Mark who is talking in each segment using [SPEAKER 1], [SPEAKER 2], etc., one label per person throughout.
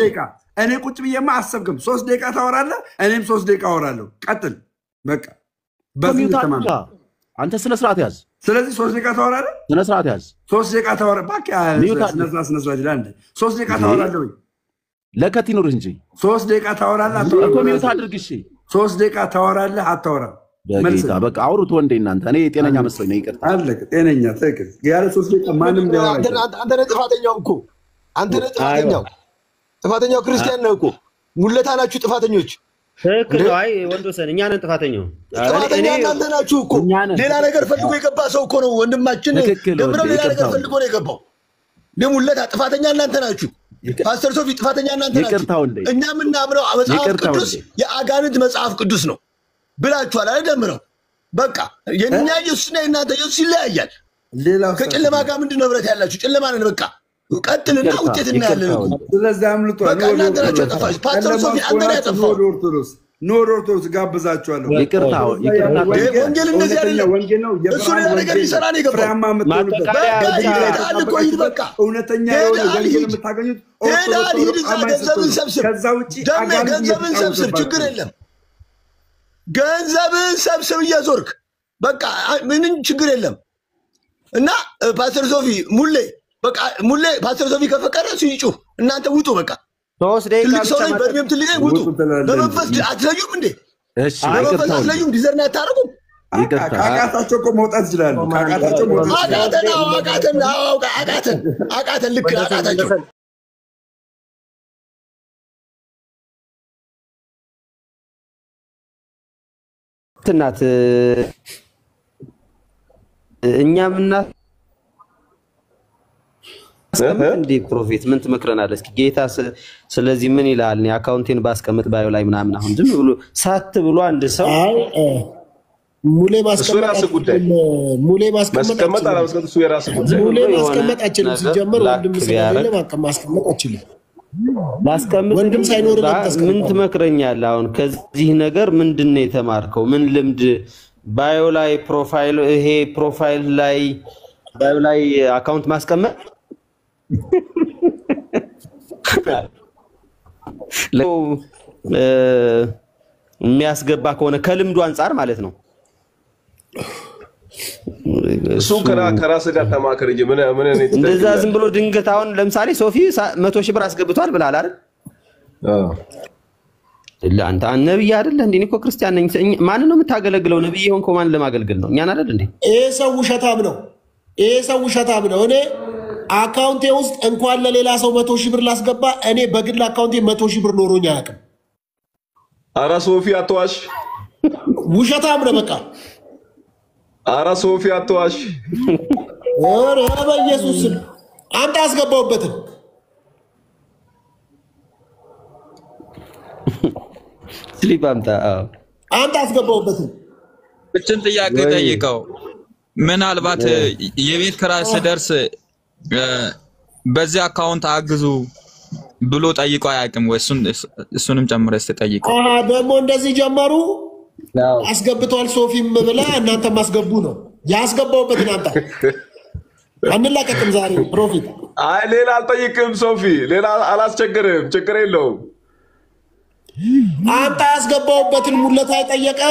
[SPEAKER 1] ደቂቃ እኔ ቁጭ ብዬማ አሰብክም 3 ደቂቃ ታወራለህ እኔም 3 ደቂቃ አወራለሁ ቀጥል በቃ በዚህ ተማም
[SPEAKER 2] አንተ ስነ ስርዓት ያዝ
[SPEAKER 1] ስለዚህ 3 ደቂቃ ታወራለህ
[SPEAKER 2] ስነ ስርዓት ያዝ
[SPEAKER 1] 3 ደቂቃ ታወራ ባካ ስነ ስርዓት ይላል 3 ደቂቃ ታወራለህ ወይ
[SPEAKER 2] ለከት ይኖር እንጂ
[SPEAKER 1] 3 ደቂቃ ታወራለህ አታወራ
[SPEAKER 2] እኮ ሚውት አድርግ እሺ
[SPEAKER 1] 3 ደቂቃ ታወራለህ አታወራ
[SPEAKER 2] በጌታ በቃ አውሩት ወንዴ እናንተ እኔ ጤነኛ መስሎኝ ነው ይቅርታ
[SPEAKER 1] አለክ ጤነኛ ትክክል ያለ 3 ደቂቃ ማንም ሊያወራ
[SPEAKER 3] አንተ ነህ ጥፋተኛው እኮ አንተ ነህ ጥፋተኛው ክርስቲያን ነህ እኮ ሙለታ ናችሁ ጥፋተኞች
[SPEAKER 4] ትክክል አይ ወንዶሰን እኛ ነን ጥፋተኛው
[SPEAKER 3] ጥፋተኛ እናንተ ናችሁ እኮ ሌላ ነገር ፈልጎ የገባ ሰው እኮ ነው ወንድማችን ደምረው ሌላ ነገር ፈልጎ ነው የገባው ለሙለታ ጥፋተኛ እናንተ ናችሁ ፓስተር ሶፊ ጥፋተኛ እናንተ ናችሁ እኛ ምናምነው መጽሐፍ ቅዱስ የአጋንንት መጽሐፍ ቅዱስ ነው ብላችኋል አይደምረው በቃ የኛ ኢየሱስና እናንተ ኢየሱስ ይለያያል ከጨለማ ጋር ምንድነው ህብረት ያላችሁ ጨለማ ነን በቃ ቀጥልና ውጤት እናያለን
[SPEAKER 1] ስለዚህ አምልጦ
[SPEAKER 3] እናንተ ናችሁ ተፋሽ ፓስተር ሶፊ አንተ ነህ ያጠፋው
[SPEAKER 1] ኖር ኦርቶዶክስ ጋብዛችኋለሁ
[SPEAKER 2] ይቅርታ
[SPEAKER 3] ወንጌል እንደዚህ አይደለም
[SPEAKER 1] ወንጌል ነው
[SPEAKER 3] እሱ ሌላ ነገር ይሰራ ነው የገባው በቃ
[SPEAKER 1] እውነተኛ የሆነ ወንጌል የምታገኙት
[SPEAKER 3] ገንዘብን ሰብስብ
[SPEAKER 1] ከዛ ውጪ
[SPEAKER 3] ገንዘብን ሰብስብ ችግር የለም ገንዘብን ሰብስብ እየዞርክ በቃ ምንም ችግር የለም እና ፓስተር ሶፊ ሙሌ በቃ ሙሌ ፓስተር ሶፊ ከፈቀደ ሲጩ እናንተ ውጡ በቃ
[SPEAKER 4] 3 ደቂቃ
[SPEAKER 3] ሰው ላይ በእድሜም ትልቅ ውጡ በመንፈስ አትለዩም እንዴ
[SPEAKER 2] እሺ
[SPEAKER 3] በመንፈስ አትለዩም ዲዘርና አታረጉም
[SPEAKER 1] አቃታቸው እኮ መውጣት ይችላል አቃታቸው መውጣት አቃተን
[SPEAKER 3] ልክ አቃታቸው
[SPEAKER 4] እናት እኛምና እንዴ ፕሮፌት ምን ትመክረናል እስኪ ጌታ ስለዚህ ምን ይላል ነው አካውንቴን ባስቀምጥ ባዩ ላይ ምናምን አሁን ዝም ብሎ ሳት ብሎ አንድ ሰው
[SPEAKER 3] ሙሌ ማስቀመጣችን ሲጀምር ወንድም ስለሌለ ማስቀመጣችን
[SPEAKER 4] ወንድም ሳይኖር ምን ትመክረኛለህ አሁን ከዚህ ነገር ምንድነው የተማርከው ምን ልምድ ባዮ ላይ ፕሮፋይል ይሄ ፕሮፋይል ላይ ባዮ ላይ አካውንት ማስቀመጥ የሚያስገባ ከሆነ ከልምዱ አንፃር ማለት ነው
[SPEAKER 5] እሱ ከራስ ጋር ተማከር እንጂ ምን
[SPEAKER 4] እንደዛ ዝም ብሎ ድንገት አሁን ለምሳሌ ሶፊ 100 ሺህ ብር አስገብቷል ብለሃል አይደል አንተ ነብይ አይደለ እንዴ እኮ ክርስቲያን ነኝ ማን ነው የምታገለግለው ነብይ ሆንኮ ማን ለማገልገል ነው እኛን አይደል እንዴ
[SPEAKER 3] ይሄ ሰው ውሸታም ነው እኔ አካውንቴ ውስጥ እንኳን ለሌላ ሰው 100 ሺህ ብር ላስገባ እኔ በግል አካውንቴ 100 ሺህ ብር ኖሮኝ አያውቅም
[SPEAKER 5] አራ ሶፊ አትዋሽ
[SPEAKER 3] ውሸታም ነው በቃ
[SPEAKER 5] አራ ሶፊ አትዋሽ
[SPEAKER 3] ኦሬ በኢየሱስ አንተ አስገባውበትን
[SPEAKER 4] ስሊፕ አንተ
[SPEAKER 3] አስገባውበትን
[SPEAKER 6] እችን ጥያቄ ጠይቀው ምናልባት የቤት ክራይ ሲደርስ በዚህ አካውንት አግዙ ብሎ ጠይቀው አያውቅም ወይ እሱንም ጨምረስ ጠይቀው
[SPEAKER 3] ደግሞ እንደዚህ ጀመሩ አስገብቷል ሶፊም ብላ እናንተ ማስገቡ ነው ያስገባውበትን አንተ አንላቀቅም ዛሬ ፕሮፊት
[SPEAKER 5] አይ ሌላ አልጠይቅም ሶፊ ሌላ አላስቸግርም ችግር የለውም
[SPEAKER 3] አንተ ያስገባውበትን ሙለታ የጠየቀ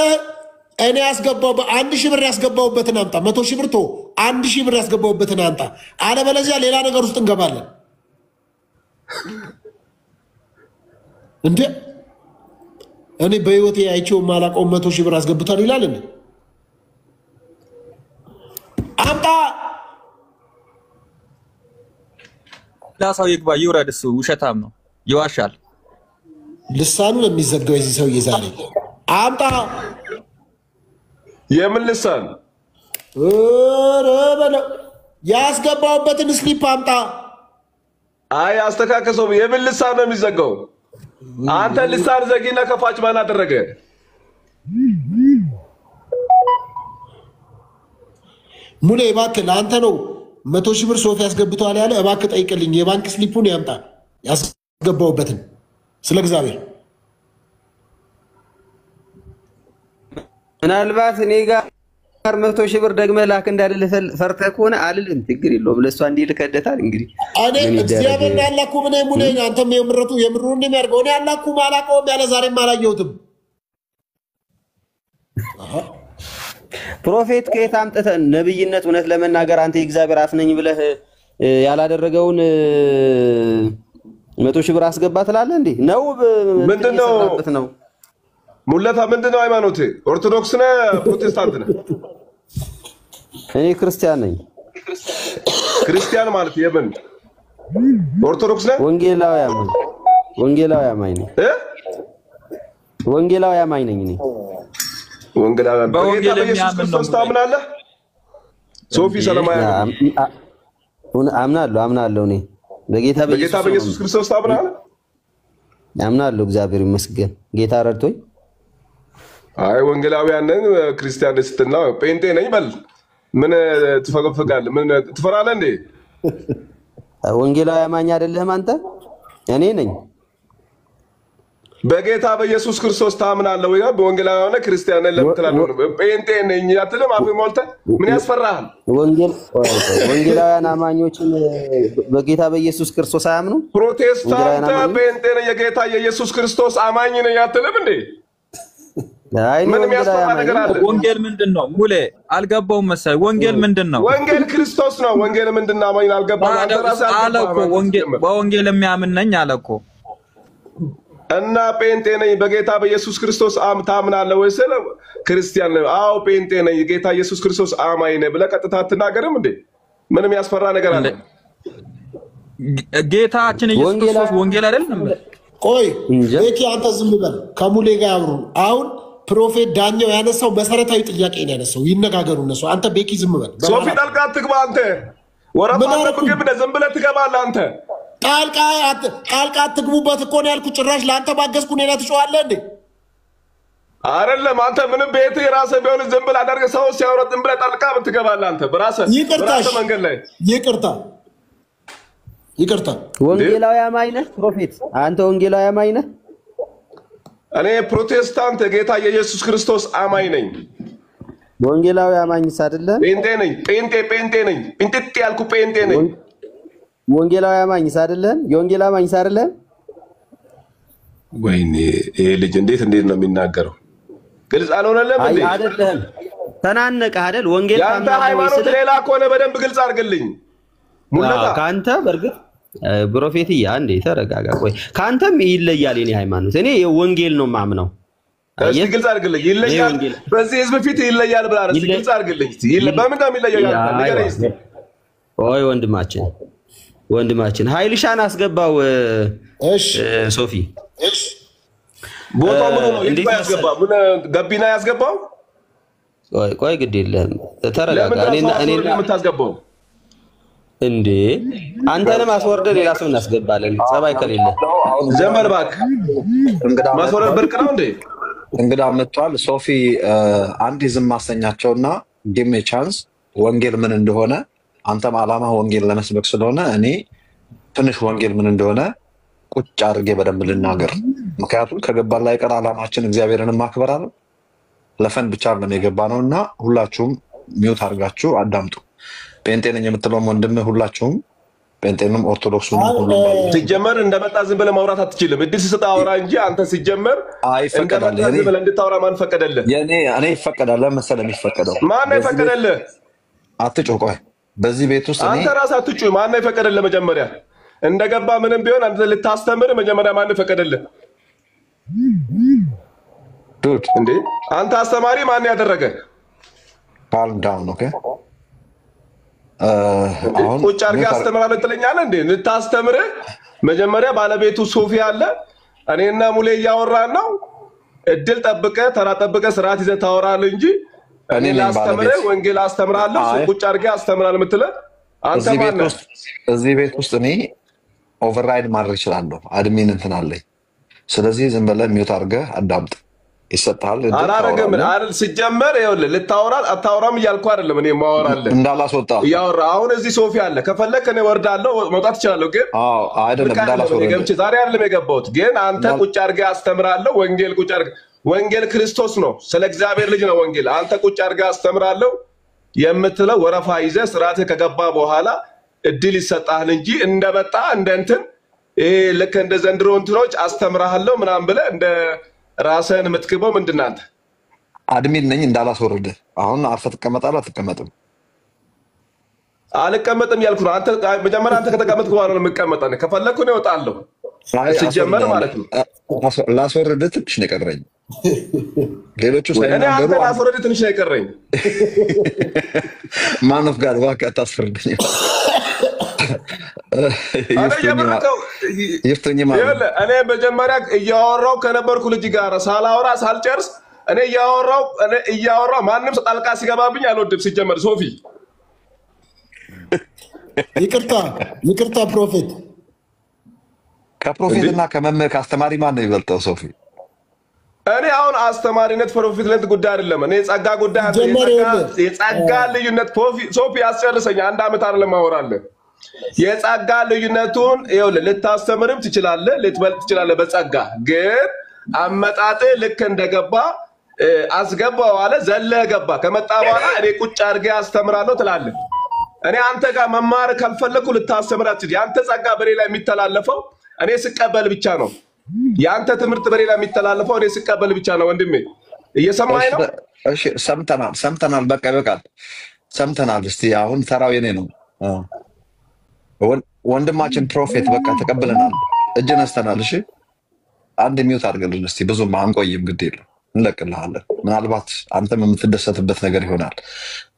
[SPEAKER 3] እኔ ያስገባው በ1000 ብር ያስገባውበትን አምጣ 100 ሺህ ብር ቶ 1000 ብር ያስገባውበትን አምጣ አለበለዚያ ሌላ ነገር ውስጥ እንገባለን እንዴ እኔ በህይወቴ አይቼው ማላቀው 100 ሺህ ብር አስገብቷል ይላል እንዴ አምጣ
[SPEAKER 6] ላሳው ይግባ ይውረድ እሱ ውሸታም ነው ይዋሻል
[SPEAKER 3] ልሳኑ ለሚዘጋው እዚህ ሰው ይዛል አምጣ
[SPEAKER 5] የምን ልሳን
[SPEAKER 3] በለው ያስገባውበትን ስሊፕ አምጣ
[SPEAKER 5] አይ አስተካከሰው የምን ልሳን ነው የሚዘጋው አንተ ልሳን ዘጊና ከፋች ማን አደረገ
[SPEAKER 3] ሙሌ እባክህ ለአንተ ነው 100 ሺህ ብር ሶፊ ያስገብቷል ያለ እባክህ ጠይቅልኝ የባንክ ስሊፑን ያምጣ ያስገባውበትን ስለ እግዚአብሔር
[SPEAKER 4] ምናልባት እኔ ጋር 100,000 ብር ደግመህ ላክ እንዳልልህ ፈርተህ ከሆነ አልልም፣ ችግር የለውም። ለእሷ እንዲህ ልከደታል። እንግዲህ
[SPEAKER 7] እኔ እግዚአብሔር ያላኩ ምን ሙኔ አንተም የምረቱ የምሩ እንደሚያርገው እኔ ያላኩ ማላቀውም ያለ ዛሬም አላየሁትም።
[SPEAKER 4] ፕሮፌት ከየት አምጥተህ ነብይነት እውነት ለመናገር አንተ የእግዚአብሔር አፍ ነኝ ብለህ ያላደረገውን 100,000 ብር አስገባ ትላለህ እንዴ? ነው ምንድነው?
[SPEAKER 5] ሙለታ ምንድነው? ሃይማኖት ኦርቶዶክስ ነህ ፕሮቴስታንት ነህ?
[SPEAKER 4] እኔ ክርስቲያን ነኝ።
[SPEAKER 5] ክርስቲያን ማለት የምን ኦርቶዶክስ ነህ?
[SPEAKER 4] ወንጌላዊ አማኝ ነኝ። ወንጌላዊ አማኝ ነኝ እኔ።
[SPEAKER 5] ወንጌላዊ በጌታ በኢየሱስ ክርስቶስ ታምናለህ? ሶፊ ሰለማያ
[SPEAKER 4] አምናለሁ እኔ በጌታ
[SPEAKER 5] በኢየሱስ ክርስቶስ ታምናለህ?
[SPEAKER 4] አምናለሁ። እግዚአብሔር ይመስገን ጌታ ረድቶኝ።
[SPEAKER 5] አይ ወንጌላውያን ነን ክርስቲያን ስትልና ጴንጤ ነኝ በል ምን ትፈገፍጋለህ? ምን ትፈራለህ እንዴ?
[SPEAKER 4] ወንጌላዊ አማኝ አይደለህም አንተ? እኔ ነኝ።
[SPEAKER 5] በጌታ በኢየሱስ ክርስቶስ ታምናለህ ወይ? በወንጌላዊ ሆነ ክርስቲያን ነኝ ለምትላለህ ጴንጤ ነኝ አትልም? አፍ ሞልተህ ምን ያስፈራሃል?
[SPEAKER 4] ወንጌላውያን አማኞችን በጌታ በኢየሱስ ክርስቶስ አያምኑ?
[SPEAKER 5] ፕሮቴስታንት ጴንጤ ነኝ የጌታ የኢየሱስ ክርስቶስ አማኝ ነኝ አትልም እንዴ? ምን የሚያስፈራ ነገር አለ?
[SPEAKER 6] ወንጌል ምንድነው? ሙሌ አልገባውም መሰለኝ። ወንጌል ምንድነው?
[SPEAKER 5] ወንጌል ክርስቶስ ነው። ወንጌል ምንድነው? አማኝ አልገባም። አንተ ራስህ
[SPEAKER 6] አለኮ በወንጌል የሚያምን ነኝ አለኮ
[SPEAKER 5] እና ጴንጤ ነኝ በጌታ በኢየሱስ ክርስቶስ ታምናለህ ወይ ስለ ክርስቲያን ነኝ። አዎ ጴንጤ ነኝ የጌታ ኢየሱስ ክርስቶስ አማኝ ነኝ ብለህ ቀጥታ አትናገርም እንዴ? ምንም ያስፈራ ነገር አለ?
[SPEAKER 6] ጌታችን ኢየሱስ ክርስቶስ ወንጌል አይደለም?
[SPEAKER 7] ቆይ ቤኪ አንተ ዝም በል፣ ከሙሌ ጋር ያብሩ። አሁን ፕሮፌት ዳኛው ያነሳው መሰረታዊ ጥያቄ ነው ያነሳው። ይነጋገሩ እነሱ። አንተ ቤኪ ዝም በል።
[SPEAKER 5] ሶፊ ጣልቃ አትግባ አንተ። ወረፋ ተብከብ ዝም ብለህ ትገባለህ አንተ።
[SPEAKER 7] ጣልቃ አትግቡበት እኮ ነው ያልኩት። ጭራሽ ለአንተ ባገዝኩ እኔ ላይ ትጮኻለህ እንዴ?
[SPEAKER 5] አይደለም አንተ ምንም ቤት የራስህ ቢሆን ዝም ብለህ አደርገህ ሰው ሲያወራ ዝም ብለህ ጣልቃ ብትገባለህ አንተ በራስህ መንገድ ላይ።
[SPEAKER 7] ይቅርታ
[SPEAKER 4] ወንጌላዊ አማኝ ነህ ፕሮፌት? አንተ ወንጌላዊ አማኝ ነህ?
[SPEAKER 5] እኔ ፕሮቴስታንት ጌታ የኢየሱስ ክርስቶስ አማኝ ነኝ።
[SPEAKER 4] ወንጌላዊ አማኝስ አይደለም?
[SPEAKER 5] ጴንጤ ነኝ። ጴንጤ ነኝ። ጴንጤ ያልኩ ጴንጤ ነኝ።
[SPEAKER 4] ወንጌላዊ አማኝስ አይደለም? የወንጌል አማኝስ አይደለም?
[SPEAKER 5] ወይኔ ይሄ ልጅ እንዴት ነው የሚናገረው? ግልጽ አልሆነለም እንዴ?
[SPEAKER 4] አይደለም ተናነቀ አይደል? ወንጌል
[SPEAKER 5] ያንተ ሃይማኖት ሌላ ከሆነ በደንብ ግልጽ አድርግልኝ። ሙላታ
[SPEAKER 4] ካንተ በርግጥ ፕሮፌትዬ አንዴ ተረጋጋ። ቆይ ካንተም ይለያል የኔ ሃይማኖት። እኔ ወንጌል ነው ማምነው።
[SPEAKER 5] እስቲ ግልጽ አድርግልኝ። ይለያል በዚህ ህዝብ ፊት ይለያል ብላ እስቲ ግልጽ አድርግልኝ። በምን ነው የሚለያው? ንገረኝ እስቲ።
[SPEAKER 4] ኦይ ወንድማችን ኃይልሻን አስገባው።
[SPEAKER 7] እሺ
[SPEAKER 4] ሶፊ
[SPEAKER 7] እሺ
[SPEAKER 5] ቦታው ምን ነው ያስገባው? ምን ገቢና ያስገባው?
[SPEAKER 4] ቆይ ግድ የለም ተረጋጋ። እኔ
[SPEAKER 5] የምታስገባው
[SPEAKER 4] እንዴ አንተንም አስወርደን ሌላ ሰው እናስገባለን። ጸባይ ከሌለ
[SPEAKER 5] ዘመር እባክህ። ማስወረድ ብርቅ ነው እንዴ?
[SPEAKER 8] እንግዳ መጥቷል። ሶፊ አንድ ዝም ማሰኛቸውና ጊቭ ሚ ቻንስ ወንጌል ምን እንደሆነ አንተም ዓላማ ወንጌል ለመስበክ ስለሆነ እኔ ትንሽ ወንጌል ምን እንደሆነ ቁጭ አድርጌ በደንብ ልናገር። ምክንያቱም ከገባን ላይ ቀር ዓላማችን እግዚአብሔርን ማክበር አለ። ለፈን ብቻ ነው የገባ ነውና ሁላችሁም ሚውት አድርጋችሁ አዳምጡ። ጴንጤ ነኝ የምትለውም ወንድም ሁላችሁም ጴንጤንም ኦርቶዶክሱንም ሁሉ
[SPEAKER 5] ሲጀመር እንደመጣ ዝም ብለህ ማውራት አትችልም። እድል ስሰጥ አውራ እንጂ አንተ ሲጀመር
[SPEAKER 8] አይፈቀዳል።
[SPEAKER 5] ዝም ብለህ እንድታወራ ማን ፈቀደልህ?
[SPEAKER 8] እኔ ይፈቀዳል መሰለህ? የሚፈቀደው
[SPEAKER 5] ማን ነው የፈቀደልህ?
[SPEAKER 8] አትጮህ። ቆይ በዚህ ቤት ውስጥ
[SPEAKER 5] አንተ ራስህ አትጮህ። ማን ነው የፈቀደልህ? መጀመሪያ እንደገባ ምንም ቢሆን አንተ ልታስተምር መጀመሪያ ማን ነው የፈቀደልህ?
[SPEAKER 8] ዱድ
[SPEAKER 5] እንዴ አንተ አስተማሪ ማን ያደረገ?
[SPEAKER 8] ካልም ዳውን ኦኬ።
[SPEAKER 5] ቁጭ አድርገህ አስተምራለህ ትለኛለህ እንዴ? ልታስተምርህ መጀመሪያ ባለቤቱ ሶፊ አለ። እኔና ሙሌ እያወራን ነው። እድል ጠብቀህ ተራ ጠብቀህ ስርዓት ይዘህ ታወራለህ እንጂ እኔ ላስተምርህ ወንጌል አስተምራለሁ ቁጭ አድርገህ አስተምራለህ የምትለው አንተ ማን ነህ?
[SPEAKER 8] እዚህ ቤት ውስጥ እኔ ኦቨርራይድ ማድረግ እችላለሁ። አድሚን እንትን አለኝ። ስለዚህ ዝም ብለህ ሚውት አድርገህ አዳምጥ። ይሰጣል
[SPEAKER 5] አላረገም አይደል? ሲጀመር ይኸውልህ ልታወራ አታወራም እያልኩ አይደለም። እኔ ማወራለህ
[SPEAKER 8] እንዳላስወጣ
[SPEAKER 5] እያወራ አሁን እዚህ ሶፊ አለ። ከፈለክ እኔ ወርዳለሁ መውጣት እችላለሁ። ግን
[SPEAKER 8] አይደለም እንዳላስወጣ
[SPEAKER 5] ዛሬ አይደለም የገባሁት። ግን አንተ ቁጭ አድርገህ አስተምራለሁ ወንጌል ቁጭ አድርገህ ወንጌል ክርስቶስ ነው። ስለ እግዚአብሔር ልጅ ነው ወንጌል። አንተ ቁጭ አድርገህ አስተምራለሁ የምትለው ወረፋ ይዘህ ስርዓትህ ከገባ በኋላ እድል ይሰጣል እንጂ እንደመጣ እንደ እንትን ልክ እንደ ዘንድሮ እንትኖች አስተምራለሁ ምናምን ብለህ እንደ ራስህን የምትክበው ምንድን ነው? አንተ
[SPEAKER 8] አድሚን ነኝ እንዳላስወርድ አሁን አርፈህ ትቀመጣለህ አትቀመጥም?
[SPEAKER 5] አልቀመጥም ያልኩ ነው። አንተ መጀመሪያ አንተ ከተቀመጥክ በኋላ ነው የምቀመጠው። ከፈለኩ ነው እወጣለሁ ሲጀመር ማለት ነው።
[SPEAKER 8] ላስወርድ ትንሽ ነው የቀረኝ። ሌሎቹ
[SPEAKER 5] እኔ አንተ ላስወርድ ትንሽ ነው የቀረኝ።
[SPEAKER 8] ማን ኦፍ ጋድ እባክህ አታስፈርደኝ። ይፍቱኝ ማለት
[SPEAKER 5] እኔ መጀመሪያ እያወራሁ ከነበርኩ ልጅ ጋር ሳላወራ ሳልጨርስ እኔ እያወራሁ ማንም ጣልቃ ሲገባብኝ አልወድም ሲጀመር። ሶፊ
[SPEAKER 7] ይቅርታ ፕሮፌት
[SPEAKER 8] ከፕሮፌትና ከመምህር ከአስተማሪ ማን ነው የሚበልጠው? ሶፊ
[SPEAKER 5] እኔ አሁን አስተማሪነት ፕሮፌትነት ጉዳይ አይደለም። እኔ የጸጋ ጉዳይ የጸጋ ልዩነት ሶፊ አስጨርሰኝ። አንድ ዓመት አይደለም አወራለሁ። የጸጋ ልዩነቱን ይኸውልህ ልታስተምርም ትችላለህ፣ ልትበልጥ ትችላለህ። በጸጋ ግን አመጣጥ ልክ እንደገባ አስገባው አለ ዘለህ ገባ። ከመጣ በኋላ እኔ ቁጭ አድርጌ አስተምራለሁ ትላለህ። እኔ አንተ ጋር መማር ካልፈለኩ ልታስተምር አትችልም። ያንተ ጸጋ በሌላ የሚተላለፈው እኔ ስቀበል ብቻ ነው። ያንተ ትምህርት በሌላ የሚተላለፈው እኔ ስቀበል ብቻ ነው። ወንድሜ እየሰማኸኝ ነው?
[SPEAKER 8] እሺ ሰምተናል። በቃ ይበቃል። ሰምተናል። እስቲ አሁን ተራው የኔ ነው። ወንድማችን ፕሮፌት በቃ ተቀብለናል። እጅ ነስተናል። እሺ አንድ ሚውት አድርገልን እስቲ። ብዙም አንቆይም፣ ግድ የለም እንለቅልሃለን። ምናልባት አንተም የምትደሰትበት ነገር ይሆናል።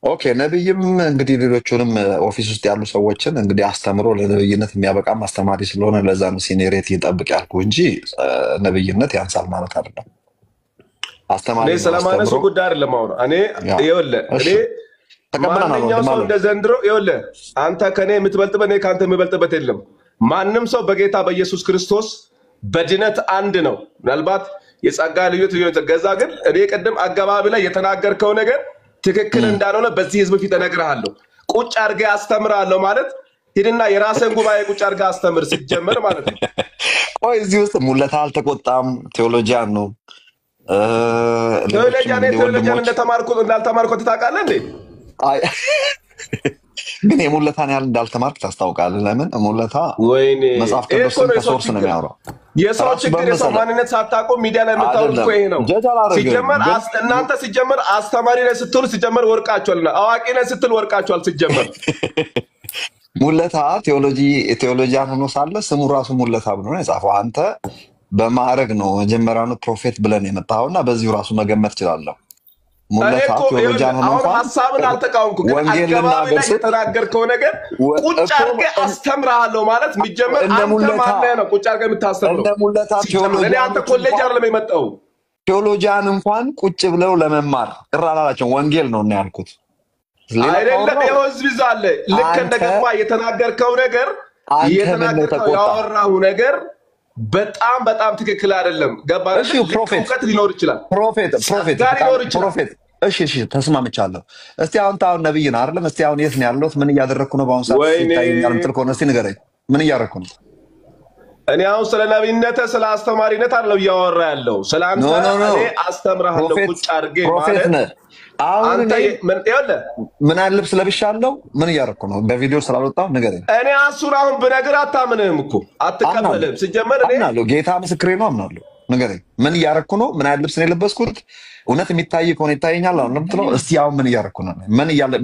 [SPEAKER 8] ኦኬ ነብይም እንግዲህ ሌሎቹንም ኦፊስ ውስጥ ያሉ ሰዎችን እንግዲህ አስተምሮ ለነብይነት የሚያበቃም አስተማሪ ስለሆነ ለዛ ነው ሲኒየሪቲ ይጠብቅ ያልኩ እንጂ ነብይነት ያንሳል ማለት አይደለም። አስተማሪ
[SPEAKER 5] እኔ ስለማነሱ ጉዳይ አይደለም አሁን እኔ ይኸውልህ ማንኛው ሰው እንደ ዘንድሮ ይኸውልህ አንተ ከኔ የምትበልጥበት እኔ ከአንተ የምበልጥበት የለም። ማንም ሰው በጌታ በኢየሱስ ክርስቶስ በድነት አንድ ነው። ምናልባት የጸጋ ልዩነት ገዛ ግን እኔ ቅድም አገባብ ላይ የተናገርከው ነገር ትክክል እንዳልሆነ በዚህ ህዝብ ፊት እነግርሃለሁ። ቁጭ አድርገህ አስተምራለሁ ማለት ሂድና የራስህን ጉባኤ ቁጭ አድርገህ አስተምር ሲጀመር ማለት ነው።
[SPEAKER 8] ቆይ እዚህ ውስጥ ሙለታ አልተቆጣም። ቴዎሎጂያን ነው።
[SPEAKER 5] ቴዎሎጂያን እንዳልተማርኩት ታውቃለህ እንዴ?
[SPEAKER 8] ግን የሙለታን ያህል እንዳልተማርክ ታስታውቃለህ። ለምን ሙለታ መጽሐፍ ቅዱስን ከሶርስ ነው የሚያወራው።
[SPEAKER 5] የሰው ችግር የሰው ማንነት ሳታውቁ ሚዲያ ላይ የምታወሩት እኮ ይሄ ነው። ሲጀመር እናንተ ሲጀመር አስተማሪ ላይ ስትሉ ሲጀመር ወርቃችኋልና አዋቂ ላይ ስትል ወርቃችኋል። ሲጀመር
[SPEAKER 8] ሙለታ ቴዎሎጂያን ሆኖ ሳለ ስሙ ራሱ ሙለታ ብሎ ነው የጻፈው። አንተ በማዕረግ ነው መጀመሪያውኑ ፕሮፌት ብለን የመጣኸውና በዚሁ ራሱ መገመት እችላለሁ። ሙለታ ቴዎሎጂያን ሆኖ እንኳን
[SPEAKER 5] ሐሳብን አልተቃወምኩም። ግን አገባብ ላይ የተናገርከው ነገር ቁጭ አድርገህ አስተምራለሁ ማለት የሚጀመር አንተ ማነህ ነው? ቁጭ አድርገህ የምታስተምረው
[SPEAKER 8] እንደ ሙለታ ቴዎሎጂያን
[SPEAKER 5] አንተ ኮሌጅ አይደለም የመጣው።
[SPEAKER 8] ቴዎሎጂያን እንኳን ቁጭ ብለው ለመማር እራላላቸው ወንጌል ነው እና ያልኩት
[SPEAKER 5] አይደለም። ይኸው ህዝብ ይዛል ልክ እንደገባ የተናገርከው ነገር ያወራው ነገር በጣም ትክክል አይደለም። ገባ?
[SPEAKER 8] እሺ ፕሮፌት
[SPEAKER 5] ሊኖር ይችላል።
[SPEAKER 8] ፕሮፌት እሺ ተስማምቻለሁ። እስቲ አሁን ነብይ ነህ አይደለም? እስቲ አሁን የት ነው ያለሁት? ምን እያደረግኩ ነው? በአሁን ሰዓት ይታየኛል የምትል ከሆነ እስቲ ንገረኝ። ምን እያደረግኩ ነው?
[SPEAKER 5] እኔ አሁን ስለ ነብይነት ስለ አስተማሪነት አይደለም እያወራ ያለው። ስለ አንተ እኔ አስተምርሃለሁ ቁጭ አድርጌ ማለት
[SPEAKER 8] አሁን ምን አይነት ልብስ ለብሻለሁ? ምን እያደረግኩ ነው? በቪዲዮ ስላልወጣሁ ንገረኝ።
[SPEAKER 5] እኔ እሱን አሁን ብነግርህ አታምንህም እኮ አትቀበልም። ሲጀመር እኔ
[SPEAKER 8] አምናለሁ፣ ጌታ ምስክሬ ነው፣ አምናለሁ። ንገረኝ፣ ምን እያደረግኩ ነው? ምን አይነት ልብስ ነው የለበስኩት? እውነት የሚታይ ከሆነ ይታየኛል አሁን የምትለው። እስቲ አሁን ምን እያደረግኩ ነው?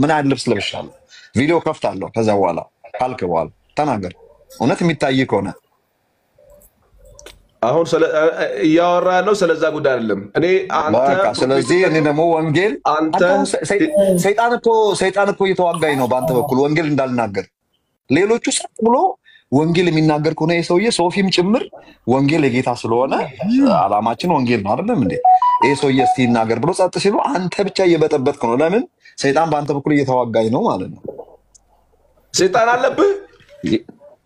[SPEAKER 8] ምን አይነት ልብስ ለብሻለሁ? ቪዲዮ ከፍታለሁ። ከዛ በኋላ ካልክ በኋላ ተናገር፣ እውነት የሚታይ ከሆነ።
[SPEAKER 5] አሁን እያወራ ያለው ስለዛ ጉዳይ አይደለም። እኔ አንተ
[SPEAKER 8] ስለዚህ እኔ ደግሞ ወንጌል ሰይጣን እኮ እየተዋጋኝ ነው በአንተ በኩል ወንጌል እንዳልናገር። ሌሎቹ ሰጥ ብሎ ወንጌል የሚናገር ከሆነ የሰውዬ ሶፊም ጭምር ወንጌል የጌታ ስለሆነ አላማችን ወንጌል ነው አይደለም እንዴ? ይሄ ሰውዬ እስቲ ይናገር ብሎ ጸጥ ሲሉ አንተ ብቻ እየበጠበጥክ ነው። ለምን? ሰይጣን በአንተ በኩል እየተዋጋኝ ነው ማለት ነው።
[SPEAKER 5] ሰይጣን አለብህ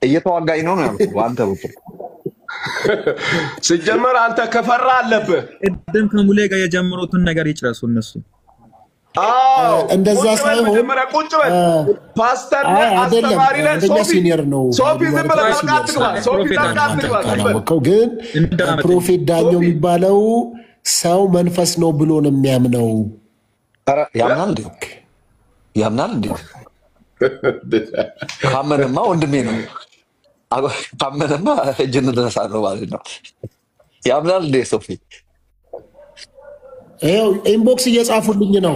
[SPEAKER 8] እየተዋጋኝ ነው ያልኩት በአንተ በኩል
[SPEAKER 5] ሲጀመር አንተ ከፈራ አለብህ።
[SPEAKER 6] ቅድም ከሙሌ ጋር የጀመሩትን ነገር ይጨርሱ እነሱ።
[SPEAKER 7] እንደዛ ሳይሆን
[SPEAKER 5] ቁጭ በል ፓስተር አስተማሪ ነህ። ሶፊ ዝም ብለህ
[SPEAKER 7] ግን ፕሮፌት ዳኘው የሚባለው ሰው መንፈስ ነው ብሎ ነው የሚያምነው።
[SPEAKER 8] ያምናል እንዴ? ያምናል እንዴ? ካመነማ ወንድሜ ነው። ካመነማ እጅን ድረሳለሁ ማለት ነው። ያምናል እንዴ? ሶፊ
[SPEAKER 7] ይኸው ኢንቦክስ እየጻፉልኝ ነው።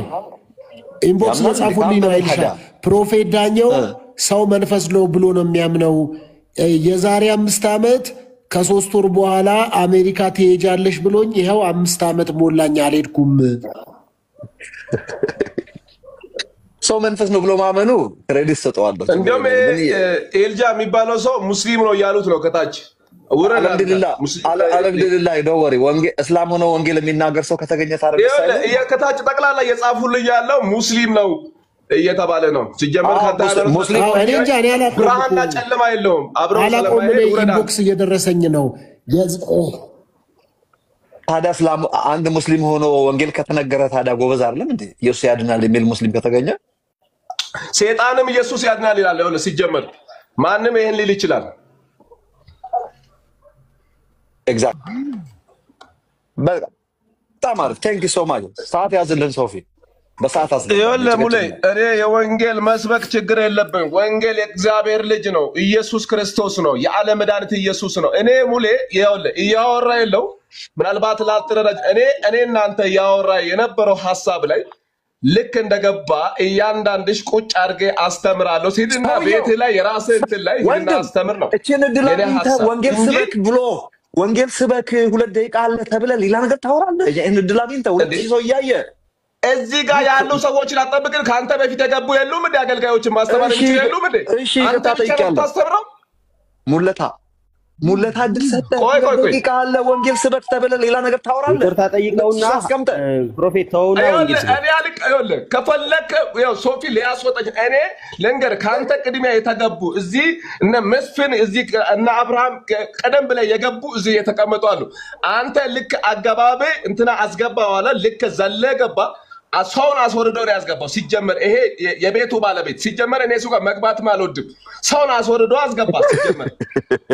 [SPEAKER 7] ኢንቦክስ እየጻፉልኝ ነው። አይልሻ ፕሮፌት ዳኘው ሰው መንፈስ ነው ብሎ ነው የሚያምነው። የዛሬ 5 ዓመት ከ3 ወር በኋላ አሜሪካ ትሄጃለሽ ብሎኝ ይኸው 5 ዓመት ሞላኝ አልሄድኩም።
[SPEAKER 8] ሰው መንፈስ ነው ብሎ ማመኑ ክሬዲት ሰጠዋለሁ።
[SPEAKER 5] እንደውም ኤልጃ የሚባለው ሰው ሙስሊም ነው እያሉት ነው ከታች።
[SPEAKER 8] አልሐምዱሊላህ ደወሪ ወንጌል እስላም ሆኖ ወንጌል የሚናገር ሰው ከተገኘ ታረቅ
[SPEAKER 5] ከታች ጠቅላላ እየጻፉልኝ ያለው ሙስሊም ነው እየተባለ ነው። ሲጀመር ብርሃንና ጨለማ የለውም አብረው ስለማይሄድ
[SPEAKER 7] ኢንቦክስ እየደረሰኝ ነው።
[SPEAKER 8] ታዲያ እስላም አንድ ሙስሊም ሆኖ ወንጌል ከተነገረ ታዲያ ጎበዝ አይደለም እንዴ? ኢየሱስ ያድናል የሚል ሙስሊም ከተገኘ
[SPEAKER 5] ሰይጣንም ኢየሱስ ያድናል ይላል። ይኸውልህ ሲጀመር ማንም ይሄን ሊል ይችላል።
[SPEAKER 8] ኤግዛክት በጣም አሪፍ ቴንክ ዩ ሶ ማች። ሰዓት ያዝልን ሶፊ በሰዓት አስለ
[SPEAKER 5] ይኸውልህ ሙሌ እኔ የወንጌል መስበክ ችግር የለብኝ። ወንጌል የእግዚአብሔር ልጅ ነው፣ ኢየሱስ ክርስቶስ ነው፣ የዓለም መድኃኒት ኢየሱስ ነው። እኔ ሙሌ ይኸውልህ እያወራ የለው ምናልባት ላልተረዳጅ እኔ እናንተ እያወራ የነበረው ሐሳብ ላይ ልክ እንደገባ እያንዳንድሽ ቁጭ አድርጌ አስተምራለሁ ሲልና ቤት ላይ የራስህ እንትን ላይ ሄድና አስተምር ነው።
[SPEAKER 8] እቺን ድላንተ ወንጌል ስበክ ብሎ ወንጌል ስበክ 2 ደቂቃ አለ ተብለ ሌላ ነገር ታወራለህ። ይሄን ድላንተ 2 ሰው እያየ
[SPEAKER 5] እዚህ ጋር ያሉ ሰዎችን አጠብቅን። ካንተ በፊት የገቡ የሉም እንደ አገልጋዮችን ማስተማር የሚችሉ የሉም እንደ አንተ ብቻ ታስተምረው ሙለታ ድል ሰጠ ደቂቃ አለ ወንጌል ስበክ ተብለ ሌላ ነገር ታወራለህ።
[SPEAKER 4] ይቅርታ ጠይቀውና ፕሮፌት ተውና ወንጌል ስበክ
[SPEAKER 5] እኔ አልቀየውልህ ከፈለክ ያው ሶፊ ሊያስወጣኝ እኔ ለንገር ካንተ ቅድሚያ የተገቡ እዚህ እነ መስፍን እዚህ እና አብርሃም ቀደም ብለ የገቡ እዚህ የተቀመጡ አሉ። አንተ ልክ አገባቤ እንትና አስገባው አለ ልክ ዘለ ገባ ሰውን አስወርዶ ነው ያስገባው። ሲጀመር ይሄ የቤቱ ባለቤት ሲጀመር እኔ እሱ ጋር መግባት ማልወድም ሰውን አስወርዶ አስገባ ሲጀመር።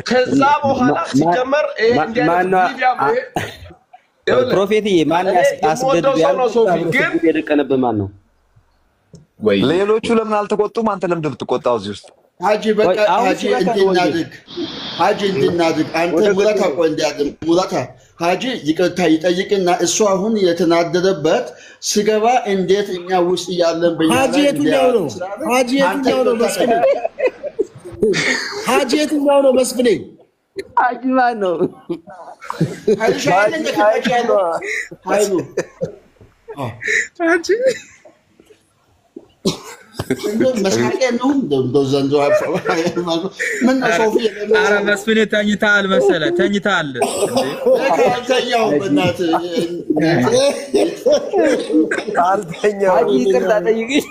[SPEAKER 5] ከዛ በኋላ ሲጀመር ይሄ
[SPEAKER 4] ፕሮፌትዬ ማን ያስገድዱ ያለው ሶፊ ግን የደቀነብህ ማን ነው?
[SPEAKER 8] ወይ ሌሎቹ ለምን አልተቆጡም? አንተ ለምን ብትቆጣው እዚህ ውስጥ
[SPEAKER 1] ሀጂ በቃ ሀጂ እንድናድግ አንተ ሙላታ ቆይ እንዲያድም ሙላታ ሀጂ ይቅርታ ይጠይቅና እሱ አሁን የተናደደበት ስገባ እንዴት እኛ ውስጥ ያለን
[SPEAKER 7] ሀጂ የትኛው ነው? ሀጂ የትኛው ነው? መስፍኔ ሀጂ የትኛው ነው? መስፍኔ
[SPEAKER 4] ሀጂ ማን ነው?
[SPEAKER 1] ሀጂ መስማቂያ ነው እንደው ዘንድሮ ምን ነው ሶፊ
[SPEAKER 6] ኧረ መስፍኔ ተኝተሃል መሰለህ ተኝተሃል
[SPEAKER 1] ካልተኛው በእናትህ
[SPEAKER 4] ካልተኛው ይቅርታ ጠይቅሽ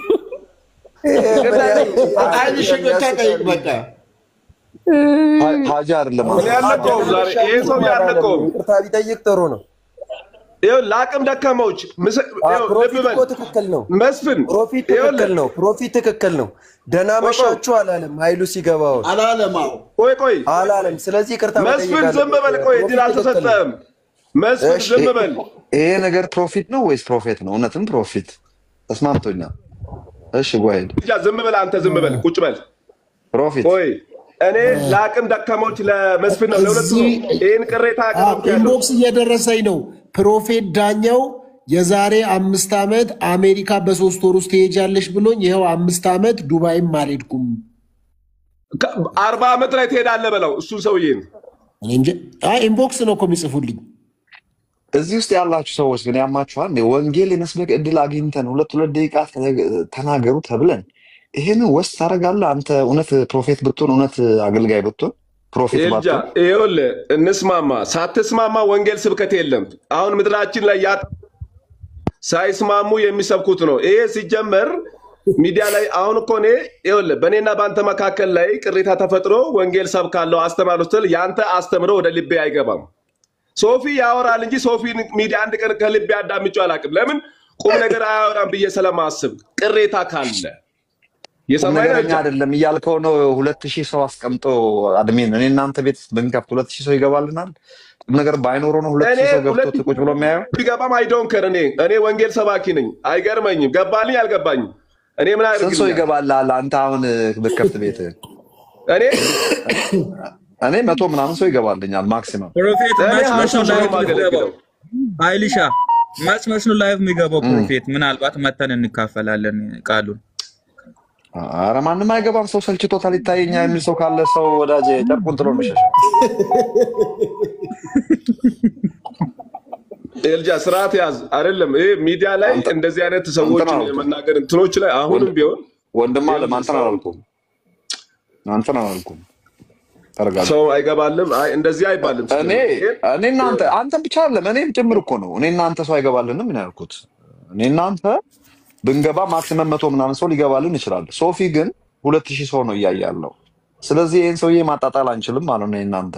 [SPEAKER 1] አይንሽ ተጠይቅ በቃ
[SPEAKER 8] ሀጂ አይደለም
[SPEAKER 5] ያለቀው ዛሬ ይሄ ሰው ያለቀው
[SPEAKER 9] ይቅርታ ቢጠይቅ ጥሩ ነው።
[SPEAKER 5] ይኸው ለአቅም ደካማዎች
[SPEAKER 9] ፕሮፊት ትክክል ነው።
[SPEAKER 5] መስፍን
[SPEAKER 9] ፕሮፊት ትክክል ነው። ፕሮፊት ትክክል ነው። ደህና መሻችሁ አላለም። ኃይሉ ሲገባው
[SPEAKER 1] አላለም።
[SPEAKER 5] ቆይ
[SPEAKER 9] አላለም። ስለዚህ ይቅርታ
[SPEAKER 5] መስፍን ዝም በል። ቆይ እድል አልተሰጠህም። መስፍን ዝም በል።
[SPEAKER 8] ይሄ ነገር ፕሮፊት ነው ወይስ ፕሮፌት ነው? እውነትም ፕሮፊት ተስማምቶኛል። እሺ ጎይድ
[SPEAKER 5] ዝም በል አንተ ዝም በል ቁጭ በል።
[SPEAKER 8] ፕሮፊት
[SPEAKER 5] ቆይ እኔ ለአቅም ደካማዎች ለመስፍን ነው ለሁለቱ ይሄን ቅሬታ አቅርብ ያለው
[SPEAKER 7] ኢንቦክስ እየደረሰኝ ነው። ፕሮፌት ዳኘው የዛሬ 5 ዓመት አሜሪካ በ3 ወር ውስጥ ትሄጃለሽ ብሎኝ ይኸው 5 ዓመት ዱባይም አልሄድኩም።
[SPEAKER 5] 40 ዓመት ላይ ትሄዳለህ በለው እሱን ሰውዬን
[SPEAKER 7] እንጂ ኢንቦክስ ነው እኮ የሚጽፉልኝ።
[SPEAKER 8] እዚህ ውስጥ ያላችሁ ሰዎች ግን ያማችኋል። ወንጌል የመስበክ እድል አግኝተን 2 ደቂቃ ተናገሩ ተብለን ይሄንን ወስት ታደርጋለህ አንተ? እውነት ፕሮፌት ብትሆን እውነት አገልጋይ ብትሆን ፕሮፌት ባትሆን
[SPEAKER 5] ይኸውልህ እንስማማ። ሳትስማማ ወንጌል ስብከት የለም። አሁን ምድራችን ላይ ሳይስማሙ የሚሰብኩት ነው። ይሄ ሲጀመር ሚዲያ ላይ አሁን እኮ እኔ ይኸውልህ በእኔና በአንተ መካከል ላይ ቅሬታ ተፈጥሮ ወንጌል ሰብካለሁ አስተምራለሁ ስትል ያንተ አስተምሮ ወደ ልቤ አይገባም። ሶፊ ያወራል እንጂ ሶፊን ሚዲያ አንድ ቀን ከልቤ አዳምጬው አላውቅም። ለምን ቁም ነገር አያወራም ብዬ ስለማስብ ቅሬታ ካለ
[SPEAKER 8] ነገረኛ አይደለም እያልከው ነው። 2000 ሰው አስቀምጦ አድሚን እኔ እናንተ ቤት ብንከፍት 2000 ሰው ይገባልናል። ነገር ባይኖር ነው 2000 ሰው ገብቶ ቁጭ ብሎ የሚያየው
[SPEAKER 5] ቢገባም አይዶን ከር እኔ ወንጌል ሰባኪ ነኝ። አይገርመኝም። ገባልኝ አልገባኝም እኔ ምን አድርግልኝ
[SPEAKER 8] ሰው ይገባል አንተ አሁን ብትከፍት ቤት እኔ 100 ምናምን ሰው ይገባልኛል ማክሲመም።
[SPEAKER 6] ፕሮፌት አይሊሻ ማስመስሉ ላይቭ የሚገባው ፕሮፌት ምናልባት መተን እንካፈላለን ቃሉን።
[SPEAKER 8] ኧረ ማንም አይገባም። ሰው ሰልችቶታል ይታየኛ የሚል ሰው ካለ ሰው ወዳጄ ጨርቁን ጥሎ መሸሻ
[SPEAKER 5] ኤልጃ ስርዓት ያዝ አይደለም። ይሄ ሚዲያ ላይ እንደዚህ አይነት ሰዎች መናገር እንትኖች ላይ አሁንም ቢሆን
[SPEAKER 8] ወንድማ ለማንተን አላልኩም
[SPEAKER 5] ሰው አይገባልም። አይ እንደዚህ አይባልም።
[SPEAKER 8] እኔ እናንተ አንተም ብቻ አይደለም እኔም ጭምር እኮ ነው። እኔ እናንተ ሰው አይገባልንም ምን ያልኩት እኔ እናንተ ብንገባ ማክሲመም 100 ምናምን ሰው ሊገባልን ይችላል። ሶፊ ግን 2000 ሰው ነው እያያለው። ስለዚህ ይሄን ሰውዬ ማጣጣል አንችልም ማለት ነው። እናንተ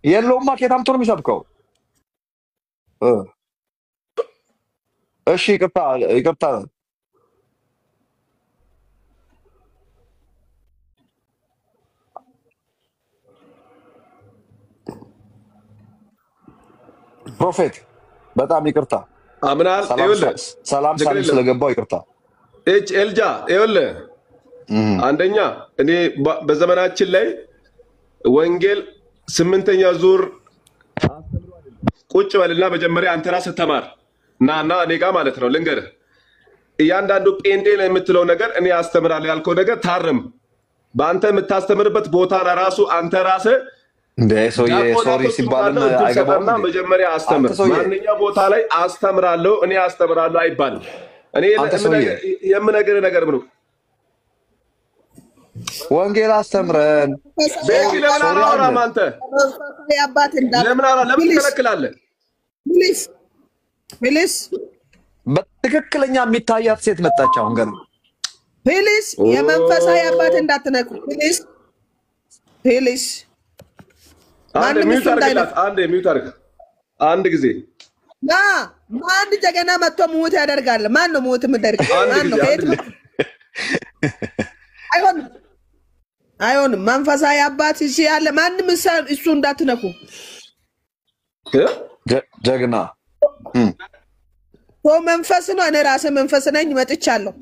[SPEAKER 8] የለውማ ከታምቶ ነው የሚሰብከው። እሺ ይቅርታ ፕሮፌት በጣም ይቅርታ
[SPEAKER 5] አምናል።
[SPEAKER 8] ሰላም ስለገባው ይቅርታ።
[SPEAKER 5] ኤልጃ ይኸውልህ አንደኛ እኔ በዘመናችን ላይ ወንጌል 8ኛ ዙር ቁጭ በልና መጀመሪያ አንተ ራስህ ተማር እና እኔ ጋር ማለት ነው ልንገርህ። እያንዳንዱ ጴንጤ ላይ የምትለው ነገር እኔ አስተምራለሁ ያልከው ነገር ታርም። በአንተ የምታስተምርበት ቦታ ራሱ አንተ ራስህ
[SPEAKER 8] ሶሪ ሲባል አይገባም።
[SPEAKER 5] መጀመሪያ አስተምር። ማንኛው ቦታ ላይ አስተምራለሁ እኔ አስተምራለሁ አይባልም። እኔ የምነግርህ ነገር ምን
[SPEAKER 8] ወንጌል አስተምረን
[SPEAKER 5] ለምን ትከለክላለህ?
[SPEAKER 8] በትክክለኛ የሚታያት ሴት መጣች። አሁን ገና
[SPEAKER 10] ፕሊስ የመንፈሳዊ አባት እንዳትነኩ ፕሊስ።
[SPEAKER 5] አንድ ሚውት አድርግ አንድ ጊዜ
[SPEAKER 10] ማን ጀገና መጥቶ ሙት ያደርጋል? ማን ነው ሙት የምደርግ? ማን ነው? አይሆንም። መንፈሳዊ አባት እሺ ያለ ማንም እሱ እንዳትነኩ።
[SPEAKER 8] ጀግና
[SPEAKER 10] መንፈስ ነው። እኔ ራሴ መንፈስ ነኝ መጥቻለሁ።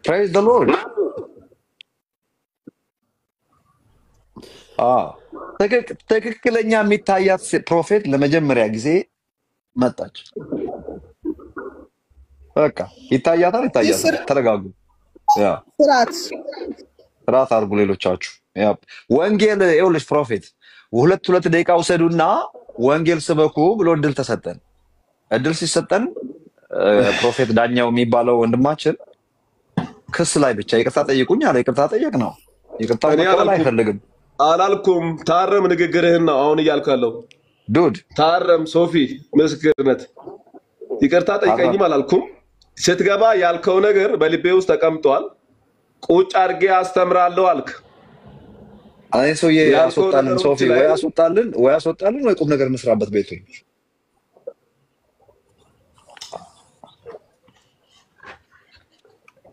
[SPEAKER 8] ፕሬዝ ዘ ሎርድ። ትክክለኛ የሚታያት ፕሮፌት ለመጀመሪያ ጊዜ መጣች። በቃ ይታያታል። ተረጋጉ። ስርዓት አድርጉ። ሌሎቻችሁ ወንጌል ይኸውልሽ ፕሮፌት ሁለት ደቂቃ ውሰዱና ወንጌል ስበኩ ብሎ እድል ተሰጠን። እድል ሲሰጠን ፕሮፌት ዳኛው የሚባለው ወንድማችን ክስ ላይ ብቻ ይቅርታ ጠይቁኝ አለ። ይቅርታ ጠየቅ ነው። ይቅርታ መቀበል አይፈልግም
[SPEAKER 5] አላልኩም። ታረም ንግግርህን ነው አሁን እያልኩ ያለው
[SPEAKER 8] ዱድ።
[SPEAKER 5] ታረም ሶፊ ምስክርነት ይቅርታ ጠይቀኝም አላልኩም። ስትገባ ያልከው ነገር በልቤ ውስጥ ተቀምጧል። ቁጭ አድርጌ አስተምራለሁ አልክ።
[SPEAKER 8] አይ ሰውዬ ያስወጣልን ሶፊ ወይ ያስወጣልን ወይ ቁም ነገር እንስራበት ቤቱ።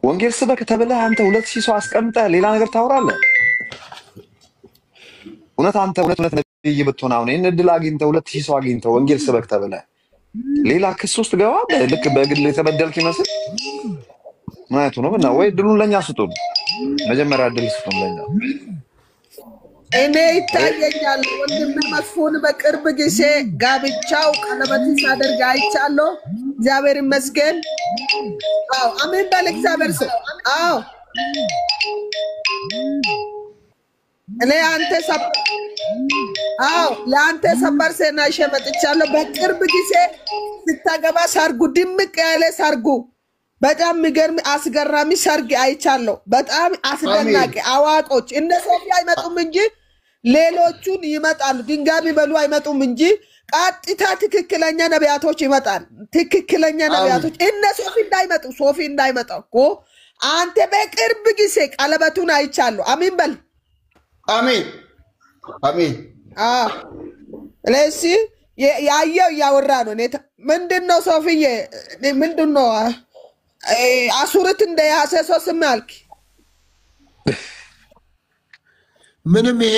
[SPEAKER 8] ወንጌል ስበክ ተብለህ አንተ 2000 ሰው አስቀምጠህ ሌላ ነገር ታወራለህ። እውነት ነብይ ብትሆን አሁን ይሄን እድል አግኝተህ 2000 ሰው አግኝተህ ወንጌል ስበክ ተብለህ ሌላ ክስ ውስጥ ገባ ልክ በግል የተበደልክ ይመስል ማለት ነው። እና ወይ እድሉን ለኛ ስጡን። መጀመሪያ እድል ስጡን ለኛ።
[SPEAKER 10] እኔ ይታየኛል ወንድም መስፉን በቅርብ ጊዜ ጋብቻው ቀለበት ሳደርግ አይቻለሁ። እግዚአብሔር ይመስገን። አዎ አሜን ባለ እግዚአብሔር ሰው። አዎ እኔ ለአንተ ሰበር ሴና ይሸመጥቻለሁ። በቅርብ ጊዜ ስታገባ ሰርጉ ድምቅ ያለ ሰርጉ በጣም የሚገርም አስገራሚ ሰርግ አይቻለሁ። በጣም አስደናቂ አዋቆች እነ ሶፊ አይመጡም እንጂ ሌሎቹን ይመጣሉ። ድንጋይ ቢበሉ አይመጡም እንጂ ቀጥታ ትክክለኛ ነቢያቶች ይመጣል። ትክክለኛ ነቢያቶች እነ ሶፊ እንዳይመጣ እኮ አንተ በቅርብ ጊዜ ቀለበቱን አይቻለሁ። አሜን በል።
[SPEAKER 1] አሜን አሜን።
[SPEAKER 10] ስለዚህ ያየው እያወራ ነው። ምንድነው ሶፊዬ? ምንድነው አሱርት እንደያዘ ሰው ስም አልክ።
[SPEAKER 7] ምንም ይሄ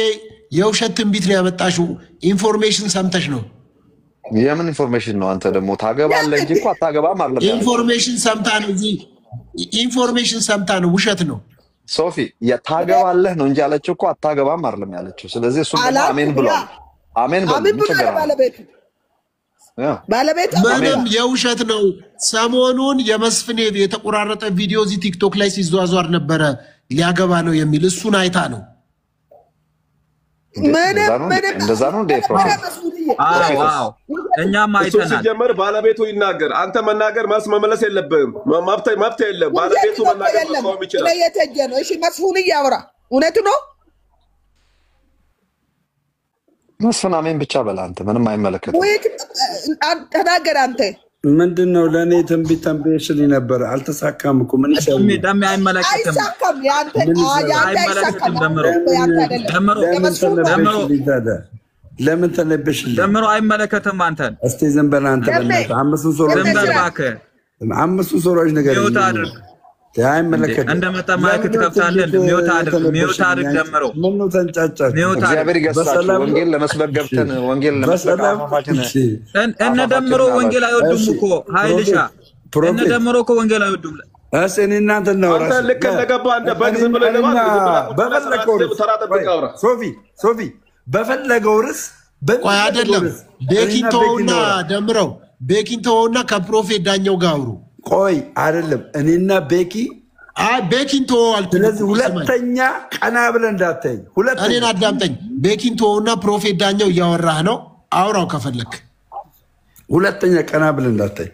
[SPEAKER 7] የውሸት ትንቢት ነው ያመጣሽው። ኢንፎርሜሽን ሰምተሽ ነው።
[SPEAKER 8] የምን ኢንፎርሜሽን ነው? አንተ ደግሞ ታገባለህ እንጂ እኮ አታገባም አይደለም።
[SPEAKER 7] ኢንፎርሜሽን ሰምታ ነው እዚህ ኢንፎርሜሽን ሰምታ ነው። ውሸት ነው
[SPEAKER 8] ሶፊ። ታገባለህ ነው እንጂ ያለችው እኮ አታገባም አይደለም ያለችው። ስለዚህ እሱ አሜን ብሏል። አሜን
[SPEAKER 10] ባለቤት
[SPEAKER 7] ምንም የውሸት ነው። ሰሞኑን የመስፍኔ የተቆራረጠ ቪዲዮ እዚህ ቲክቶክ ላይ ሲዟዟር ነበረ ሊያገባ ነው የሚል እሱን አይታ ነው።
[SPEAKER 8] እንደዛ ነው እንደ
[SPEAKER 5] እኛም አይተናል። ሲጀመር ባለቤቱ ይናገር፣ አንተ መናገር መመለስ የለብህም። መብት የለም። ባለቤቱ መናገር ነው ይችላል።
[SPEAKER 10] ለየተጀ ነው። እሺ መስፍን ያወራ እውነት ነው።
[SPEAKER 8] መስፍን አሜን ብቻ በል አንተ። ምንም አይመለከትም።
[SPEAKER 10] ተናገር አንተ።
[SPEAKER 11] ምንድነው? ለኔ ትንቢት ተንበየሽልኝ ነበር፣ አልተሳካም እኮ ምን ይሻል?
[SPEAKER 5] ደም አይመለከትም።
[SPEAKER 10] አይሳካም። ያንተ አይሳካም።
[SPEAKER 11] ለምን ተነበሽልኝ?
[SPEAKER 6] ደምሮ አይመለከትም አንተን።
[SPEAKER 11] እስቲ ዝም በል አንተ። በእናትህ አምስቱን ሶሮች ነገር አይመለከትም።
[SPEAKER 6] እንደመጣ ማይክ ትከፍታለህ። ሚውት አድርግ ደምሮ።
[SPEAKER 11] ምን ነው ተንጫጫ?
[SPEAKER 8] እግዚአብሔር ይገሳችሁ። ወንጌል ለመስበክ ገብተን ወንጌል ለመስበክ አፋፋችን
[SPEAKER 6] እነ ደምሮ ወንጌል አይወዱም እኮ ኃይልሻ። እነ ደምሮ እኮ ወንጌል አይወዱም።
[SPEAKER 11] እሺ እኔ እናንተ ነው
[SPEAKER 5] አንተ ልክ እንደገባ እንደ በግዝ ብለህ
[SPEAKER 11] ሶፊ በፈለገው ርስ
[SPEAKER 7] ቆይ አይደለም። ቤኪንቶውና ደምረው ቤኪንቶውና ከፕሮፌት ዳኘው ጋር አውሩ።
[SPEAKER 11] ቆይ አይደለም እኔና ቤኪ
[SPEAKER 7] ቤኪንቶ አልኩ።
[SPEAKER 11] ስለዚህ ሁለተኛ ቀና ብለህ እንዳትተኝ።
[SPEAKER 7] እኔን አዳምጠኝ። ቤኪንቶውና ፕሮፌት ዳኘው እያወራህ ነው። አውራው ከፈለክ።
[SPEAKER 11] ሁለተኛ ቀና ብለህ እንዳትተኝ።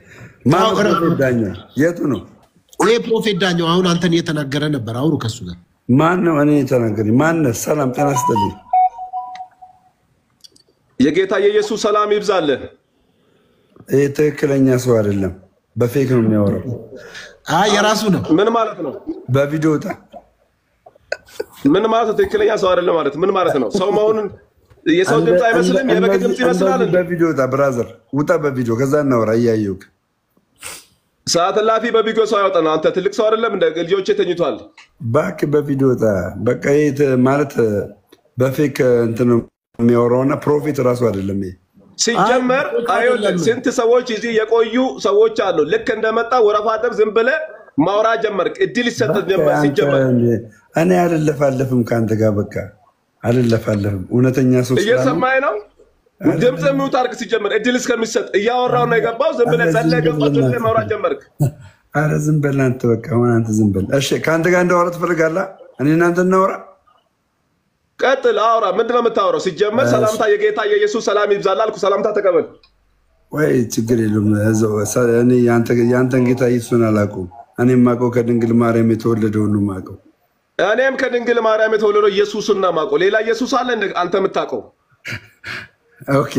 [SPEAKER 11] ማን ፕሮፌት ዳኘው? የቱ ነው?
[SPEAKER 7] ይሄ ፕሮፌት ዳኘው አሁን አንተን እየተናገረ ነበር። አውሩ ከሱ ጋር።
[SPEAKER 11] ማን ነው? እኔ የተናገረኝ ማን ነው? ሰላም ጤና ይስጥልኝ።
[SPEAKER 5] የጌታ የኢየሱስ ሰላም ይብዛልህ።
[SPEAKER 11] ይሄ ትክክለኛ ሰው አይደለም። በፌክ ነው የሚያወራው።
[SPEAKER 7] የራሱ ነው።
[SPEAKER 5] ምን ማለት ነው?
[SPEAKER 11] በቪዲዮ ታ
[SPEAKER 5] ምን ማለት ነው? ትክክለኛ ሰው አይደለም ማለት ምን ማለት ነው? ሰው መሆኑን የሰው ድምፅ አይመስልም፣ የበግ ድምፅ ይመስላል።
[SPEAKER 11] በቪዲዮ ታ ብራዘር ውጣ፣ በቪዲዮ ከዛ እናወራ። እያየሁህ
[SPEAKER 5] ሰዓት ላፊ በቪዲዮ ሰው ያወጣ ነው። አንተ ትልቅ ሰው አይደለም እንደ ልጆቼ ተኝቷል።
[SPEAKER 11] እባክህ በቪዲዮ ታ በቃ ይሄ ማለት በፌክ እንትን ነው የሚያወራውና ፕሮፌት ራሱ አይደለም ይሄ።
[SPEAKER 5] ሲጀመር ስንት ሰዎች እዚህ የቆዩ ሰዎች አሉ። ልክ እንደመጣ ወረፋ ደብ ዝም ብለህ ማውራት ጀመርክ። እድል ይሰጥህ ነበር። ሲጀመር
[SPEAKER 11] እኔ አልለፋለፍም ከአንተ ጋር በቃ አልለፋለፍም። እውነተኛ ሰው
[SPEAKER 5] እየሰማኸኝ ነው? ድምፅ ሚውት አድርግ። ሲጀመር እድል እስከሚሰጥ እያወራሁ ነው የገባው። ዝም ብለህ ዘለህ ገባህ፣ ዝም ብለህ ማውራት ጀመርክ።
[SPEAKER 11] ኧረ ዝም በል አንተ በቃ አሁን አንተ ዝም በል። እሺ ከአንተ ጋር እንዳወራ ትፈልጋለህ? እኔ እናንተ እናወራ።
[SPEAKER 5] ቀጥል፣ አውራ። ምንድን ነው የምታወራው? ሲጀመር ሰላምታ የጌታ የኢየሱስ ሰላም ይብዛል አልኩ። ሰላምታ ተቀበል።
[SPEAKER 11] ወይ ችግር የለውም። እኔ የአንተን ጌታ ኢየሱስን አላውቀውም። እኔ የማውቀው ከድንግል ማርያም የተወለደውን ነው የማውቀው።
[SPEAKER 5] እኔም ከድንግል ማርያም የተወለደው ኢየሱስን ነው የማውቀው። ሌላ ኢየሱስ አለ አንተ የምታውቀው?
[SPEAKER 11] ኦኬ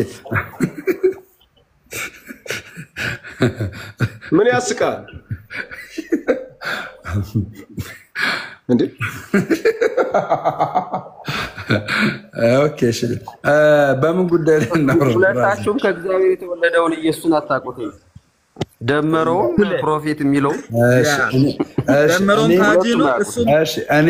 [SPEAKER 5] ምን ያስቃል እንዴ?
[SPEAKER 11] ኦኬ እሺ፣ በምን ጉዳይ ላይ እናወራ?
[SPEAKER 4] ሁለታችሁም ከእግዚአብሔር የተወለደውን ኢየሱስን አታውቁትም። ደመረውም ፕሮፌት የሚለው
[SPEAKER 6] ደመረውም ካጂ ነው።
[SPEAKER 11] እሺ እኔ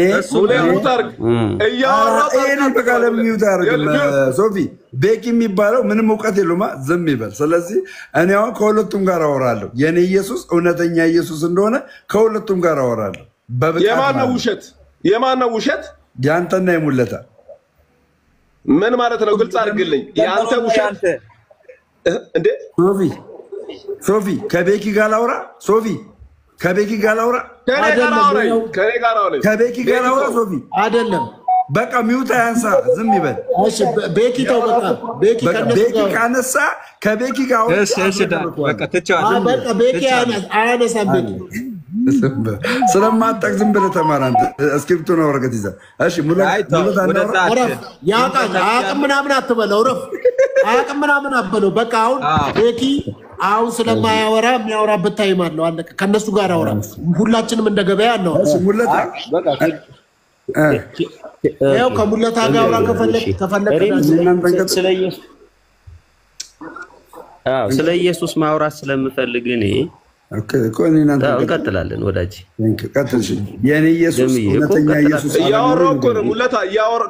[SPEAKER 11] ሶፊ ቤኪ የሚባለው ምንም እውቀት የለውማ፣ ዝም ይበል። ስለዚህ እኔ አሁን ከሁለቱም ጋር አወራለሁ። የኔ ኢየሱስ እውነተኛ ኢየሱስ እንደሆነ ከሁለቱም ጋር አወራለሁ።
[SPEAKER 5] የማነው ውሸት? የማነው ውሸት?
[SPEAKER 11] ያንተና የሙለታ
[SPEAKER 5] ምን ማለት ነው? ግልጽ አድርግልኝ። ያንተ ውሸት እንዴ?
[SPEAKER 11] ሶፊ ከቤኪ ጋር ላውራ። ሶፊ ከቤኪ ጋር ላውራ። ከቤኪ ጋር ላውራ። ሶፊ
[SPEAKER 7] አይደለም
[SPEAKER 11] በቃ ሚውታ ያንሳ፣ ዝም ይበል።
[SPEAKER 7] እሺ ቤኪ ተው በቃ። ቤኪ
[SPEAKER 11] ካነሳ ከቤኪ ጋር
[SPEAKER 6] በቃ ተቻለ።
[SPEAKER 7] በቃ ቤኪ አያነሳም። ቤኪ
[SPEAKER 11] ስለማታውቅ ዝም ብለህ ተማር አንተ። እስክሪብቶና ወረቀት ይዘህ እሺ።
[SPEAKER 7] አያውቅም ምናምን አትበለው። እረፍ። አያውቅም ምናምን አትበለው። በቃ አሁን ቤኪ አሁን ስለማያወራ የሚያወራበት ታይም አለው። አለቀ። ከነሱ ጋር አውራ። ሁላችንም እንደ ገበያ ነው።
[SPEAKER 11] ሙለታ
[SPEAKER 7] ያው ከሙለታ ጋር አውራ ከፈለክ።
[SPEAKER 4] ስለ ኢየሱስ ማውራት ስለምፈልግ እኔ እንቀጥላለን። ወዳጅ
[SPEAKER 11] የኔ ኢየሱስ እውነተኛ ኢየሱስ
[SPEAKER 5] እያወራሁ እኮ ነው። ሙለታ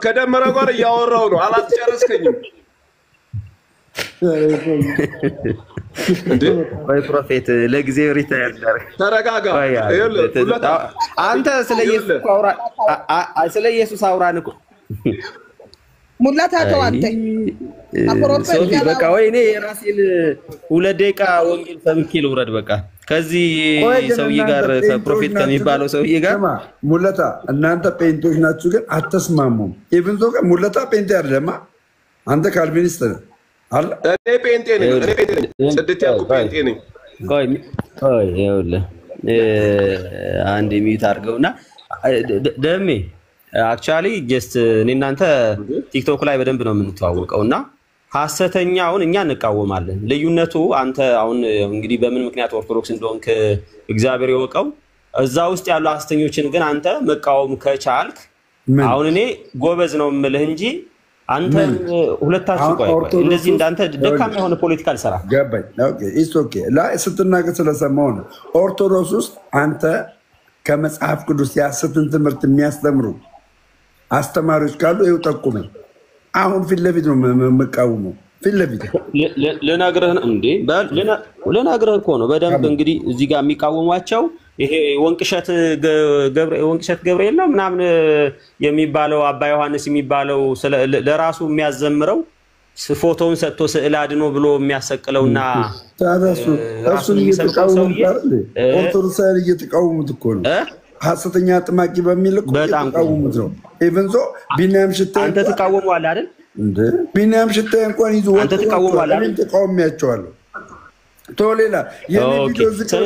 [SPEAKER 5] ከደመረ ጋር እያወራሁ ነው። አላስጨረስከኝም።
[SPEAKER 4] ወይ ፕሮፌት ለጊዜው ሪታየር አድርግ።
[SPEAKER 5] ተረጋጋ።
[SPEAKER 4] አንተ ስለ ኢየሱስ አውራን እኮ
[SPEAKER 10] ሙላታ ተዋንተ
[SPEAKER 4] ሶፊ በቃ ወይኔ የራሴን 2 ደቂቃ ወንጌል ሰብኬ ልውረድ። በቃ ከዚህ ሰውዬ ጋር ከፕሮፌት ከሚባለው ሰውዬ ጋር
[SPEAKER 11] ሙለታ እናንተ ጴንጤዎች ናችሁ፣ ግን አትስማሙም። ኢቭን ዞ ሙለታ ጴንጤ አይደለማ። አንተ ካልቪኒስት ነህ አለ።
[SPEAKER 5] እኔ ጴንጤ ነኝ። ጽድት ያልኩ ጴንጤ ነኝ።
[SPEAKER 4] ቆይ ይኸውልህ አንድ ሚዩት አድርገውና ደሜ አክቹአሊ ጀስት እኔ እናንተ ቲክቶክ ላይ በደንብ ነው የምንተዋወቀውና ሐሰተኛውን እኛ እንቃወማለን። ልዩነቱ አንተ አሁን እንግዲህ በምን ምክንያት ኦርቶዶክስ እንደሆንክ እግዚአብሔር ይወቀው። እዛ ውስጥ ያሉ ሐሰተኞችን ግን አንተ መቃወም ከቻልክ አሁን እኔ ጎበዝ ነው የምልህ እንጂ አንተ ሁለታችሁ ቆይ እንደዚህ እንዳንተ ደካማ የሆነ ፖለቲካል ሰራ
[SPEAKER 11] ገባኝ። ኦኬ ኢትስ ኦኬ ላይ ስትናገር ስለሰማው ነው። ኦርቶዶክስ ውስጥ አንተ ከመጽሐፍ ቅዱስ የሐሰትን ትምህርት የሚያስተምሩ አስተማሪዎች ካሉ ይኸው ጠቁመኝ። አሁን ፊት ለፊት ነው የምቃወመው። ፊት ለፊት
[SPEAKER 4] ልነግርህ እንዴ ልነግርህ እኮ ነው በደንብ። እንግዲህ እዚህ ጋር የሚቃወሟቸው ይሄ ወንቅሸት ገብርኤል ነው ምናምን የሚባለው አባ ዮሐንስ የሚባለው ለራሱ የሚያዘምረው ፎቶውን ሰጥቶ ስዕል አድኖ ብሎ የሚያሰቅለውና
[SPEAKER 11] እሱን ኦርቶዶክሳውያን እየተቃወሙት እኮ ነው። ሐሰተኛ አጥማቂ በሚል እኮ እየተቃወሙት ነው። ኢቭን ዞ ቢኒያም ሽታዬ
[SPEAKER 4] አንተ ትቃወመዋለህ አይደል
[SPEAKER 11] እንዴ? ቢኒያም ሽታዬ እንኳን ይዞ
[SPEAKER 4] አንተ ትቃወመዋለህ አይደል?
[SPEAKER 11] ተቃውሚያቸዋለሁ። ቶሌላ የኔ ቪዲዮ ዝክር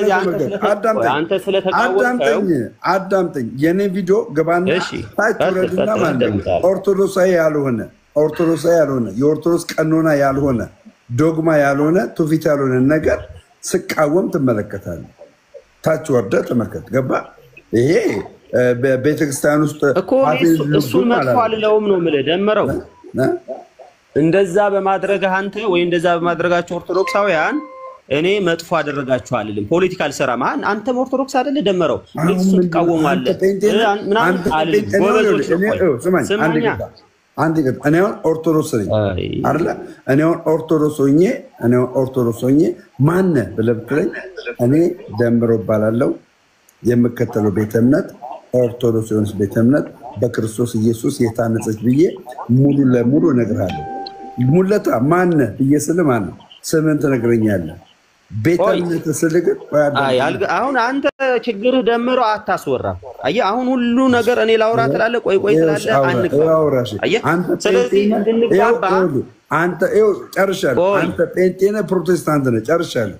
[SPEAKER 11] አዳምጠኝ። የኔ ቪዲዮ ገባና ታች ወረድና ማለት ኦርቶዶክሳዊ ያልሆነ የኦርቶዶክስ ቀኖና ያልሆነ ዶግማ ያልሆነ ትውፊት ያልሆነ ነገር ስቃወም ትመለከታለህ። ታች ወርደህ ተመልከት። ገባ? ይሄ በቤተክርስቲያን ውስጥ
[SPEAKER 4] እኮ እሱን መጥፎ አልለውም ነው የምልህ። ደመረው እንደዛ በማድረግህ አንተ ወይ እንደዛ በማድረጋቸው ኦርቶዶክሳውያን እኔ መጥፎ አደረጋችሁ አልልም። ፖለቲካል ሰራ ማን አንተም ኦርቶዶክስ አይደለ? ደመረው እሱን ትቃወማለህ ምናምን አልልም። ጎበዞች ነው
[SPEAKER 11] አንድ ግን እኔ ኦርቶዶክስ ነኝ አይደለ? እኔ ኦርቶዶክስ ሆኜ ማነህ ብለህ ብትለኝ እኔ ደምረው እባላለሁ። የምከተለው ቤተ እምነት ኦርቶዶክስ የሆነች ቤተ እምነት በክርስቶስ ኢየሱስ የታነጸች ብዬ ሙሉ ለሙሉ እነግርሃለሁ። ሙለታ ማነህ ብዬ ስልህ ማነህ ስምህን ትነግረኛለህ። ቤተ እምነት ስልህ ግን
[SPEAKER 4] አሁን አንተ ችግርህ ደምረው አታስወራም። አየህ አሁን ሁሉ ነገር እኔ ላውራ ትላለህ። ቆይ ትላለህ። ስለዚህ እንድንጋባ
[SPEAKER 11] አንተ ጨርሻለሁ። አንተ ጴንጤ ነህ ፕሮቴስታንት ነህ? ጨርሻለሁ።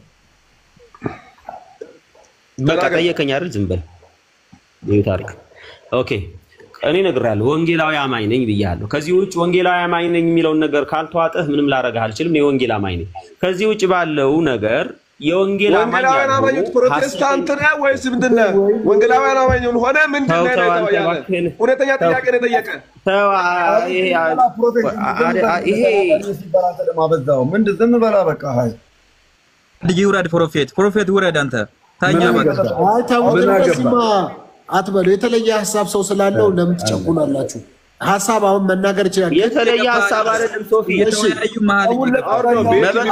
[SPEAKER 4] በቃ ጠየቀኝ አይደል? ዝም በል ይሄ ታሪክ ኦኬ። እኔ እነግርሃለሁ ወንጌላዊ አማኝ ነኝ ብያለሁ። ከዚህ ውጭ ወንጌላዊ አማኝ ነኝ የሚለውን ነገር ካልተዋጠህ ምንም ላረጋህ አልችልም። እኔ ወንጌል አማኝ ነኝ። ከዚህ ውጭ ባለው ነገር የወንጌል አማኝ
[SPEAKER 5] ነው። ፕሮቴስታንት ነህ ወይስ ምንድን ነህ? ወንጌላዊ አማኝ ነው ሆነ ምንድን ነህ? ሁለተኛ ጥያቄ ነው የጠየቀ።
[SPEAKER 4] ይሄ
[SPEAKER 11] ምንድን ዝም በላ በቃ።
[SPEAKER 6] ልጅ ውረድ። ፕሮፌት ውረድ አንተ ታኛ
[SPEAKER 7] አትበሉ። የተለየ ሀሳብ ሰው ስላለው ለምን ትጨቁናላችሁ? ሀሳብ አሁን መናገር ይችላል።
[SPEAKER 4] የተለየ ሀሳብ አይደለም ሶፊ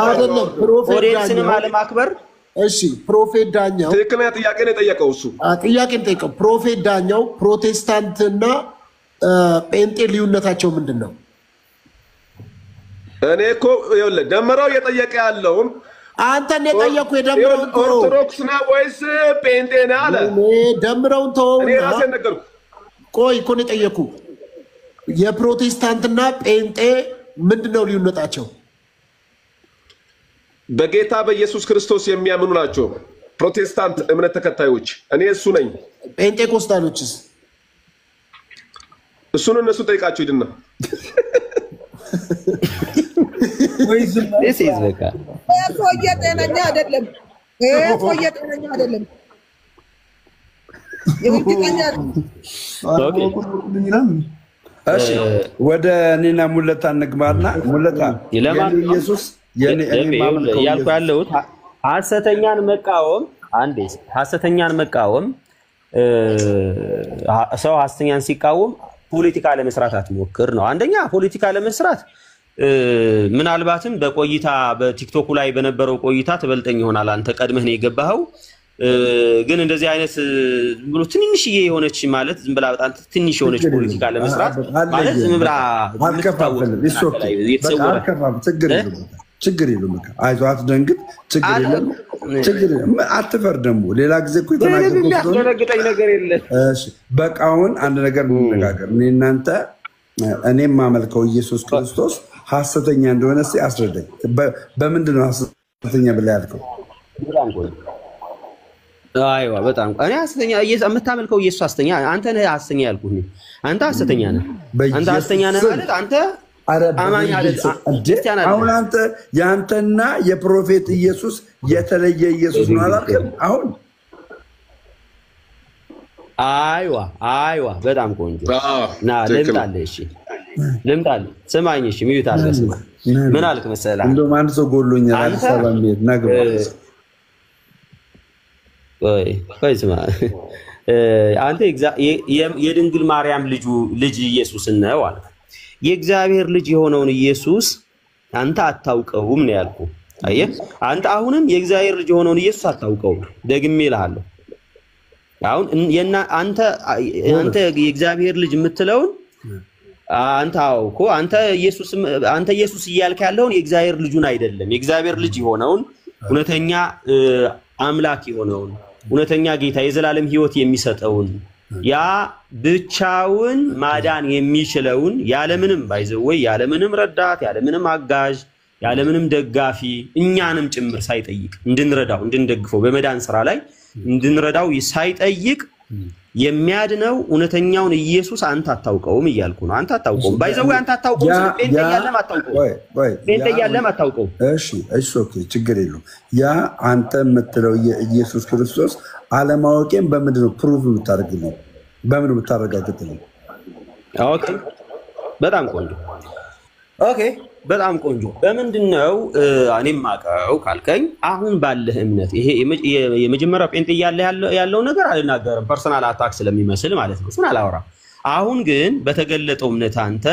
[SPEAKER 7] አይደለም።
[SPEAKER 4] ኦዲየንስንም አለማክበር።
[SPEAKER 7] እሺ ፕሮፌት ዳኛው
[SPEAKER 5] ትክክለኛ ጥያቄ ነው የጠየቀው። እሱ
[SPEAKER 7] ጥያቄን ጠይቀው። ፕሮፌት ዳኛው ፕሮቴስታንትና ጴንጤ ልዩነታቸው ምንድን ነው?
[SPEAKER 5] እኔ እኮ ይኸውልህ ደምረው እየጠየቀ ያለውን
[SPEAKER 7] አንተን የጠየኩ የደምረውን
[SPEAKER 5] ኦርቶዶክስ ነህ ወይስ ጴንጤ ነህ አለ።
[SPEAKER 7] ደምረውን ተወውና
[SPEAKER 5] እኔ ራሴን ነገርኩ።
[SPEAKER 7] ቆይ እኮ ነው የጠየኩ። የፕሮቴስታንትና ጴንጤ ምንድነው ልዩነታቸው?
[SPEAKER 5] በጌታ በኢየሱስ ክርስቶስ የሚያምኑ ናቸው ፕሮቴስታንት እምነት ተከታዮች። እኔ እሱ ነኝ።
[SPEAKER 7] ጴንጤኮስታሎችስ?
[SPEAKER 5] እሱን እነሱ ጠይቃቸው ይድና
[SPEAKER 10] ሰውዬ ጤነኛ አይደለም። ሰውዬ ጤነኛ አይደለም።
[SPEAKER 11] እሺ ወደ እኔና ሙለታ እንግባና ሙለታ
[SPEAKER 4] ኢየሱስ ያልኩ ያለሁት ሐሰተኛን መቃወም አንዴ ሐሰተኛን መቃወም ሰው ሐሰተኛን ሲቃወም ፖለቲካ ለመስራት አትሞክር ነው። አንደኛ ፖለቲካ ለመስራት ምናልባትም በቆይታ በቲክቶክ ላይ በነበረው ቆይታ ተበልጠኝ ይሆናል አንተ ቀድመህ ነው የገባኸው። ግን እንደዚህ አይነት ብሎ ትንሽዬ የሆነች ማለት ዝም ብላ በጣም ትንሽ የሆነች ፖለቲካ ለመስራት ማለት ዝም ብላ
[SPEAKER 11] አልከፋፈልም። ችግር የለውም። አይዞህ አትደንግጥ። ችግር የለም። አትፈር። ደግሞ ሌላ ጊዜ እኮ
[SPEAKER 4] የተናገርኩት ነገር የለም።
[SPEAKER 11] እሺ በቃ አሁን አንድ ነገር እንነጋገር። እኔ እናንተ እኔም ማመልከው ኢየሱስ ክርስቶስ ሐሰተኛ እንደሆነ እስኪ አስረዳኝ። በምንድን ነው ሐሰተኛ ብለህ ያልከው?
[SPEAKER 4] አይዋ በጣም እኔ ሐሰተኛ የምታመልከው ኢየሱስ ሐሰተኛ አንተ ነህ ሐሰተኛ ያልኩህ። አንተ ሐሰተኛ ነህ። አንተ ሐሰተኛ ነህ ማለት አንተ አማኝ አይደለም።
[SPEAKER 11] አሁን አንተ ያንተና የፕሮፌት ኢየሱስ የተለየ ኢየሱስ ነው አላልክም? አሁን
[SPEAKER 4] አይዋ በጣም ቆንጆ ና ልምጣልህ። እሺ ልምጣልህ። ስማኝ። እሺ ሚዩት አድርገህ ስማ። ምን አልክ መሰለህ?
[SPEAKER 11] እንደውም አንድ ሰው ጎሎኛል። አዲስ አበባ የሚሄድ ናግባ
[SPEAKER 4] ቆይ ስማ። አንተ የድንግል ማርያም ልጅ ኢየሱስ ነው አልክ። የእግዚአብሔር ልጅ የሆነውን ኢየሱስ አንተ አታውቀውም ነው ያልኩህ። አየህ አንተ አሁንም የእግዚአብሔር ልጅ የሆነውን ኢየሱስ አታውቀውም። ደግሜ እልሃለሁ። አሁን አንተ የእግዚአብሔር ልጅ የምትለውን አንተ እኮ አንተ ኢየሱስ እያልክ ያለውን የእግዚአብሔር ልጁን አይደለም። የእግዚአብሔር ልጅ የሆነውን እውነተኛ አምላክ የሆነውን እውነተኛ ጌታ የዘላለም ሕይወት የሚሰጠውን ያ ብቻውን ማዳን የሚችለውን ያለምንም ባይዘወይ ያለምንም ረዳት ያለምንም አጋዥ ያለምንም ደጋፊ እኛንም ጭምር ሳይጠይቅ እንድንረዳው እንድንደግፈው በመዳን ስራ ላይ እንድንረዳው ሳይጠይቅ የሚያድነው እውነተኛውን ኢየሱስ አንተ አታውቀውም እያልኩ ነው። አንተ አታውቀውም ባይዘወይ አንተ አታውቀውም። ጴንጤ ያለም አታውቀውም።
[SPEAKER 11] እሺ ኦኬ ችግር የለውም። ያ አንተ የምትለው የኢየሱስ ክርስቶስ አለማወቄን በምንድን ነው ፕሩቭ የምታደርግልኝ? በምን የምታረጋግጥልኝ?
[SPEAKER 4] ኦኬ በጣም ቆንጆ። ኦኬ በጣም ቆንጆ። በምንድነው እኔም ማቀው ካልከኝ አሁን ባለህ እምነት ይሄ የመጀመሪያው ጴንጤ ያለው ነገር አልናገርም፣ ፐርሰናል አታክ ስለሚመስል ማለት ነው። እሱን አላወራም። አሁን ግን በተገለጠው እምነት አንተ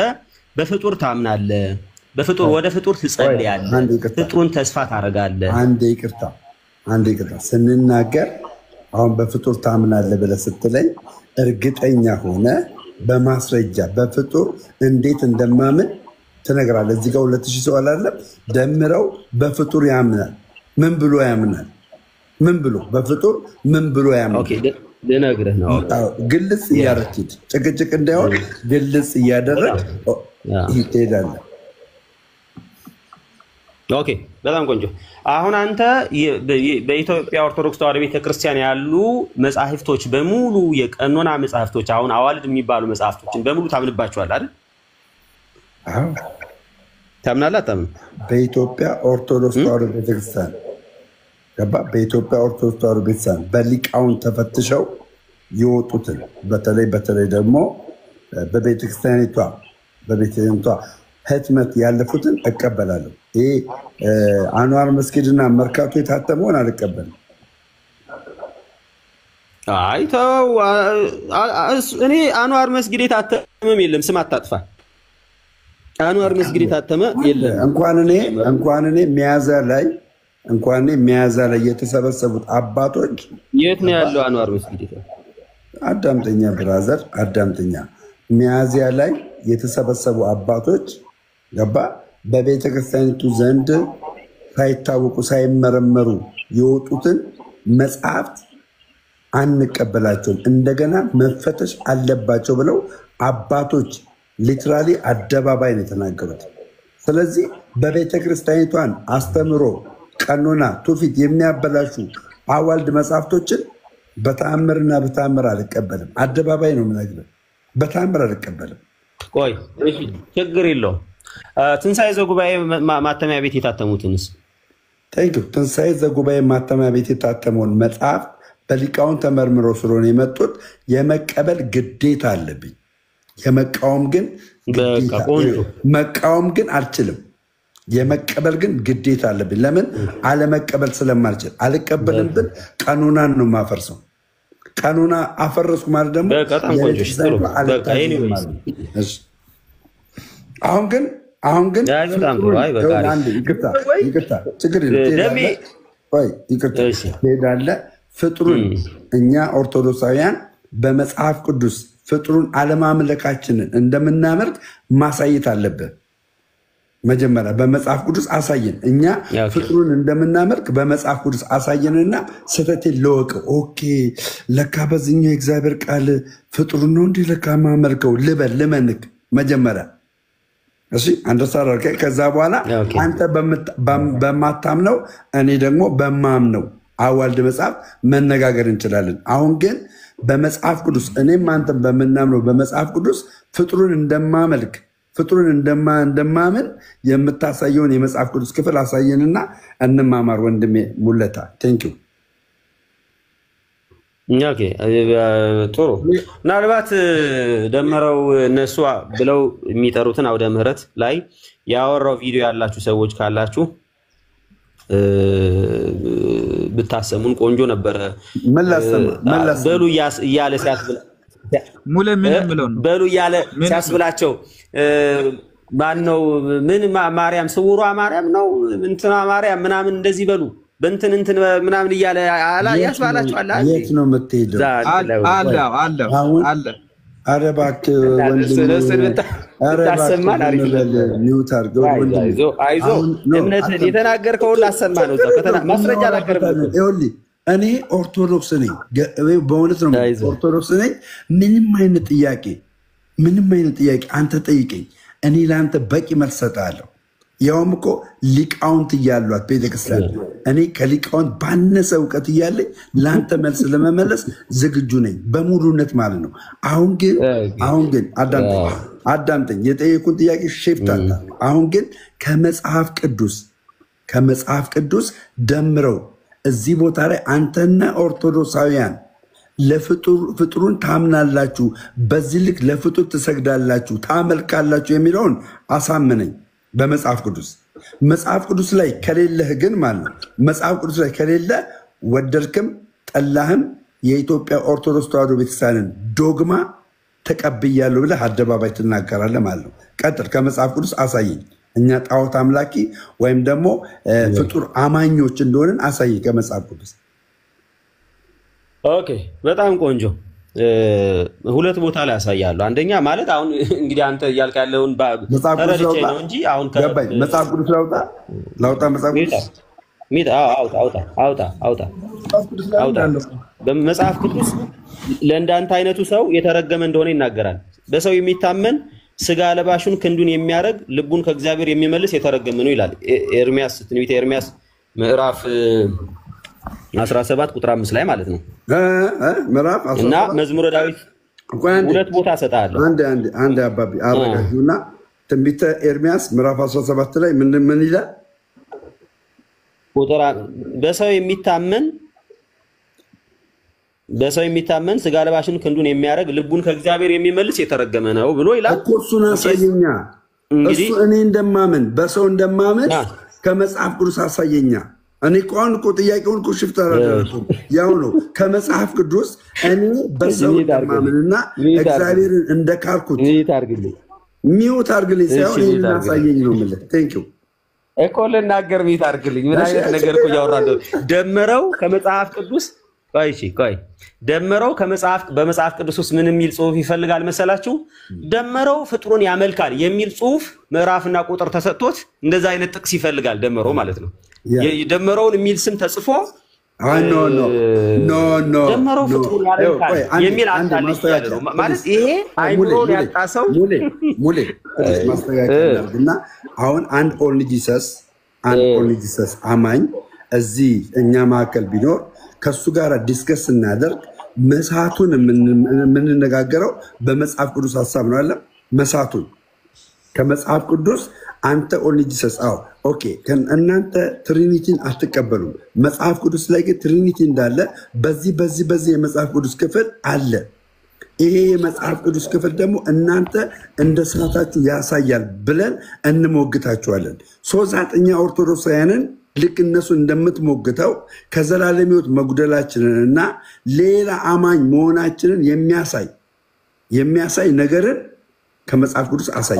[SPEAKER 4] በፍጡር ታምናለህ፣ በፍጡር ወደ ፍጡር ትጸልያለህ፣ ፍጡርን ተስፋ ታደርጋለህ።
[SPEAKER 11] አንዴ ይቅርታ ስንናገር አሁን በፍጡር ታምናለህ ብለህ ስትለኝ እርግጠኛ ሆነ በማስረጃ በፍጡር እንዴት እንደማምን ትነግራለህ። እዚህ ጋር 2000 ሰው አላለም ደምረው በፍጡር ያምናል። ምን ብሎ ያምናል? ምን ብሎ በፍጡር ምን ብሎ ያምናል?
[SPEAKER 4] ኦኬ ልነግርህ ነው።
[SPEAKER 11] ግልጽ እያደረግህ ጭቅጭቅ እንዳይሆን ግልጽ እያደረግህ ትሄዳለህ። ኦኬ
[SPEAKER 4] በጣም ቆንጆ። አሁን አንተ በኢትዮጵያ ኦርቶዶክስ ተዋሕዶ ቤተክርስቲያን ያሉ መጻሕፍቶች በሙሉ የቀኖና መጻሕፍቶች አሁን አዋልድ የሚባሉ መጻሕፍቶችን በሙሉ ታምንባቸዋል አይደል?
[SPEAKER 11] አዎ
[SPEAKER 4] ታምናለህ አታምንም?
[SPEAKER 11] በኢትዮጵያ ኦርቶዶክስ ተዋሕዶ ቤተክርስቲያን ገባ። በኢትዮጵያ ኦርቶዶክስ ተዋሕዶ ቤተክርስቲያን በሊቃውን ተፈትሸው የወጡትን በተለይ ደግሞ በቤተክርስቲያኒቷ ህትመት ያለፉትን እቀበላለሁ። ይሄ አንዋር መስጊድና መርካቶ የታተመውን አልቀበልም።
[SPEAKER 4] አይ ተው፣ እኔ አንዋር መስጊድ የታተመም የለም። ስም አታጥፋ። አንዋር መስጊድ የታተመ የለም።
[SPEAKER 11] እንኳን እኔ ሚያዝያ ላይ የተሰበሰቡት አባቶች
[SPEAKER 4] የት ነው ያለው አንዋር መስጊድ?
[SPEAKER 11] አዳምጠኛ ብራዘር አዳምጠኛ። ሚያዝያ ላይ የተሰበሰቡ አባቶች ገባ በቤተ ክርስቲያኒቱ ዘንድ ሳይታወቁ ሳይመረመሩ የወጡትን መጽሐፍት አንቀበላቸውም፣ እንደገና መፈተሽ አለባቸው ብለው አባቶች ሊትራሊ አደባባይ ነው የተናገሩት። ስለዚህ በቤተ ክርስቲያኒቷን አስተምሮ ቀኖና ትውፊት የሚያበላሹ አዋልድ መጽሐፍቶችን በተአምርና በተአምር አልቀበልም። አደባባይ ነው የምነግርህ። በተአምር አልቀበልም።
[SPEAKER 4] ቆይ እሺ ችግር የለውም። ትንሣኤ ዘጉባኤ ማተሚያ ቤት የታተሙትንስ?
[SPEAKER 11] ትንሣኤ ዘጉባኤ ማተሚያ ቤት የታተመውን መጽሐፍ በሊቃውን ተመርምሮ ስለሆነ የመጡት የመቀበል ግዴታ አለብኝ። የመቃወም ግን አልችልም። የመቀበል ግን ግዴታ አለብኝ። ለምን አለመቀበል ስለማልችል አልቀበልም ብል ቀኑናን ነው ማፈርሰው። ቀኑና አፈረስኩ ማለት ደግሞ አሁን ግን ሄዳለ ፍጥሩን እኛ ኦርቶዶክሳውያን በመጽሐፍ ቅዱስ ፍጥሩን አለማምለካችንን እንደምናመልክ ማሳየት አለብን። መጀመሪያ በመጽሐፍ ቅዱስ አሳየን። እኛ ፍጥሩን እንደምናመልክ በመጽሐፍ ቅዱስ አሳየንና ስህተቴን ለወቅ። ኦኬ ለካ በዚህኛው የእግዚአብሔር ቃል ፍጥሩን ነው እንዲህ ለካ ማመልከው ልበል ልመንክ መጀመሪያ። እሺ አንደሳራ ከዛ በኋላ አንተ በማታምነው እኔ ደግሞ በማምነው አዋልድ መጽሐፍ መነጋገር እንችላለን። አሁን ግን በመጽሐፍ ቅዱስ እኔም አንተም በምናምነው በመጽሐፍ ቅዱስ ፍጥሩን እንደማመልክ ፍጥሩን እንደማምን የምታሳየውን የመጽሐፍ ቅዱስ ክፍል አሳየንና እንማማር። ወንድሜ ሙለታ ቴንኪው።
[SPEAKER 4] ኦኬ ጥሩ። ምናልባት ደመረው እነሱ ብለው የሚጠሩትን አውደ ምህረት ላይ ያወራው ቪዲዮ ያላችሁ ሰዎች ካላችሁ ብታሰሙን ቆንጆ ነበረ። በሉ እያለ ሲያስብላ
[SPEAKER 6] ሙለ ምንም ብለው ነው
[SPEAKER 4] በሉ እያለ ሲያስብላቸው ማነው ምን ማርያም ስውሯ ማርያም ነው እንትና ማርያም ምናምን እንደዚህ በሉ በእንትን ምናምን እያለ ያስባላችሁ አለ።
[SPEAKER 11] የት ነው የምትሄደው?
[SPEAKER 6] አለ
[SPEAKER 11] ኧረ እባክህ ወንድሜ
[SPEAKER 4] ታሰማን። አሪፍ
[SPEAKER 11] ሚውት አድርገው ወንድሜ።
[SPEAKER 4] አይዞህ እምነትህን የተናገርከውን ላሰማ ነው። ማስረጃ ላቀርብልህ።
[SPEAKER 11] ይኸውልህ እኔ ኦርቶዶክስ ነኝ፣ በእውነት ነው ኦርቶዶክስ ነኝ። ምንም አይነት ጥያቄ አንተ ጠይቀኝ፣ እኔ ለአንተ በቂ መልስ እሰጥሃለሁ። ያውም እኮ ሊቃውንት እያሏት ቤተክርስቲያን እኔ ከሊቃውንት ባነሰ እውቀት እያለኝ ለአንተ መልስ ለመመለስ ዝግጁ ነኝ በሙሉነት ማለት ነው። አሁን ግን አዳምጠኝ፣ የጠየቁን ጥያቄ ሼፍታል። አሁን ግን ከመጽሐፍ ቅዱስ ደምረው እዚህ ቦታ ላይ አንተና ኦርቶዶክሳውያን ለፍጡሩን ታምናላችሁ፣ በዚህ ልክ ለፍጡር ትሰግዳላችሁ፣ ታመልካላችሁ የሚለውን አሳምነኝ። በመጽሐፍ ቅዱስ ላይ ከሌለህ ግን ማለት ነው መጽሐፍ ቅዱስ ላይ ከሌለ ወደድክም ጠላህም የኢትዮጵያ ኦርቶዶክስ ተዋሕዶ ቤተክርስቲያንን ዶግማ ተቀብያለሁ ብለህ አደባባይ ትናገራለህ ማለት ነው። ቀጥል፣ ከመጽሐፍ ቅዱስ አሳየኝ። እኛ ጣዖት አምላኪ ወይም ደግሞ ፍጡር አማኞች እንደሆንን አሳየኝ ከመጽሐፍ ቅዱስ።
[SPEAKER 4] ኦኬ በጣም ቆንጆ። ሁለት ቦታ ላይ ያሳያለሁ። አንደኛ ማለት አሁን እንግዲህ አንተ እያልክ ያለውን ተረድቼ ነው እንጂ አሁን
[SPEAKER 11] መጽሐፍ ቅዱስ ላውጣ መጽሐፍ ቅዱስ
[SPEAKER 4] አውጣ። በመጽሐፍ ቅዱስ ለእንዳንተ አይነቱ ሰው የተረገመ እንደሆነ ይናገራል። በሰው የሚታመን ስጋ ለባሹን ክንዱን የሚያደርግ ልቡን ከእግዚአብሔር የሚመልስ የተረገመ ነው ይላል ኤርሚያስ፣ ትንቢተ ኤርሚያስ ምዕራፍ 17 ቁጥር 5 ላይ ማለት ነው። እና መዝሙረ ዳዊት ሁለት ቦታ ሰጣለሁ።
[SPEAKER 11] አንድ አባቢ አረጋጁና ትንቢተ ኤርሚያስ ምዕራፍ 17 ላይ ምን ይላል?
[SPEAKER 4] ቁጥር በሰው የሚታመን ስጋ ለባሽን ክንዱን የሚያደርግ ልቡን ከእግዚአብሔር የሚመልስ የተረገመ ነው ብሎ ይላል።
[SPEAKER 11] እኮ እሱን አሳየኛ። እሱ እኔ እንደማምን በሰው እንደማምን ከመጽሐፍ ቅዱስ አሳየኛ። እኔ ቆን እኮ ጥያቄውን እኮ ሽፍት አላደረኩም። ያው ነው ከመጽሐፍ ቅዱስ እኔ በሰው እንደማምንና እግዚአብሔርን እንደካልኩት ሚውት አድርግልኝ ሳይሆን ይሄን አሳየኝ ነው የምልህ። ቴንክ ዩ
[SPEAKER 4] እኮ ልናገር ሚውት አድርግልኝ። ምን አይነት ነገር እኮ ያወራለሁ። ደመረው ከመጽሐፍ ቅዱስ ቆይ ደመረው በመጽሐፍ ቅዱስ ውስጥ ምን የሚል ጽሁፍ ይፈልጋል መሰላችሁ? ደመረው ፍጥሩን ያመልካል የሚል ጽሁፍ ምዕራፍና ቁጥር ተሰጥቶት እንደዛ አይነት ጥቅስ ይፈልጋል ደመረው ማለት ነው። ደመረውን የሚል ስም ተጽፎ ደመረው ፍጥሩን ያመልካል የሚል አንዳንድ ያለው ማለት ይሄ አይምሮን ያጣ ሰው
[SPEAKER 11] ሙሌ ማስተካከልና አሁን አንድ ኦንሊ ጂሰስ አማኝ እዚህ እኛ ማዕከል ቢኖር ከሱ ጋር ዲስከስ እናደርግ መሳቱን የምንነጋገረው በመጽሐፍ ቅዱስ ሐሳብ ነው አለ። መሳቱን ከመጽሐፍ ቅዱስ አንተ ኦንሊ ጂሰስ ኦኬ፣ እናንተ ትሪኒቲን አትቀበሉም። መጽሐፍ ቅዱስ ላይ ግን ትሪኒቲ እንዳለ በዚህ የመጽሐፍ ቅዱስ ክፍል አለ። ይሄ የመጽሐፍ ቅዱስ ክፍል ደግሞ እናንተ እንደ ስራታችሁ ያሳያል ብለን እንሞግታችኋለን። ሶዛጥኛ ኦርቶዶክሳውያንን ልክ እነሱ እንደምትሞግተው ከዘላለም ሕይወት መጉደላችንን እና ሌላ አማኝ መሆናችንን የሚያሳይ ነገርን ከመጽሐፍ ቅዱስ አሳይ።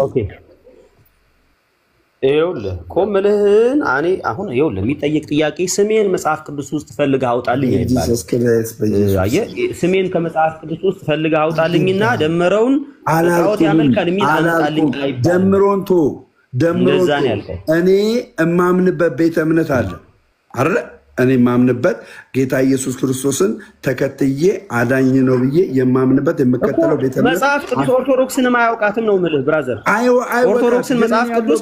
[SPEAKER 4] ይኸውልህ ቆምልህን እኔ አሁን ይኸውልህ የሚጠየቅ ጥያቄ ስሜን መጽሐፍ ቅዱስ ውስጥ ፈልገህ አውጣልኝ አይባልም። አየህ ስሜን ከመጽሐፍ ቅዱስ ውስጥ ፈልገህ አውጣልኝና ደመረውን ጣዖት ያመልካል የሚል አውጣልኝ አይባልም።
[SPEAKER 11] ደምሮን እኔ እማምንበት ቤተ እምነት አለ አይደል? እኔ የማምንበት ጌታ ኢየሱስ ክርስቶስን ተከትዬ አዳኝ ነው ብዬ የማምንበት የምከተለው ቤተ እምነት
[SPEAKER 4] መጽሐፍ ቅዱስ ኦርቶዶክስን ማያውቃትም ነው የምልህ ብራዘር። ኦርቶዶክስን መጽሐፍ ቅዱስ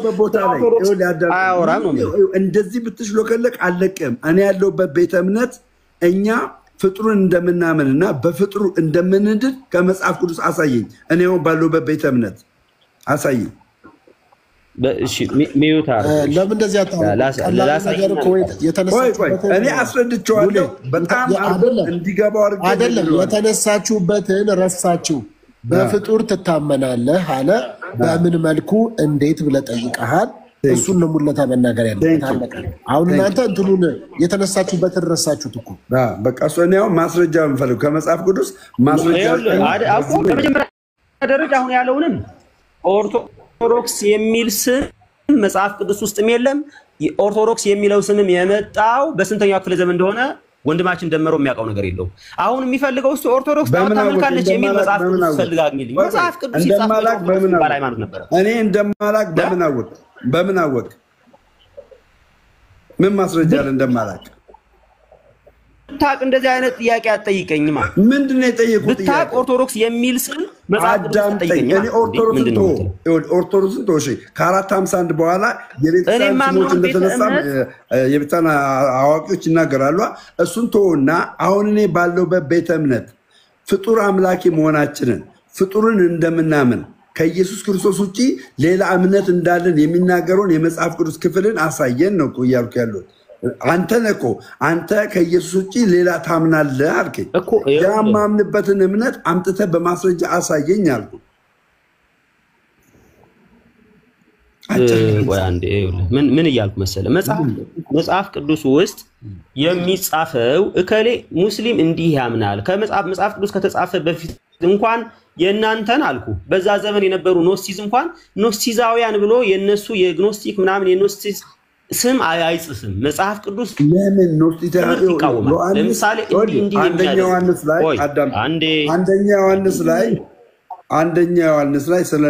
[SPEAKER 4] አያወራም ነው የምልህ።
[SPEAKER 11] እንደዚህ ብትሽሎከለቅ አለቅም። እኔ ያለሁበት ቤተ እምነት እኛ ፍጥሩን እንደምናምንና በፍጥሩ እንደምንድን ከመጽሐፍ ቅዱስ አሳየኝ። እኔ አሁን ባለሁበት ቤተ እምነት አሳየኝ።
[SPEAKER 7] ለምን እንደዚህ
[SPEAKER 11] እኔ አስረድቼዋለሁ። በጣም እንዲገባው
[SPEAKER 7] አይደለም የተነሳችሁበትን ረሳችሁ። በፍጡር ትታመናለህ አለ። በምን መልኩ እንዴት ብለህ ጠይቀሃል። እሱን ነው ሙለታ መናገር ያለበት። አሁን እናንተ እንትኑን የተነሳችሁበትን ረሳችሁት እኮ።
[SPEAKER 11] በቃ እሱ እኔ አሁን ማስረጃ የምፈልገው ከመጽሐፍ ቅዱስ ማስረጃ
[SPEAKER 4] በመጀመሪያ ደረጃ አሁን ያለውንም ኦርቶዶክስ የሚል ስም መጽሐፍ ቅዱስ ውስጥም የለም። ኦርቶዶክስ የሚለው ስምም የመጣው በስንተኛው ክፍለ ዘመን እንደሆነ ወንድማችን ደመረው የሚያውቀው ነገር የለው። አሁን የሚፈልገው እሱ ኦርቶዶክስ ታመልካለች የሚል መጽሐፍ ቅዱስ ፈልጋግልኝ። መጽሐፍ ቅዱስ ይጻፋል ሃይማኖት ነበር።
[SPEAKER 11] እኔ እንደማላቅ በምን አወቅ? ምን ማስረጃ አለ እንደማላቅ?
[SPEAKER 4] ብታቅ እንደዚህ አይነት ጥያቄ አትጠይቀኝማ።
[SPEAKER 11] ምንድነው የጠየቁት?
[SPEAKER 4] ብታቅ ኦርቶዶክስ የሚል ስም መጽሐፍ ቅዱስ አትጠይቀኝማ።
[SPEAKER 11] እኔ ኦርቶዶክስን ተወሽ ከ451 በኋላ የቤተክርስቲያን ስሞች እንደተነሳ የቤተክርስቲያን አዋቂዎች ይናገራሉ። እሱን ተወና አሁን እኔ ባለሁበት ቤተ እምነት ፍጡር አምላኪ መሆናችንን ፍጡርን እንደምናምን ከኢየሱስ ክርስቶስ ውጪ ሌላ እምነት እንዳለን የሚናገረውን የመጽሐፍ ቅዱስ ክፍልን አሳየን ነው እኮ እያልኩ ያለሁት። አንተ ነህ እኮ አንተ ከኢየሱስ ውጪ ሌላ ታምናለህ አልከኝ። የማምንበትን እምነት አምጥተህ በማስረጃ አሳየኝ አልኩ።
[SPEAKER 4] ምን እያልኩ መሰለህ? መጽሐፍ ቅዱስ ውስጥ የሚጻፈው እከሌ ሙስሊም እንዲህ ያምናል መጽሐፍ ቅዱስ ከተጻፈ በፊት እንኳን የእናንተን አልኩ በዛ ዘመን የነበሩ ኖስቲዝ እንኳን ኖስቲዛውያን ብሎ የነሱ የግኖስቲክ ምናምን የኖስቲዝ ስም አይጽፍም መጽሐፍ ቅዱስ።
[SPEAKER 11] ለምን ኖስቲዛውያን ይቃወማል?
[SPEAKER 4] ለምሳሌ
[SPEAKER 11] አንደኛ ዮሐንስ ላይ ስለ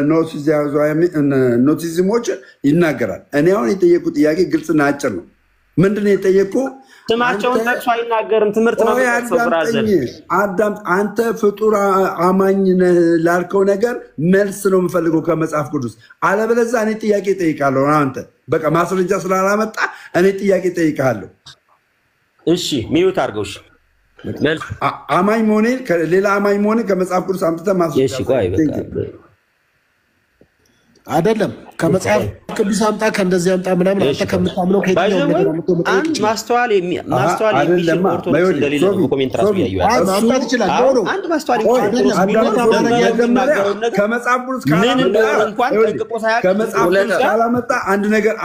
[SPEAKER 11] ኖቲዝሞች ይናገራል። እኔ አሁን የጠየቁ ጥያቄ ግልጽና አጭር ነው። ምንድነው የጠየቁ?
[SPEAKER 4] ስማቸውን ጠቅሶ አይናገርም። ትምህርት ነው ብራዘር።
[SPEAKER 11] አንተ ፍጡር አማኝ ነህ ላልከው ነገር መልስ ነው የምፈልገው ከመጽሐፍ ቅዱስ። አለበለዚያ እኔ ጥያቄ ጠይቃለሁ። አንተ በቃ ማስረጃ ስላላመጣ እኔ ጥያቄ ጠይቃለሁ።
[SPEAKER 4] እሺ ሚዩት አድርገው። እሺ
[SPEAKER 11] አማኝ መሆኔን ሌላ አማኝ መሆኔን ከመጽሐፍ ቅዱስ አምጥተህ ማስረጃ።
[SPEAKER 4] እሺ ቆይ በቃ
[SPEAKER 7] አይደለም ከመጽሐፍ ቅዱስ አምጣ ከእንደዚህ አምጣ ምናምን አንተ ከምታምነው ከየትኛው ነገር ነው?
[SPEAKER 4] አንድ ማስተዋል የሚችል ኦርቶዶክስ እንደሌለ ነው ኮሜንት ራሱ ያዩ
[SPEAKER 7] ማምጣት ይችላል።
[SPEAKER 4] አንድ ማስተዋል የሚችል
[SPEAKER 11] ከመጽሐፍ ቅዱስ ካላመጣ አንድ ነገር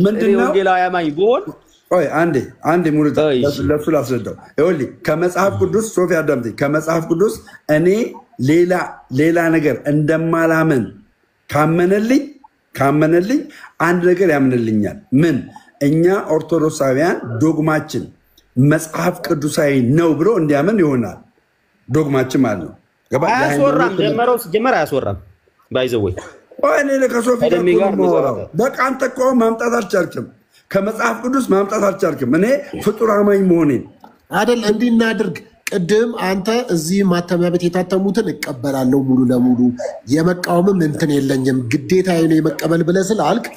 [SPEAKER 4] ምንድነው ወንጌላዊ አማኝ ብሆን
[SPEAKER 11] አንዴ ሙሉ ለሱ ላስረዳው። ይኸውልህ ከመጽሐፍ ቅዱስ ሶፊ አዳምጠኝ። ከመጽሐፍ ቅዱስ እኔ ሌላ ነገር እንደማላምን ካመነልኝ አንድ ነገር ያምንልኛል። ምን? እኛ ኦርቶዶክሳውያን ዶግማችን መጽሐፍ ቅዱሳዊ ነው ብሎ እንዲያምን ይሆናል። ዶግማችን ማለት ነው።
[SPEAKER 4] አያስወራም። ጀመረው ሲጀመር አያስወራም። ባይዘወይ
[SPEAKER 11] እኔ ከሶፊ ጋር በቃ አንተ እኮ ማምጣት አልቻልክም። ከመጽሐፍ ቅዱስ ማምጣት አልቻልክም። እኔ ፍጡር አማኝ መሆኔን
[SPEAKER 7] አይደል እንዲህ እናድርግ። ቅድም አንተ እዚህ ማተሚያ ቤት የታተሙትን እቀበላለሁ ሙሉ ለሙሉ የመቃወምም እንትን የለኝም ግዴታ ነው የመቀበል ብለህ ስላልክ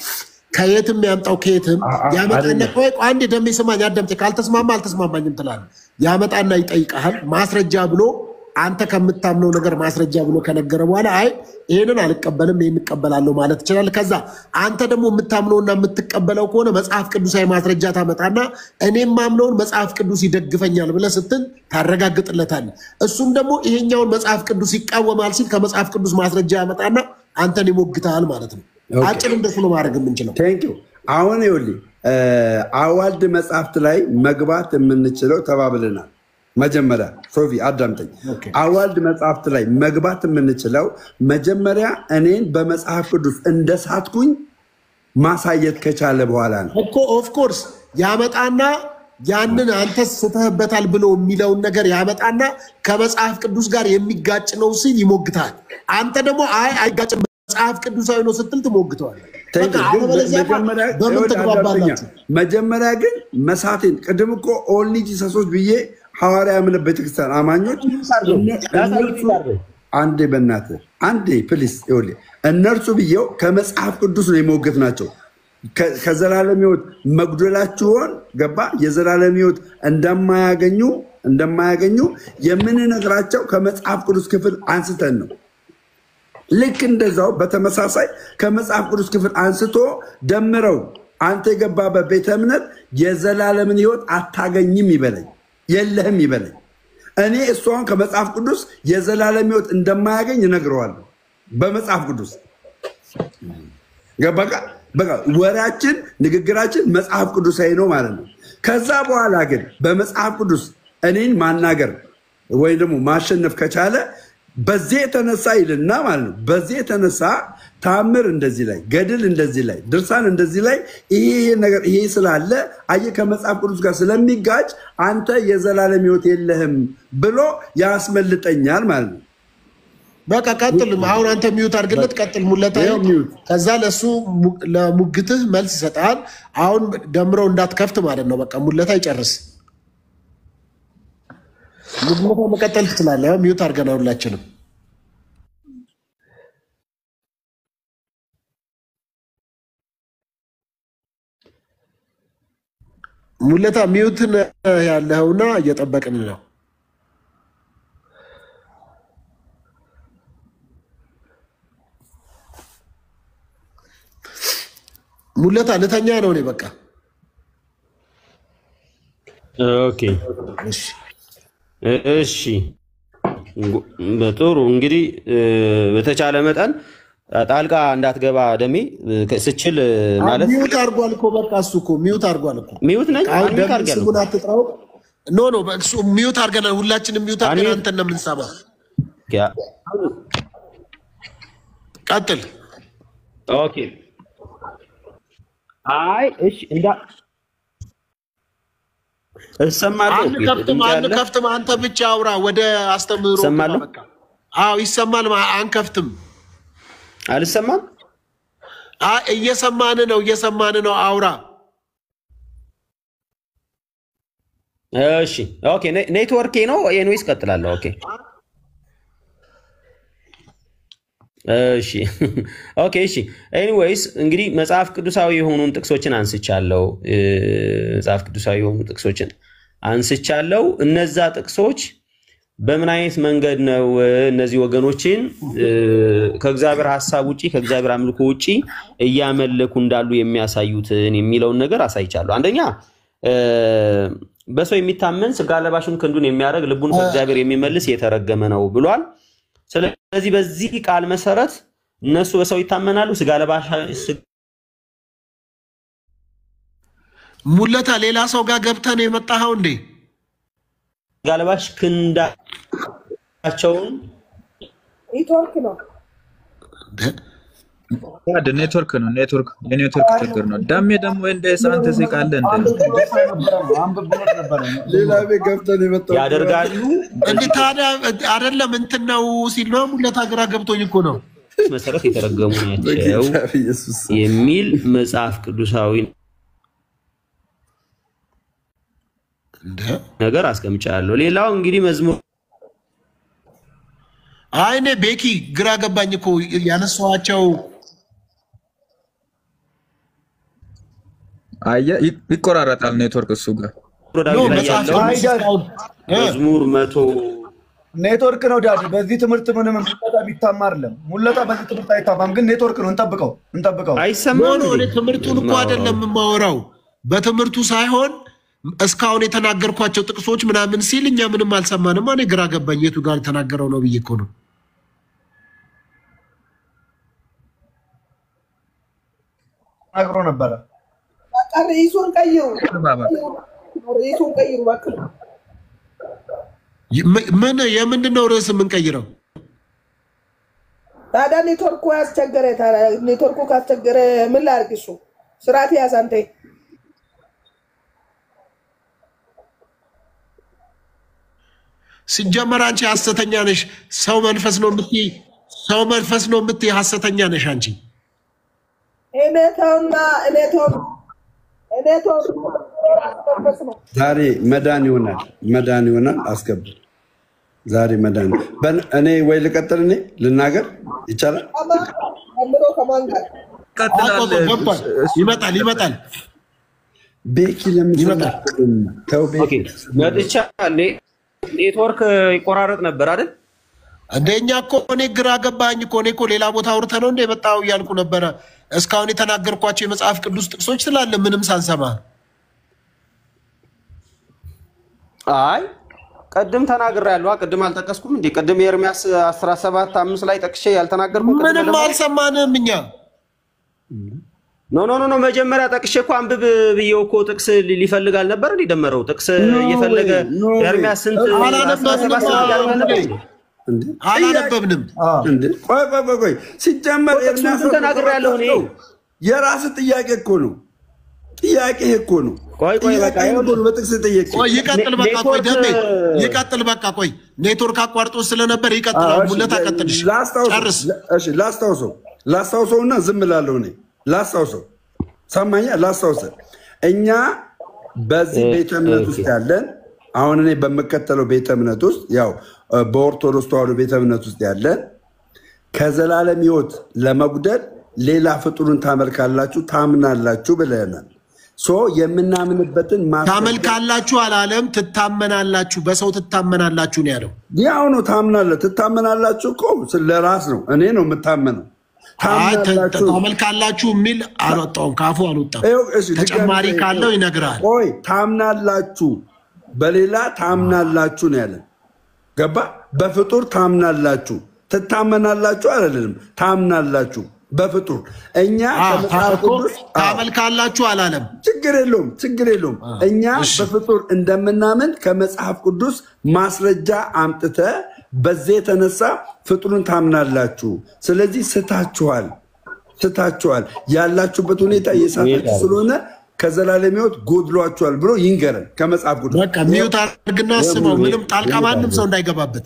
[SPEAKER 7] ከየትም ያምጣው ከየትም ያመጣና ቆይ አንዴ ደሜ ስማኝ አዳምጤ ካልተስማማ አልተስማማኝም ትላለህ። ያመጣና ይጠይቃል ማስረጃ ብሎ አንተ ከምታምነው ነገር ማስረጃ ብሎ ከነገረ በኋላ አይ ይሄንን አልቀበልም ይሄን እቀበላለሁ ማለት ይችላል። ከዛ አንተ ደግሞ የምታምነውና የምትቀበለው ከሆነ መጽሐፍ ቅዱሳዊ ማስረጃ ታመጣና እኔም ማምነውን መጽሐፍ ቅዱስ ይደግፈኛል ብለህ ስትል ታረጋግጥለታለህ። እሱም ደግሞ ይሄኛውን መጽሐፍ ቅዱስ ይቃወማል ሲል ከመጽሐፍ ቅዱስ ማስረጃ ያመጣና አንተን ይሞግታል ማለት ነው። አጭር እንደሱ ነው ማድረግ የምንችለው።
[SPEAKER 11] ቴንኪው። አሁን ይኸውልህ አዋልድ መጽሐፍት ላይ መግባት የምንችለው ተባብለናል። መጀመሪያ ሶፊ አዳምጠኝ። አዋልድ መጽሐፍት ላይ መግባት የምንችለው መጀመሪያ እኔን በመጽሐፍ ቅዱስ እንደሳትኩኝ ማሳየት ከቻለ በኋላ ነው
[SPEAKER 7] እኮ። ኦፍ ኮርስ ያመጣና ያንን አንተ ስተህበታል ብሎ የሚለውን ነገር ያመጣና ከመጽሐፍ ቅዱስ ጋር የሚጋጭ ነው ሲል ይሞግታል። አንተ ደግሞ አይ አይጋጭም መጽሐፍ ቅዱሳዊ ነው ስትል ትሞግተዋለህ።
[SPEAKER 11] መጀመሪያ ግን መሳቴን ቅድም እኮ ኦንሊ ጂሰሶች ብዬ ሐዋርያ እምነት ቤተክርስቲያን አማኞች አንዴ በእናትህ አንዴ ፕሊስ ይኸውልህ እነርሱ ብዬው ከመጽሐፍ ቅዱስ ነው የሞገት ናቸው። ከዘላለም ሕይወት መጉደላችሁን ገባ የዘላለም ሕይወት እንደማያገኙ የምንነግራቸው ከመጽሐፍ ቅዱስ ክፍል አንስተን ነው። ልክ እንደዛው በተመሳሳይ ከመጽሐፍ ቅዱስ ክፍል አንስቶ ደምረው አንተ የገባበት ቤተ እምነት የዘላለምን ሕይወት አታገኝም ይበለኝ የለህም ይበለኝ። እኔ እሷን ከመጽሐፍ ቅዱስ የዘላለም ሕይወት እንደማያገኝ እነግረዋለሁ በመጽሐፍ ቅዱስ ገባካ። በቃ ወራችን ንግግራችን መጽሐፍ ቅዱሳዊ ነው ማለት ነው። ከዛ በኋላ ግን በመጽሐፍ ቅዱስ እኔን ማናገር ወይ ደግሞ ማሸነፍ ከቻለ በዚህ የተነሳ ይልና ማለት ነው። በዚህ የተነሳ ታምር እንደዚህ ላይ ገድል እንደዚህ ላይ ድርሳን እንደዚህ ላይ ይሄ ነገር ይሄ ስላለ አየህ ከመጽሐፍ ቅዱስ ጋር ስለሚጋጭ አንተ የዘላለም ሕይወት የለህም ብሎ ያስመልጠኛል ማለት ነው።
[SPEAKER 7] በቃ ቀጥል። አሁን አንተ ሚዩት አድርግለት ቀጥል። ሙለታ ከዛ ለሱ ለሙግትህ መልስ ይሰጣል። አሁን ደምረው እንዳትከፍት ማለት ነው። በቃ ሙለታ ይጨርስ። ሙለታ መቀጠል ትችላለህ። ሚዩት አድርገናል ሁላችንም። ሙለታ ሚዩት ያለውና እየጠበቅን ነው። ሙለታ ልተኛ ነው እኔ በቃ።
[SPEAKER 4] ኦኬ እሺ በጥሩ እንግዲህ በተቻለ መጠን ጣልቃ እንዳትገባ ደሜ ስችል ማለት
[SPEAKER 7] ሚዩት አድርጓል እኮ በቃ እሱ እኮ ሚዩት አድርጓል እኮ።
[SPEAKER 4] ሚዩት ነኝ ሚዩት አድርጋለሁ።
[SPEAKER 7] ስሙን አትጥራው። ኖ እሱ ሚዩት አድርገናል ሁላችንም ሚዩት አድርገን አንተን ነው የምንሰማው። ቀጥል።
[SPEAKER 4] ኦኬ አይ እሺ እንዳ እሰማለሁ።
[SPEAKER 7] አንከፍትም አንተ ብቻ አውራ ወደ አስተምህሮ በቃ። አዎ ይሰማል። አንከፍትም
[SPEAKER 4] አልሰማም።
[SPEAKER 7] እየሰማን ነው አውራ።
[SPEAKER 4] እሺ ኦኬ ኔትወርኬ ነው ኤኒዌይስ ቀጥላለሁ። ኦኬ እሺ ኦኬ እሺ ኤኒዌይስ እንግዲህ መጽሐፍ ቅዱሳዊ የሆኑ ጥቅሶችን አንስቻለሁ። መጽሐፍ ቅዱሳዊ የሆኑ ጥቅሶችን አንስቻለሁ። እነዛ ጥቅሶች በምን አይነት መንገድ ነው እነዚህ ወገኖችን ከእግዚአብሔር ሐሳብ ውጪ ከእግዚአብሔር አምልኮ ውጪ እያመለኩ እንዳሉ የሚያሳዩትን የሚለውን ነገር አሳይቻለሁ። አንደኛ በሰው የሚታመን ስጋ ለባሹን ክንዱን የሚያደርግ ልቡን ከእግዚአብሔር የሚመልስ የተረገመ ነው ብሏል። ስለዚህ በዚህ ቃል መሰረት እነሱ በሰው ይታመናሉ። ስጋ ለባሽ
[SPEAKER 7] ሙለታ ሌላ ሰው ጋር ገብተህ ነው የመጣኸው እንዴ?
[SPEAKER 4] ስጋ ለባሽ ክንዳቸውን
[SPEAKER 10] ኔትወርክ ነው
[SPEAKER 6] ኔትወርክ ነው የኔትወርክ ችግር ነው። ደሜ ደግሞ እንደ ሳንተ ሲቃለ
[SPEAKER 11] ሌላ ቤት ገብተን የመጣው
[SPEAKER 4] ያደርጋሉ።
[SPEAKER 7] እንዴ ታዲያ አይደለም እንትን ነው ሲል ነው ሙለታ ግራ ገብቶኝ እኮ ነው።
[SPEAKER 4] መሰረት የተረገሙ ናቸው የሚል መጽሐፍ ቅዱሳዊ ነገር አስቀምጫለሁ። ሌላው እንግዲህ መዝሙር
[SPEAKER 7] አይኔ ቤኪ ግራ ገባኝ እኮ ያነሳዋቸው
[SPEAKER 6] ይቆራረጣል ኔትወርክ እሱ ጋር
[SPEAKER 4] መዝሙር
[SPEAKER 12] ኔትወርክ ነው ዳድ። በዚህ ትምህርት ምንም ሙለታ ቢታማ አይደለም። ሙለታ በዚህ ትምህርት አይታማም፣ ግን ኔትወርክ ነው። እንጠብቀው።
[SPEAKER 7] አይሰማም። እኔ ትምህርቱን እኮ አይደለም የማወራው፣ በትምህርቱ ሳይሆን እስካሁን የተናገርኳቸው ጥቅሶች ምናምን ሲል እኛ ምንም አልሰማንም። እኔ ግራ ገባኝ። የቱ ጋር የተናገረው ነው ብዬ እኮ ነው።
[SPEAKER 12] አግሮ ነበረ።
[SPEAKER 10] ርዕሱን ቀይሩ፣ ርዕሱን ቀይሩ እባክህ።
[SPEAKER 7] ምን የምንድን ነው ርዕስ የምንቀይረው?
[SPEAKER 10] ታዲያ ኔትወርኩ ያስቸገረ፣ ኔትወርኩ ካስቸገረ ምን ላድርግ? እሱ ስርዓት ያዝ አንተ።
[SPEAKER 7] ሲጀመር አንቺ ሐሰተኛ ነሽ። ሰው መንፈስ ነው የምትይ ሐሰተኛ ነሽ አንቺ።
[SPEAKER 11] ዛሬ መዳን ይሆናል። አስገቡ። ዛሬ መዳን እኔ ወይ ልቀጥል፣ እኔ ልናገር ይቻላል?
[SPEAKER 7] ይመጣል።
[SPEAKER 11] ቤኪ
[SPEAKER 7] ይመጣል።
[SPEAKER 11] ተው ቤኪ
[SPEAKER 4] ኔትወርክ ይቆራረጥ ነበር አይደል?
[SPEAKER 7] እንደኛ እኮ እኔ ግራ ገባኝ እኮ። እኔ እኮ ሌላ ቦታ አውርተህ ነው እንደ የመጣው እያልኩ ነበረ። እስካሁን የተናገርኳቸው የመጽሐፍ ቅዱስ ጥቅሶች ስላለ ምንም ሳንሰማ።
[SPEAKER 4] አይ ቅድም ተናግሬያለሁ። ቅድም አልጠቀስኩም እንዴ? ቅድም ኤርሚያስ 17:5 ላይ ጠቅሼ ያልተናገርኩት
[SPEAKER 7] ምንም አልሰማንም እኛ።
[SPEAKER 4] ኖ መጀመሪያ ጠቅሼ እኮ አንብብ ብዬው እኮ ጥቅስ ሊፈልግ አልነበር እንዴ? ደመረው ጥቅስ እየፈለገ ኤርሚያስ ስንት
[SPEAKER 7] አላነበብንም።
[SPEAKER 11] ቆይ ሲጀመር ኤርሚያስ
[SPEAKER 4] ተናግሬያለሁ እኔ።
[SPEAKER 11] የራስህ ጥያቄ እኮ ነው። ጥያቄ እኮ ነው።
[SPEAKER 4] ቆይ በቃ
[SPEAKER 11] በጥቅስ ጠየቅ።
[SPEAKER 7] ቆይ ይቀጥል በቃ። ቆይ ደሜ ይቀጥል በቃ። ቆይ ኔትወርክ አቋርጦ ስለነበር ይቀጥላል። ሙለታ ቀጥልሽ ጨርስ።
[SPEAKER 11] እሺ ላስታውሰውና ዝም እላለሁ እኔ። ላስታውሰው ሰማኛ። ላስታውሰው እኛ በዚህ ቤተ እምነት ውስጥ ያለን፣ አሁን እኔ በምከተለው ቤተ እምነት ውስጥ ያው በኦርቶዶክስ ተዋሕዶ ቤተ እምነት ውስጥ ያለን ከዘላለም ሕይወት ለመጉደል ሌላ ፍጡርን ታመልካላችሁ ታምናላችሁ ብለናል። የምናምንበትን
[SPEAKER 7] ታመልካላችሁ አላለም። ትታመናላችሁ፣ በሰው ትታመናላችሁ ነው ያለው።
[SPEAKER 11] ያው ነው ትታመናላችሁ እኮ ለራስ ነው። እኔ ነው የምታመነው።
[SPEAKER 7] ታመልካላችሁ የሚል አልወጣውም፣ ካፉ አልወጣም። ተጨማሪ ካለው ይነግራል።
[SPEAKER 11] ቆይ ታምናላችሁ፣ በሌላ ታምናላችሁ ነው ያለን። ገባ? በፍጡር ታምናላችሁ፣ ትታመናላችሁ አይደለም፣ ታምናላችሁ በፍጡር። እኛ
[SPEAKER 7] ታመልካላችሁ አላለም።
[SPEAKER 11] ችግር የለውም። እኛ በፍጡር እንደምናምን ከመጽሐፍ ቅዱስ ማስረጃ አምጥተ በዚህ የተነሳ ፍጡርን ታምናላችሁ። ስለዚህ ስታችኋል። ያላችሁበት ሁኔታ የሳታችሁ ስለሆነ ከዘላለም ሕይወት ጎድሏችኋል ብሎ ይንገረን ከመጽሐፍ ቅዱስ።
[SPEAKER 7] በቃ ሚዩት አድርግና ስማው። ምንም ጣልቃ ማንም ሰው እንዳይገባበት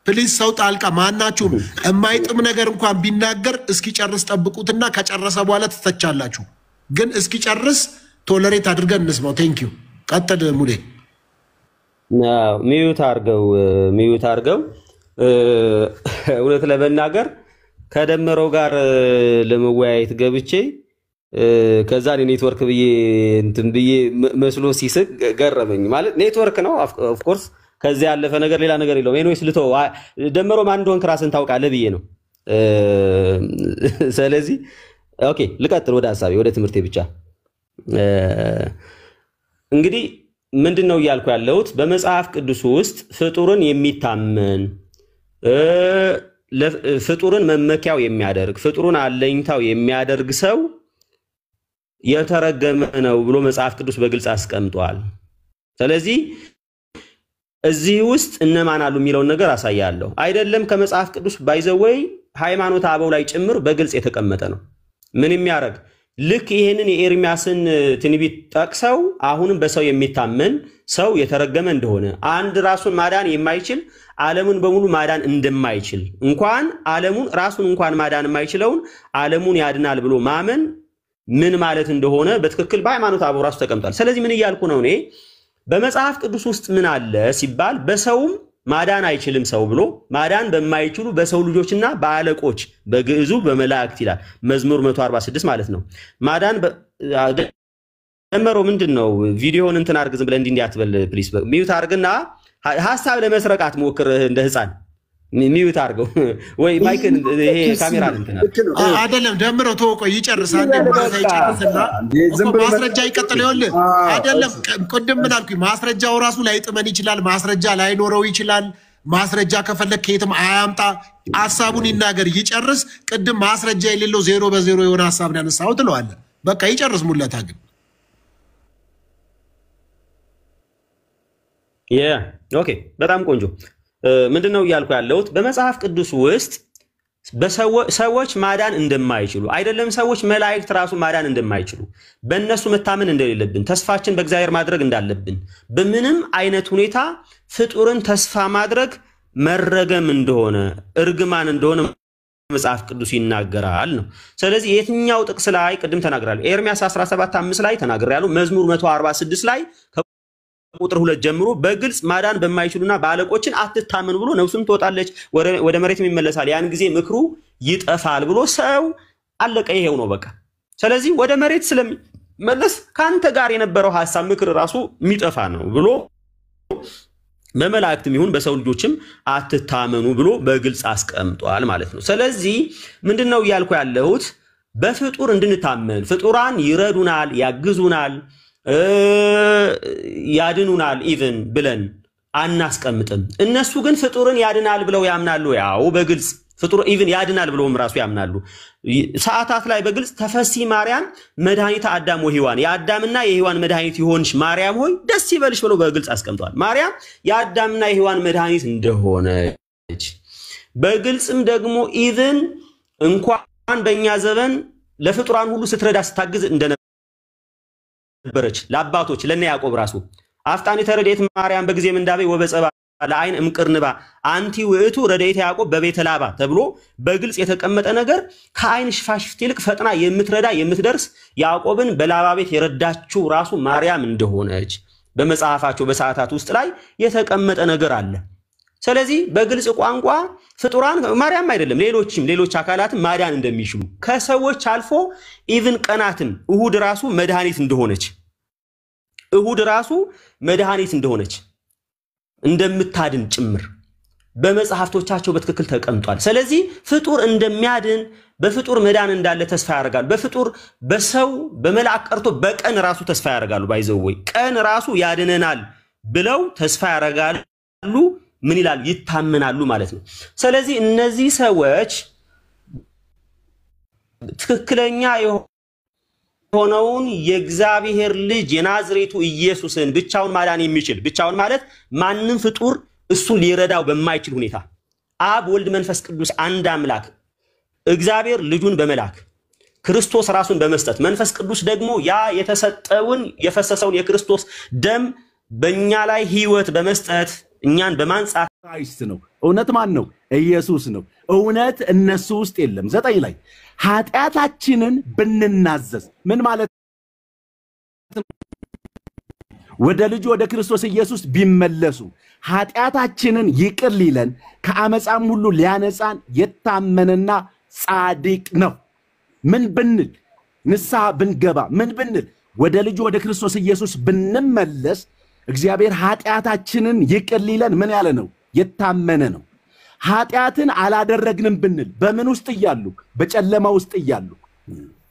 [SPEAKER 7] ፕሊዝ። ሰው ጣልቃ ማናችሁም የማይጥም ነገር እንኳን ቢናገር እስኪጨርስ ጠብቁትና ከጨረሰ በኋላ ትተቻላችሁ። ግን እስኪጨርስ ቶለሬት አድርገን እንስማው። ቴንኪዩ። ቀጥል ሙሌ።
[SPEAKER 4] ሚዩት አድርገው። እውነት ለመናገር ከደመረው ጋር ለመወያየት ገብቼ ከዛ ኔትወርክ ብዬ እንትን ብዬ መስሎ ሲስቅ ገረመኝ። ማለት ኔትወርክ ነው ኦፍ ኮርስ፣ ከዚያ ያለፈ ነገር ሌላ ነገር የለውም። ኤኒዌይስ ልተው። ደመረው ማን እንደሆንክ ራስን ታውቃለህ ብዬ ነው። ስለዚህ ኦኬ ልቀጥል ወደ ሐሳቤ ወደ ትምህርቴ ብቻ። እንግዲህ ምንድን ነው እያልኩ ያለሁት? በመጽሐፍ ቅዱስ ውስጥ ፍጡርን የሚታመን ፍጡርን መመኪያው የሚያደርግ ፍጡርን አለኝታው የሚያደርግ ሰው የተረገመ ነው ብሎ መጽሐፍ ቅዱስ በግልጽ አስቀምጧል። ስለዚህ እዚህ ውስጥ እነማን አሉ የሚለውን ነገር አሳያለሁ። አይደለም ከመጽሐፍ ቅዱስ ባይዘወይ ሃይማኖት አበው ላይ ጭምር በግልጽ የተቀመጠ ነው። ምን የሚያደርግ ልክ ይሄንን የኤርሚያስን ትንቢት ጠቅሰው አሁንም በሰው የሚታመን ሰው የተረገመ እንደሆነ፣ አንድ ራሱን ማዳን የማይችል ዓለሙን በሙሉ ማዳን እንደማይችል፣ እንኳን ዓለሙን ራሱን እንኳን ማዳን የማይችለውን ዓለሙን ያድናል ብሎ ማመን ምን ማለት እንደሆነ በትክክል በሃይማኖት አበው ራሱ ተቀምጧል። ስለዚህ ምን እያልኩ ነው እኔ? በመጽሐፍ ቅዱስ ውስጥ ምን አለ ሲባል በሰውም ማዳን አይችልም ሰው ብሎ ማዳን በማይችሉ በሰው ልጆችና በአለቆች በግዕዙ በመላእክት ይላል መዝሙር 146 ማለት ነው። ማዳን ደመረው ምንድነው? ቪዲዮውን እንትን አርግ ዝም ብለህ እንዲህ አትበል ፕሊስ። ሚዩት አርግና ሐሳብ ለመስረቅ አትሞክር እንደ ህፃን ሚዩት አድርገው ወይ ማይክን ይሄ ካሜራ እንትና
[SPEAKER 7] አይደለም ደምረው ተወቆ ይጨርሳል ይጨርስና ማስረጃ ይቀጥል ይወል አይደለም ቅድም ምን አልኩኝ ማስረጃው ራሱ ላይጥመን ይችላል ማስረጃ ላይኖረው ይችላል ማስረጃ ከፈለክ ከየትም አያምጣ ሐሳቡን ይናገር ይጨርስ ቅድም ማስረጃ የሌለው 0 በ0 የሆነ ሐሳብ ያነሳው ትለዋለ በቃ ይጨርስ ሙለታ ግን
[SPEAKER 4] ኦኬ በጣም ቆንጆ ምንድነው ያልኩ ያለውት በመጽሐፍ ቅዱስ ውስጥ በሰዎች ማዳን እንደማይችሉ አይደለም ሰዎች መላእክት ራሱ ማዳን እንደማይችሉ በእነሱ መታመን እንደሌለብን ተስፋችን በእግዚአብሔር ማድረግ እንዳለብን በምንም አይነት ሁኔታ ፍጡርን ተስፋ ማድረግ መረገም እንደሆነ እርግማን እንደሆነ መጽሐፍ ቅዱስ ይናገራል ነው ስለዚህ የትኛው ጥቅስ ላይ ቅድም ተናግራለሁ ኤርሚያስ 17:5 ላይ ተናግራለሁ መዝሙር 146 ላይ ቁጥር 2 ጀምሮ በግልጽ ማዳን በማይችሉና ባለቆችን አትታመኑ ብሎ ነፍሱም ትወጣለች ወደ መሬትም ይመለሳል ያን ጊዜ ምክሩ ይጠፋል ብሎ ሰው አለቀ ይሄው ነው በቃ ስለዚህ ወደ መሬት ስለሚመለስ ካንተ ጋር የነበረው ሐሳብ ምክር ራሱ የሚጠፋ ነው ብሎ በመላእክትም ይሁን በሰው ልጆችም አትታመኑ ብሎ በግልጽ አስቀምጧል ማለት ነው ስለዚህ ምንድነው ያልኩ ያለሁት በፍጡር እንድንታመን ፍጡራን ይረዱናል ያግዙናል ያድኑናል ኢቭን ብለን አናስቀምጥም እነሱ ግን ፍጡርን ያድናል ብለው ያምናሉ ያው በግልጽ ፍጡር ኢቭን ያድናል ብለውም ራሱ ያምናሉ ሰዓታት ላይ በግልጽ ተፈሲ ማርያም መድኃኒተ አዳም ወሔዋን የአዳምና የሔዋን መድኃኒት ይሆንሽ ማርያም ሆይ ደስ ይበልሽ ብለው በግልጽ አስቀምጧል ማርያም የአዳምና የሔዋን መድኃኒት እንደሆነች በግልጽም ደግሞ ኢቭን እንኳን በእኛ ዘመን ለፍጡራን ሁሉ ስትረዳ ስታግዝ እንደነበረች ለአባቶች ለነ ያዕቆብ ራሱ አፍጣኒ ተረዴት ማርያም በጊዜ ምንዳቤ ወበጸባ ለአይን እምቅርንባ አንቲ ውእቱ ረዴት ያዕቆብ በቤተ ላባ ተብሎ በግልጽ የተቀመጠ ነገር ከአይን ሽፋሽፍት ይልቅ ፈጥና የምትረዳ የምትደርስ ያዕቆብን በላባ ቤት የረዳችው ራሱ ማርያም እንደሆነች በመጽሐፋቸው በሰዓታት ውስጥ ላይ የተቀመጠ ነገር አለ ስለዚህ በግልጽ ቋንቋ ፍጡራን ማርያም አይደለም ሌሎች አካላትን ማዳን እንደሚችሉ ከሰዎች አልፎ ኢቭን ቀናትን እሁድ ራሱ መድኃኒት እንደሆነች እንደምታድን ጭምር በመጽሐፍቶቻቸው በትክክል ተቀምጧል ስለዚህ ፍጡር እንደሚያድን በፍጡር መዳን እንዳለ ተስፋ ያደርጋሉ በፍጡር በሰው በመላእክት ቀርቶ በቀን ራሱ ተስፋ ያደርጋሉ ባይዘወይ ቀን ራሱ ያድነናል ብለው ተስፋ ያደርጋሉ ምን ይላል ይታመናሉ ማለት ነው ስለዚህ እነዚህ ሰዎች ትክክለኛ ሆነውን የእግዚአብሔር ልጅ የናዝሬቱ ኢየሱስን ብቻውን ማዳን የሚችል ብቻውን ማለት ማንንም ፍጡር እሱ ሊረዳው በማይችል ሁኔታ አብ ወልድ መንፈስ ቅዱስ አንድ አምላክ እግዚአብሔር ልጁን በመላክ ክርስቶስ ራሱን በመስጠት መንፈስ ቅዱስ ደግሞ ያ የተሰጠውን የፈሰሰውን የክርስቶስ ደም በእኛ ላይ ህይወት በመስጠት እኛን በማንጻት
[SPEAKER 2] ክራይስት ነው እውነት ማን ነው ኢየሱስ ነው እውነት እነሱ ውስጥ የለም 9 ላይ ኃጢአታችንን ብንናዘዝ ምን ማለት ወደ ልጁ ወደ ክርስቶስ ኢየሱስ ቢመለሱ ኃጢአታችንን ይቅር ሊለን ከአመጻም ሁሉ ሊያነጻን የታመነና ጻድቅ ነው ምን ብንል ንስሐ ብንገባ ምን ብንል ወደ ልጁ ወደ ክርስቶስ ኢየሱስ ብንመለስ እግዚአብሔር ኃጢአታችንን ይቅር ሊለን ምን ያለ ነው የታመነ ነው ኃጢአትን አላደረግንም ብንል በምን ውስጥ ይያሉ በጨለማ ውስጥ ይያሉ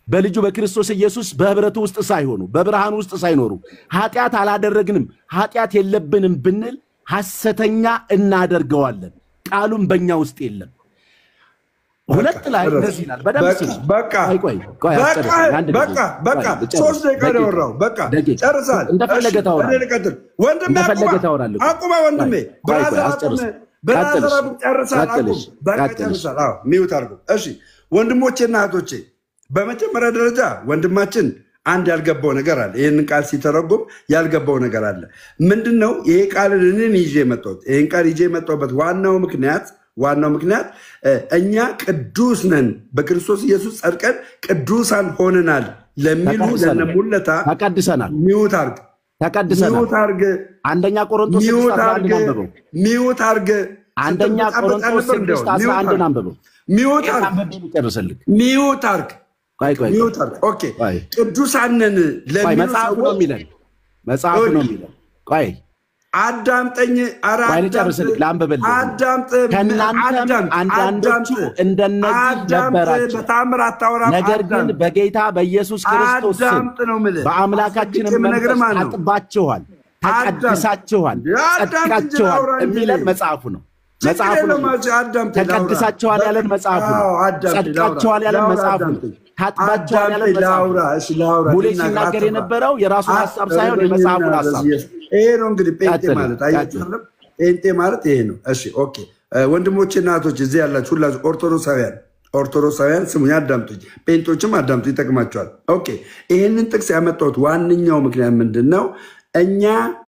[SPEAKER 2] በልጁ በክርስቶስ ኢየሱስ በህብረቱ ውስጥ ሳይሆኑ በብርሃን ውስጥ ሳይኖሩ ኃጢአት አላደረግንም ኃጢአት የለብንም ብንል ሐሰተኛ እናደርገዋለን ቃሉም በእኛ ውስጥ የለም ሁለት ላይ እንደዚህ ይላል
[SPEAKER 3] በቃ 3 ደቂቃ ደወራው በቃ ጨርሳል
[SPEAKER 2] እንደፈለገ ታወራለህ
[SPEAKER 3] ወንድሜ አቁማ ወንድሜ ብራዘር ጨርሳል ሚውት አድርጎ እሺ ወንድሞቼና እህቶቼ በመጀመሪያ ደረጃ ወንድማችን አንድ ያልገባው ነገር አለ ይሄንን ቃል ሲተረጎም ያልገባው ነገር አለ ምንድነው ይሄ ቃልን እኔን ይዤ መጣሁት ይሄን ቃል ይዤ መጣሁበት ዋናው ምክንያት እኛ ቅዱስ ነን በክርስቶስ ኢየሱስ ጸድቀን ቅዱሳን ሆነናል ለሚሉ ለነሙለታ
[SPEAKER 2] ተቀድሰናል
[SPEAKER 3] ሚውት አርግ
[SPEAKER 2] ተቀድሰናል አንደኛ ቆሮንቶስ 6:11 አንብበው
[SPEAKER 3] ሚውት አርግ
[SPEAKER 2] አንደኛ ቆሮንቶስ 6:11 አንብበው
[SPEAKER 3] ሚውት አርግ ሚውት አርግ ኦኬ ቅዱሳን ነን ለሚሉ
[SPEAKER 2] መጽሐፉ ነው የሚለን ቆይ
[SPEAKER 11] አዳምጠኝ
[SPEAKER 2] ከእናንተም አንዳንዶቹ እንደነዚህ ነበራቸው። ነገር ግን በጌታ በኢየሱስ ክርስቶስ ስም በአምላካችንም መንፈስ ታጥባችኋል፣ ተቀድሳችኋል፣ ጸድቃችኋል የሚለን መጽሐፉ ነው። ተቀድሳችኋል ያለን መጽሐፉ ነው። ጸድቃችኋል ያለን መጽሐፉ ነው። ታጥባችኋል ያለን መጽሐፉ ነው። ሙሌ ሲናገር የነበረው የራሱን ሐሳብ ሳይሆን የመጽሐፉን ሐሳብ
[SPEAKER 11] ይሄ ነው። እንግዲህ ጴንጤ ማለት አያችሁም? ጴንጤ ማለት ይሄ ነው። እሺ ኦኬ፣ ወንድሞቼ እና እህቶች እዚህ ያላችሁ ሁላችሁ ኦርቶዶክሳውያን ስሙኝ፣ አዳምጡኝ። ጴንጦችም አዳምጡ፣ ይጠቅማቸዋል። ኦኬ፣ ይሄንን ጥቅስ ያመጣሁት ዋነኛው ምክንያት ምንድነው? እኛ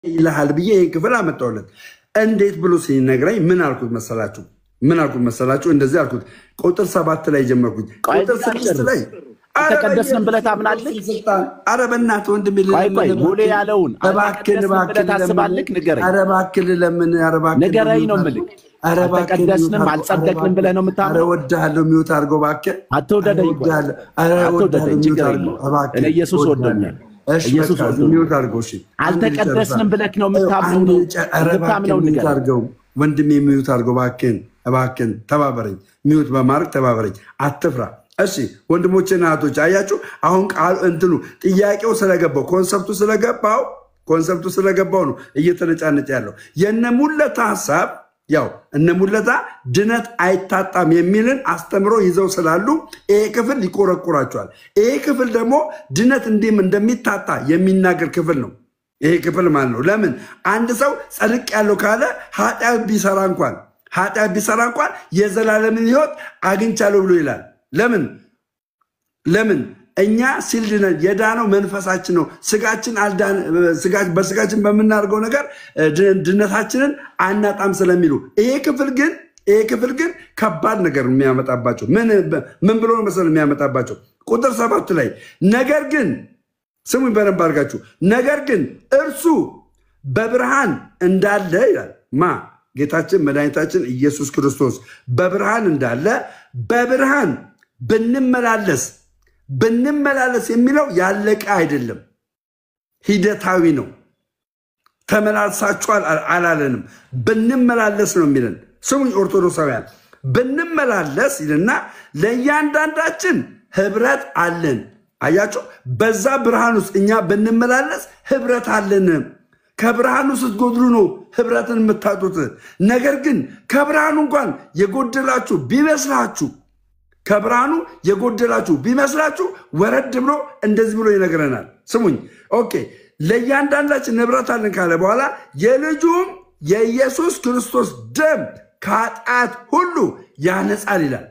[SPEAKER 11] ይልሃል ብዬ ይሄን ክፍል አመጣሁለት። እንዴት ብሎ ሲነግረኝ ምን አልኩት መሰላችሁ? እንደዚህ አልኩት። ቁጥር 7 ላይ ጀመርኩኝ። ቁጥር 6 ላይ
[SPEAKER 2] ተቀደስን ብለህ ታምናለህ?
[SPEAKER 11] ኧረ በእናትህ ወንድሜ
[SPEAKER 2] ሙሌ ያለውን
[SPEAKER 11] እባክህን
[SPEAKER 2] ታስባለህ? ንገረኝ።
[SPEAKER 11] ኧረ እባክህ ለምን
[SPEAKER 2] ንገረኝ ነው የምልህ። አልተቀደስንም አልጸደቅንም ብለህ ነው የምታምነው?
[SPEAKER 11] ኧረ እወድሃለሁ፣ ሚውት አድርገው እባክህ።
[SPEAKER 2] አትወደደኝ፣ ችግር የለውም። እኔ ኢየሱስ ወዶኛል። ኢየሱስ
[SPEAKER 11] ሚውት አድርገው። እሺ
[SPEAKER 2] አልተቀደስንም ብለህ ነው የምታምነው?
[SPEAKER 11] አድርገው ወንድሜ፣ ሚውት አድርገው እባክህን፣ ተባበረኝ። ሚውት በማድረግ ተባበረኝ፣ አትፍራ። እሺ ወንድሞቼና እህቶች አያችሁ፣ አሁን ቃል እንትኑ ጥያቄው ስለገባው ኮንሰፕቱ ስለገባው ነው እየተነጫነጨ ያለው። የነ ሙለታ ሐሳብ ያው እነ ሙለታ ድነት አይታጣም የሚልን አስተምሮ ይዘው ስላሉ ይሄ ክፍል ይቆረቁራቸዋል። ይሄ ክፍል ደግሞ ድነት እንደሚታጣ የሚናገር ክፍል ነው። ይሄ ክፍል ማለት ነው። ለምን አንድ ሰው ጸድቅ ያለው ካለ ኃጢአት ቢሰራ እንኳን የዘላለምን ሕይወት አግኝቻለሁ ብሎ ይላል። ለምን እኛ ሲልድነን የዳነው መንፈሳችን ነው። በስጋችን በምናደርገው ነገር ድነታችንን አናጣም ስለሚሉ ይሄ ክፍል ግን ከባድ ነገር የሚያመጣባቸው ምን ብሎ ነው መሰለህ የሚያመጣባቸው? ቁጥር 7 ላይ ነገር ግን ስሙኝ በደንብ አድርጋችሁ፣ ነገር ግን እርሱ በብርሃን እንዳለ ይላል። ጌታችን መድኃኒታችን ኢየሱስ ክርስቶስ በብርሃን እንዳለ በብርሃን ብንመላለስ የሚለው ያለቀ አይደለም፣ ሂደታዊ ነው። ተመላልሳችኋል አላለንም፣ ብንመላለስ ነው የሚለን። ስሙኝ ኦርቶዶክሳውያን፣ ብንመላለስ ይልና ለእያንዳንዳችን ህብረት አለን። አያችሁ፣ በዛ ብርሃን ውስጥ እኛ ብንመላለስ ህብረት አለን። ከብርሃኑ ስትጎድሉ ነው ህብረትን የምታጡት። ነገር ግን ከብርሃኑ እንኳን የጎደላችሁ ቢመስላችሁ ወረድ ብሎ እንደዚህ ብሎ ይነግረናል። ስሙኝ ኦኬ፣ ለእያንዳንዳችን ህብረት አለን ካለ በኋላ የልጁም የኢየሱስ ክርስቶስ ደም ከኃጢአት ሁሉ ያነጻል ይላል።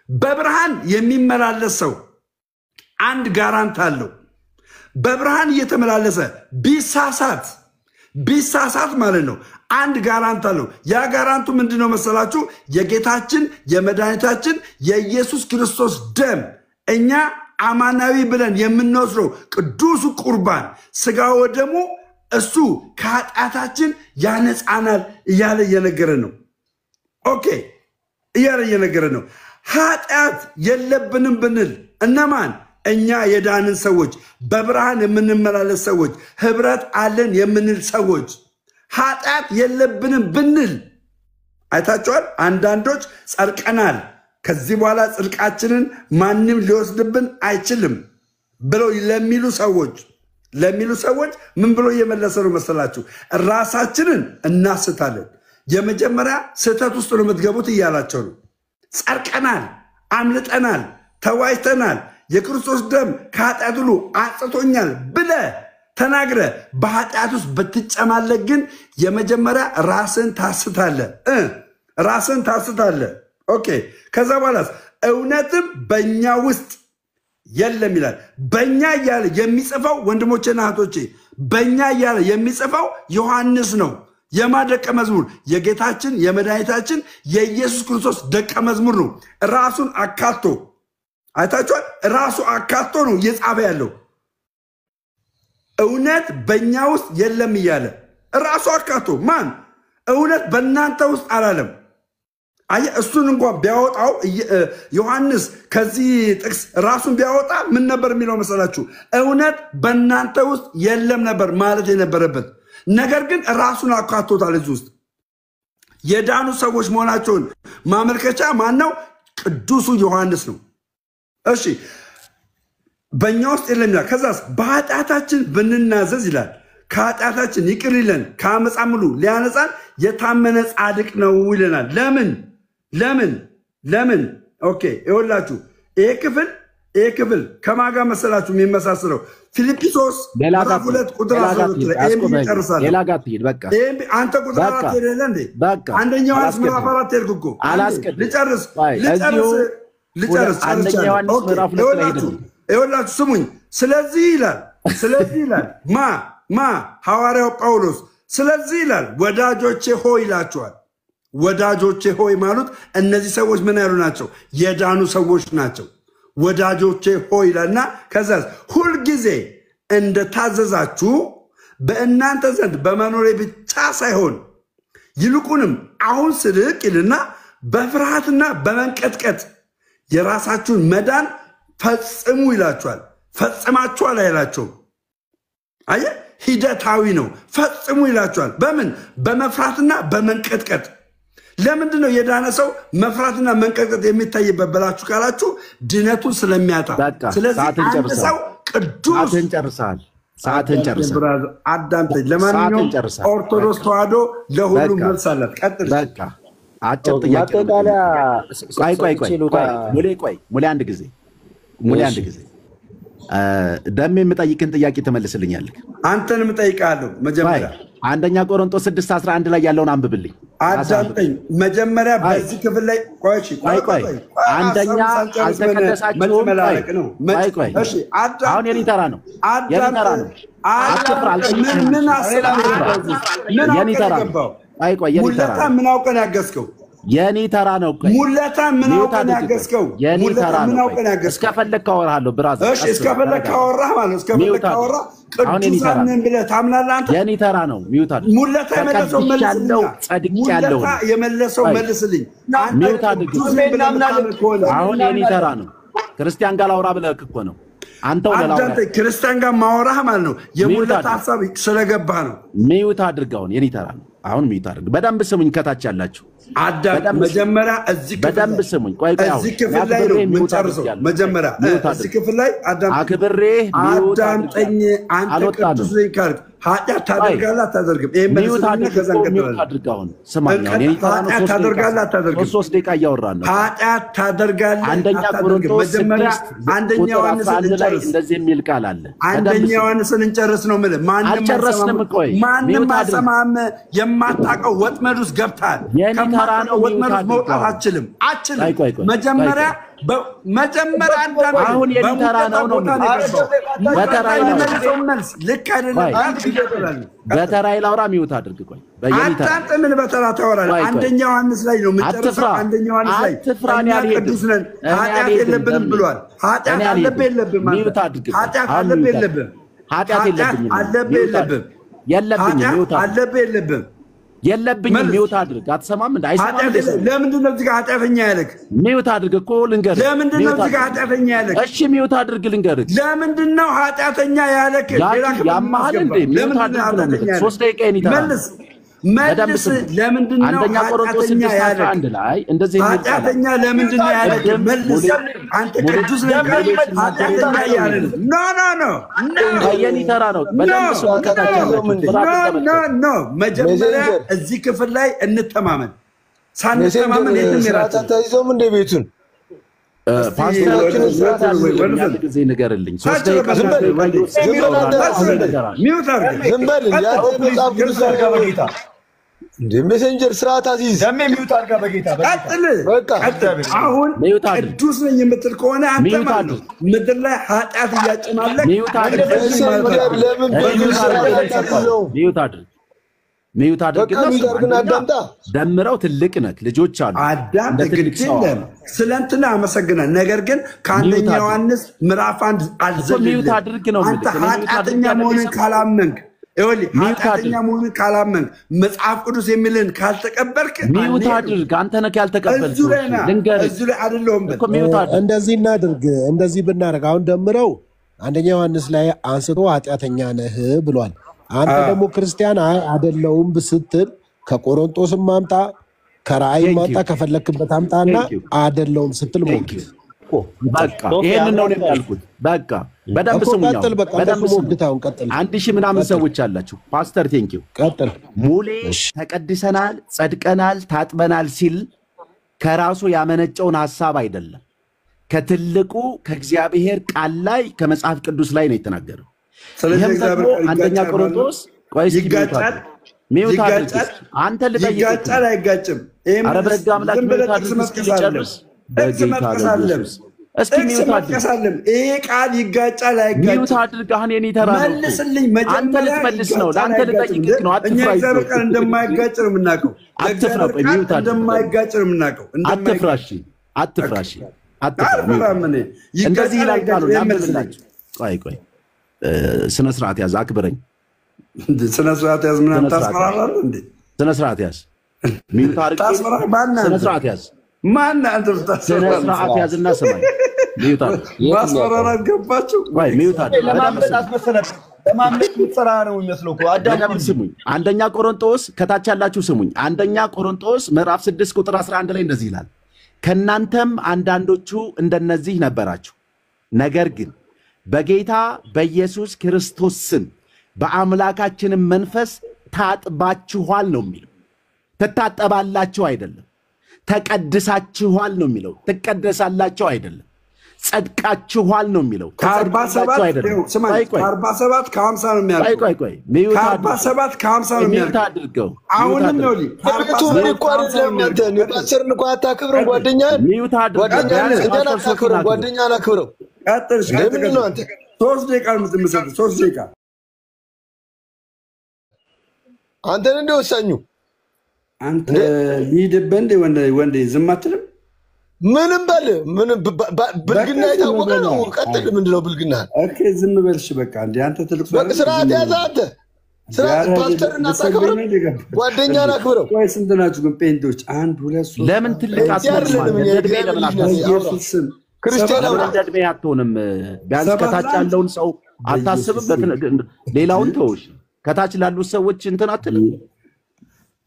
[SPEAKER 11] በብርሃን የሚመላለስ ሰው አንድ ጋራንት አለው። በብርሃን እየተመላለሰ ቢሳሳት ማለት ነው አንድ ጋራንት አለው። ያ ጋራንቱ ምንድነው መሰላችሁ? የጌታችን የመድኃኒታችን የኢየሱስ ክርስቶስ ደም፣ እኛ አማናዊ ብለን የምንወስደው ቅዱሱ ቁርባን ስጋው ደሙ፣ እሱ ከኃጢአታችን ያነጻናል እያለ እየነገረን ነው። ኦኬ፣ እያለ እየነገረን ነው። ኃጢአት የለብንም ብንል እነማን? እኛ የዳንን ሰዎች፣ በብርሃን የምንመላለስ ሰዎች፣ ህብረት አለን የምንል ሰዎች ኃጢአት የለብንም ብንል አይታችኋል። አንዳንዶች ጸድቀናል፣ ከዚህ በኋላ ጽድቃችንን ማንም ሊወስድብን አይችልም ብለው ለሚሉ ሰዎች ምን ብሎ እየመለሰ ነው መሰላችሁ? ራሳችንን እናስታለን። የመጀመሪያ ስህተት ውስጥ ነው የምትገቡት እያላቸው ነው። ጸድቀናል፣ አምልጠናል፣ ተዋጅተናል፣ የክርስቶስ ደም ከኃጢአት ሁሉ አጽቶኛል ብለ ተናግረ በኃጢአት ውስጥ ብትጨማለቅ ግን የመጀመሪያ ራስን ታስታለ። ኦኬ፣ ከዛ በኋላ እውነትም በእኛ ውስጥ የለም ይላል። በእኛ እያለ የሚጽፈው ወንድሞቼና እህቶቼ፣ በእኛ እያለ የሚጽፈው ዮሐንስ ነው። የማ ደቀ መዝሙር? የጌታችን የመድኃኒታችን የኢየሱስ ክርስቶስ ደቀ መዝሙር ነው። ራሱን አካቶ አይታችኋል። ራሱ አካቶ ነው እየጻፈ ያለው። እውነት በእኛ ውስጥ የለም እያለ ራሱ አካቶ። ማን? እውነት በእናንተ ውስጥ አላለም። እሱን እንኳን ቢያወጣው ዮሐንስ ከዚህ ጥቅስ ራሱን ቢያወጣ ምን ነበር የሚለው መሰላችሁ? እውነት በእናንተ ውስጥ የለም ነበር ማለት የነበረበት።
[SPEAKER 13] ነገር ግን ራሱን አካቶታል እዚህ ውስጥ የዳኑ ሰዎች መሆናቸውን ማመልከቻ ማን ነው? ቅዱሱ ዮሐንስ ነው። እሺ በእኛ ውስጥ የለም ይላል። ከዛስ በኃጢአታችን ብንናዘዝ ይላል ከኃጢአታችን ይቅር ይለን ከአመፃ ሙሉ ሊያነጻን የታመነ ጻድቅ ነው ይለናል። ለምን ኦኬ ይኸውላችሁ ይሄ ክፍል ከማጋ መሰላችሁ የሚመሳሰለው ፊልጵስዩስ ምዕራፍ 2 ቁጥር 12 ላይ ይጨርሳል። አንተ ቁጥር 4 ሄደህ እንዴ? አንደኛ ዮሐንስ ምዕራፍ 4 ሄድክ እኮ ልጨርስ አንደኛ ዮሐንስ ምዕራፍ 2 ላይ ሄደህ ይኸውላችሁ ስሙኝ። ስለዚህ ይላል ማ ሐዋርያው ጳውሎስ ስለዚህ ይላል ወዳጆቼ ሆይ ይላቸዋል። ወዳጆቼ ሆይ ማለት እነዚህ ሰዎች ምን ያሉ ናቸው? የዳኑ ሰዎች ናቸው። ወዳጆቼ ሆይ ይላልና ከዛስ ሁልጊዜ እንደታዘዛችሁ በእናንተ ዘንድ በመኖሬ ብቻ ሳይሆን ይልቁንም አሁን ስልክ ይልና በፍርሃትና በመንቀጥቀጥ የራሳችሁን መዳን ፈጽሙ ይላችኋል። ፈጽማችኋል አይላቸውም። አየህ ሂደታዊ ነው። ፈጽሙ ይላችኋል። በምን? በመፍራትና በመንቀጥቀጥ። ለምንድን ነው የዳነ ሰው መፍራትና መንቀጥቀጥ የሚታይበት ብላችሁ ካላችሁ ድነቱን ስለሚያጣ። ስለዚህ አንድ ሰው ቅዱስ
[SPEAKER 2] ሰዓትን ጨርሰሃል።
[SPEAKER 13] አዳምጠኝ። ለማንኛውም ኦርቶዶክስ ተዋህዶ ለሁሉም መልስ አላት። ቀጥል።
[SPEAKER 2] በቃ አጭር ጥያቄ። ሙሌ አንድ ጊዜ ደሜ የምጠይቅን ጥያቄ ትመልስልኛለህ?
[SPEAKER 13] አንተንም እጠይቃለሁ። መጀመሪያ
[SPEAKER 2] አንደኛ ቆሮንቶስ 6:11 ላይ ያለውን አንብብልኝ።
[SPEAKER 13] አዳምጠኝ። መጀመሪያ በዚህ ክፍል ላይ ቆይ
[SPEAKER 2] አንደኛ አልተቀደሳችሁም። እሺ አሁን የኔ ተራ ነው። የኔ ተራ ነው።
[SPEAKER 13] ሙለታ ምን አውቀን ያገዝከው?
[SPEAKER 2] የኔ ተራ ነው።
[SPEAKER 13] ሙለታ ምን አውቀን ያገዝከው?
[SPEAKER 2] የኔ ተራ ነው። እስከፈለክ ካወራለሁ ብራዘር።
[SPEAKER 13] እሺ እስከፈለክ ካወራህ ማለት እስከፈለክ ካወራህ ቅዱሳን ነን ብለህ ታምናለህ አንተ?
[SPEAKER 2] የኔ ተራ ነው።
[SPEAKER 13] ሙለታ የመለሰው መልስልኝ።
[SPEAKER 2] ጸድቄያለሁ።
[SPEAKER 13] ሙለታ የመለሰው መልስልኝ።
[SPEAKER 2] ሚውት አድርግ። አሁን የኔ ተራ ነው። ክርስቲያን ጋር ላውራ ብለህ እኮ ነው አንተው ለላውራ።
[SPEAKER 13] ክርስቲያን ጋር ማወራህ ማለት ነው የሙለታ ሐሳብ ስለገባ ነው።
[SPEAKER 2] ሚውት አድርግ። አሁን የኔ ተራ ነው። አሁን ሚውት አድርግ። በደንብ ስሙኝ ከታች ያላችሁ
[SPEAKER 13] አዳም መጀመሪያ እዚህ
[SPEAKER 2] በደንብ ስሙኝ። ቆይ
[SPEAKER 13] እዚህ ክፍል ላይ ነው የምንጨርሰው። መጀመሪያ እዚህ ክፍል ላይ
[SPEAKER 2] አክብሬ
[SPEAKER 13] አዳምጠኝ። አንተ ቅዱስ ነኝ ካልክ ኃጢአት ታደርጋለህ አታደርግም? ይሄን መልስልኝ። ከዛ እንቀጥላለን።
[SPEAKER 2] አድርጋውን ስማኝ።
[SPEAKER 13] ኃጢአት ታደርጋለህ አታደርግም?
[SPEAKER 2] 3 ደቂቃ እያወራን ነው።
[SPEAKER 13] ኃጢአት ታደርጋለህ
[SPEAKER 2] አንደኛ ቆሮንቶስ
[SPEAKER 13] መጀመሪያ አንደኛ ዮሐንስን እንጨርስ።
[SPEAKER 2] እንደዚህ የሚል ቃል አለ።
[SPEAKER 13] አንደኛ ዮሐንስን እንጨርስ ነው የምልህ። ማንም አልሰማህም። የማታውቀው ወጥመድ ውስጥ ገብተሃል። ከማታውቀው ወጥመድ ውስጥ መውጣት አትችልም። መጀመሪያ
[SPEAKER 2] አሁን የኔ ተራ ነው። በተራይ መልስ ልክ አይደለም። በተራይ ላውራ ሚውት አድርግ። ቆይ
[SPEAKER 13] አንተ ምን በተራ ታወራለህ? አንደኛ ዮሐንስ ላይ ነው የምንጨርሰው። አንደኛ ዮሐንስ ላይ እኛ ቅዱስ ነን ኃጢአት የለብንም ብሏል። ኃጢአት አለብህ የለብህም?
[SPEAKER 2] ሚውት አድርግ።
[SPEAKER 13] ኃጢአት አለብህ የለብህም?
[SPEAKER 2] ኃጢአት የለብኝም።
[SPEAKER 13] አለብህ የለብህም?
[SPEAKER 2] ሚውት
[SPEAKER 13] አለብህ የለብህም?
[SPEAKER 2] የለብኝም። ሚውት አድርግ። አትሰማም? አይሰማም።
[SPEAKER 13] ለምንድን ነው እዚህ ጋር ኃጢአተኛ ያለክ?
[SPEAKER 2] ሚውት አድርግ እኮ ልንገርህ።
[SPEAKER 13] ለምንድን ነው እዚህ ጋር ኃጢአተኛ ያለክ?
[SPEAKER 2] እሺ ሚውት አድርግ ልንገርህ።
[SPEAKER 13] ለምንድን ነው ኃጢአተኛ ያለክ?
[SPEAKER 2] ያማሃል እንዴ? ሚውት አድርግ ነው። 3 ደቂቃ ይኒታ መልስ። ለምንድን ነው አንደኛ ቆሮንቶስ 6:11 ላይ እንደዚህ የሚል
[SPEAKER 13] ኃጢአተኛ ለምንድን ነው ያለክ? መልስ። አንተ ቅዱስ ነህ ኃጢአተኛ ያለክ? ኖ
[SPEAKER 2] የኔ ተራ ነው። በደንብ ስሙ ከታቻለሁ።
[SPEAKER 13] ኖ መጀመሪያ እዚህ ክፍል ላይ እንተማመን። ሳንተማመን የትም ይራታ
[SPEAKER 9] ተይዞም እንደ ቤቱን
[SPEAKER 2] ፓስተሮችን አንድ ጊዜ ንገርልኝ። 3 ደቂቃ
[SPEAKER 13] ሚውት አድርግ።
[SPEAKER 9] ዝም በል መጽሐፍ ቅዱስ አድርጋ በጌታ እንደ ሜሴንጀር ስርዓት አዚዝ
[SPEAKER 12] ደሜ ሚውት አድርጋ በጌታ
[SPEAKER 13] ቀጥል። አሁን ቅዱስ ነኝ የምትል ከሆነ አንተ ማለት ነው ምድር ላይ ኃጢአት እያጨማለክ
[SPEAKER 9] ለምን በግልጽ ነው?
[SPEAKER 2] ሚውት አድርግ። ሚውት አድርግና ደምረው ትልቅ ነክ ልጆች አሉ።
[SPEAKER 13] አዳም ትግልም ስለንትና አመሰግናለሁ። ነገር ግን ከአንደኛ ዮሐንስ ምዕራፍ 1 አልዘልልም። አንተ ኃጢአተኛ መሆንን ካላመንክ ኃጢአተኛ መሆንን ካላመንክ መጽሐፍ ቅዱስ የሚልን ካልተቀበልክ
[SPEAKER 2] ሚውት አድርግ። አንተ ነህ ያልተቀበልከው። ልንገርህ
[SPEAKER 13] እዚህ ላይ አይደለሁም።
[SPEAKER 7] እንደዚህ እናድርግ። እንደዚህ ብናደርግ አሁን ደምረው አንደኛ ዮሐንስ ላይ አንስቶ ኃጢአተኛ ነህ ብሏል። አንተ ደግሞ ክርስቲያን አይደለውም ስትል ከቆሮንቶስም ማምጣ ከራእይ ማምጣ ከፈለክበት አምጣና አይደለውም ስትል ሞግት።
[SPEAKER 2] በቃ ይሄን ነው ያልኩት። በቃ በደንብ ስሙኛው በደንብ ሞግታውን ቀጥል። 1000 ምናምን ሰዎች አላችሁ። ፓስተር ቴንኪው
[SPEAKER 7] ቀጥል።
[SPEAKER 2] ሙሌ ተቀድሰናል፣ ጸድቀናል፣ ታጥበናል ሲል ከራሱ ያመነጨውን ሐሳብ አይደለም ከትልቁ ከእግዚአብሔር ቃል ላይ ከመጽሐፍ ቅዱስ ላይ ነው የተናገረው። ይሄም ደግሞ አንደኛ ቆሮንቶስ ቆይስ ይጋጫል
[SPEAKER 13] ይጋጫል። አንተ ልጠይቅ ይጋጫል አይጋጭም?
[SPEAKER 2] ኧረ በሕግ አምላክ ይጨርስ በጌታ እስኪ ሚውት አድርግ።
[SPEAKER 13] ይሄ ቃል ይጋጫል አይጋጭም?
[SPEAKER 2] ሚውት አድርግ። አሁን የኔ ተራ ነው።
[SPEAKER 13] መልስልኝ።
[SPEAKER 2] አንተ ልትመልስ ነው። ለአንተ ልጠይቅህ ነው።
[SPEAKER 13] እኛ እግዚአብሔር ቃል እንደማይጋጭ ነው የምናውቀው።
[SPEAKER 2] አትፍራ። ቆይ ሚውት አድርግ።
[SPEAKER 13] እንደማይጋጭ ነው የምናውቀው።
[SPEAKER 2] አትፍራሽ፣ አትፍራሽ፣ አትፍራ። እንደዚህ ይላል ቃሉ። ያምልላችሁ። ቆይ ስነ ስርዓት ያዝ፣ አክብረኝ።
[SPEAKER 13] ስነ ስርዓት ያዝ። ምናምን ታስፈራራለህ እንዴ?
[SPEAKER 2] ስነ ስርዓት ያዝ። ሚውት አድርግ። ስነ ስርዓት ያዝ።
[SPEAKER 13] ማን አንተ
[SPEAKER 2] ስነ ስርዓት ያዝና ስማኝ። ሚውት አድርግ።
[SPEAKER 13] ማስፈራራት ገባችሁ
[SPEAKER 2] ወይ? ሚውት አድርግ።
[SPEAKER 12] ለማምለጥ መሰለህ ለማምለጥ ምትሰራ ነው የሚመስለው እኮ።
[SPEAKER 2] አዳም ስሙኝ። አንደኛ ቆሮንቶስ ከታች ያላችሁ ስሙኝ። አንደኛ ቆሮንቶስ ምዕራፍ 6 ቁጥር 11 ላይ እንደዚህ ይላል፣ ከናንተም አንዳንዶቹ እንደነዚህ ነበራችሁ፣ ነገር ግን በጌታ በኢየሱስ ክርስቶስ ስም በአምላካችንም መንፈስ ታጥባችኋል ነው የሚለው። ትታጠባላችሁ አይደለም። ተቀድሳችኋል ነው የሚለው። ትቀደሳላችሁ አይደለም። ጸድቃችኋል ነው የሚለው።
[SPEAKER 13] ከ47 አይደለም። ከ47 ከ50 ነው የሚያልቀው።
[SPEAKER 2] ቆይ
[SPEAKER 13] ከ47 ከ50 ነው የሚያልቀው።
[SPEAKER 2] አድርገው
[SPEAKER 3] አሁንም ነው ፓስተርን እኮ አታክብረው። ጓደኛህን ጓደኛህን አክብረው።
[SPEAKER 13] ቀጥል። 3 ደቂቃ የምትመሰጥ 3 ደቂቃ
[SPEAKER 3] አንተን እንደወሳኙ
[SPEAKER 13] አንተ ሊድብህ እንደ ወንዴ ዝም አትልም?
[SPEAKER 3] ምንም በል ምንም ብልግና የታወቀ ነው። ቀጥል። ምንድነው ብልግና?
[SPEAKER 13] ኦኬ ዝም በልሽ በቃ። እንደ አንተ ትልቅ ሰው
[SPEAKER 3] ስርዓት ያዝ። አንተ ስርዓት ፓስተርን አታክብረው፣ ጓደኛህን አክብረው።
[SPEAKER 13] ቆይ ስንት ናችሁ ግን ጴንጤዎች? 1 2 3
[SPEAKER 2] ለምን ትልቅ አትሆንም? ክርስቲያናው እንደድሜ አትሆንም? ቢያንስ ከታች ያለውን ሰው አታስብበት። ሌላውን ተውሽ። ከታች ላሉት ሰዎች እንትን አትልም።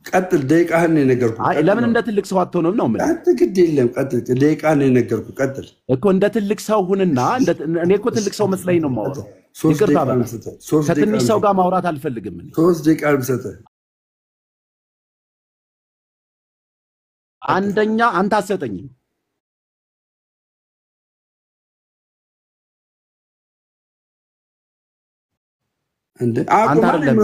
[SPEAKER 13] ቀጥል። ደቂቃህን ነው የነገርኩህ።
[SPEAKER 2] አይ ለምን እንደ ትልቅ ሰው አትሆንም ነው ማለት?
[SPEAKER 13] አንተ ግድ የለም ቀጥል። ደቂቃህን ነው የነገርኩህ። ቀጥል
[SPEAKER 2] እኮ እንደ ትልቅ ሰው ሁንና። እኔ እኮ ትልቅ ሰው መስለኝ ነው የማወራው። ይቅርታ በል። ከትንሽ ሰው ጋር ማውራት አልፈልግም።
[SPEAKER 13] 3 ደቂቃ ብሰጥህ።
[SPEAKER 2] አንደኛ አንተ አትሰጠኝም።
[SPEAKER 13] እንዴ አንተ አይደለም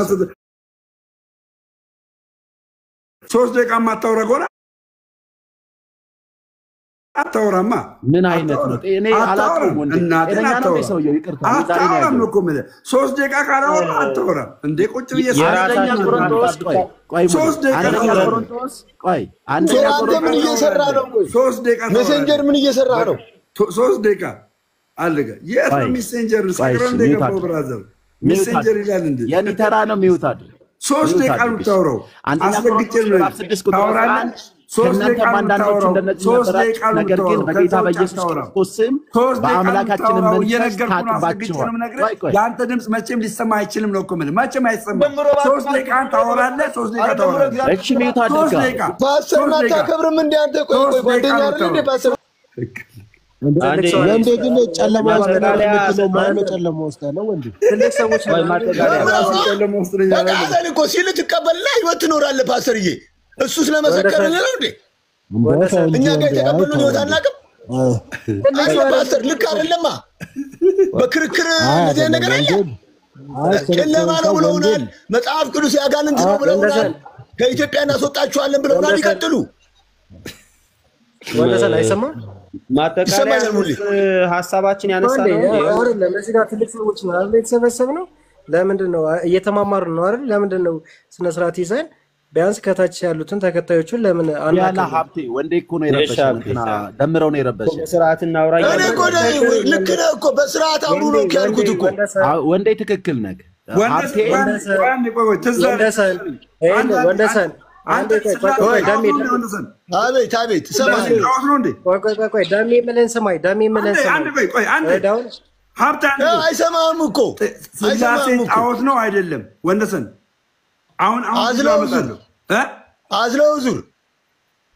[SPEAKER 13] 3 ደቂቃ ማታወራ ከሆነ አታወራማ።
[SPEAKER 2] ምን አይነት ነው? እኔ አላውቅም።
[SPEAKER 13] እናቴን አታወራ። አታወራም እኮ የምልህ 3 ደቂቃ ካላወራ አታወራም። እንዴ ቁጭ ብዬ
[SPEAKER 2] አንደኛ ቆሮንቶስ ቆይ
[SPEAKER 13] 3 ደቂቃ
[SPEAKER 2] አንደኛ ቆሮንቶስ ቆይ አንደኛ ቆሮንቶስ
[SPEAKER 3] ምን እየሰራ ነው?
[SPEAKER 13] 3 ደቂቃ
[SPEAKER 3] ሜሴንጀር ምን እየሰራ ነው?
[SPEAKER 13] 3 ደቂቃ አለገ። የት ነው ሜሴንጀር? ሰክረን እንደገባው ብራዘር ሜሴንጀር ይላል እንዴ?
[SPEAKER 2] የኔ ተራ ነው። ሚውት አድርግ።
[SPEAKER 13] 3 ደቂቃ ነው የምታወራው። አስረግጬ ነው
[SPEAKER 2] 6 ቁጥር 11 ከእናንተ አንዳንዶች እንደነዚህ ነበራችሁ፣ ነገር ግን በጌታ በኢየሱስ ክርስቶስ ስም በአምላካችን መንፈስ ታጥባችኋል።
[SPEAKER 13] የአንተ ድምፅ መቼም ሊሰማ አይችልም ነው እኮ የምልህ። መቼም አይሰማም። 3 ደቂቃ ታወራለህ። 3 ደቂቃ ታወራለህ።
[SPEAKER 2] እሺ ሚውት አድርጋ።
[SPEAKER 3] ፓስተርን አታከብርም እንዴ አንተ? ቆይ ጓደኛ አይደል እንዴ ፓስተር?
[SPEAKER 7] ወንዴ ግን ጨለማ ውስጥ ነው። ማነው ጨለማ ውስጥ ነው? ወንዴ
[SPEAKER 12] ትልቅ ሰዎች
[SPEAKER 13] ጨለማ ውስጥ ነው ያለው
[SPEAKER 3] እኮ ሲል ትቀበልና ህይወት ትኖራለህ ፓስተርዬ። እሱ ስለመሰከረልን ነው እንዴ? እኛ ጋር የተቀበሉን ህይወት አናውቅም። ፓስተር ልክ አይደለማ። በክርክር እንደዚህ ነገር አለ። ጨለማ ነው ብለውናል። መጽሐፍ ቅዱስ ያጋንንት ነው ብለውናል። ከኢትዮጵያ እናስወጣችኋለን ብለውናል። ይቀጥሉ።
[SPEAKER 4] ወደሰላ አይሰማም። ማጠቃለያ ሀሳባችን ያነሳ ነው
[SPEAKER 9] አይደለም። እዚህ ጋር ትልቅ ሰዎች ነው አይደል የተሰበሰብነው? ለምንድን ነው እየተማማርን ነው አይደል? ለምንድን ነው ስነ ስርዓት ይዘን ቢያንስ ከታች ያሉትን ተከታዮቹን ለምን
[SPEAKER 2] ያላ ሀብቴ ወንዴ እኮ ነው የረበሸና ደምረው ነው የረበሸ።
[SPEAKER 4] ስርዓት እናውራ።
[SPEAKER 3] እኔ እኮ ልክ ነህ እኮ በስርዓት አውሩ ነው ያልኩት እኮ።
[SPEAKER 2] ወንዴ ትክክል ነህ ሀብቴ።
[SPEAKER 9] ወንደሰን
[SPEAKER 3] አቤት አቤት ሰማኝ።
[SPEAKER 9] ቆይ ዳሜ ምለን ሰማይ ዳሜ ምለን ሰማይ
[SPEAKER 13] ሀብታም
[SPEAKER 3] አይሰማም እኮ
[SPEAKER 13] ስላሴ ጣዖት ነው አይደለም? ወንደሰን አሁን አዝለው ዙር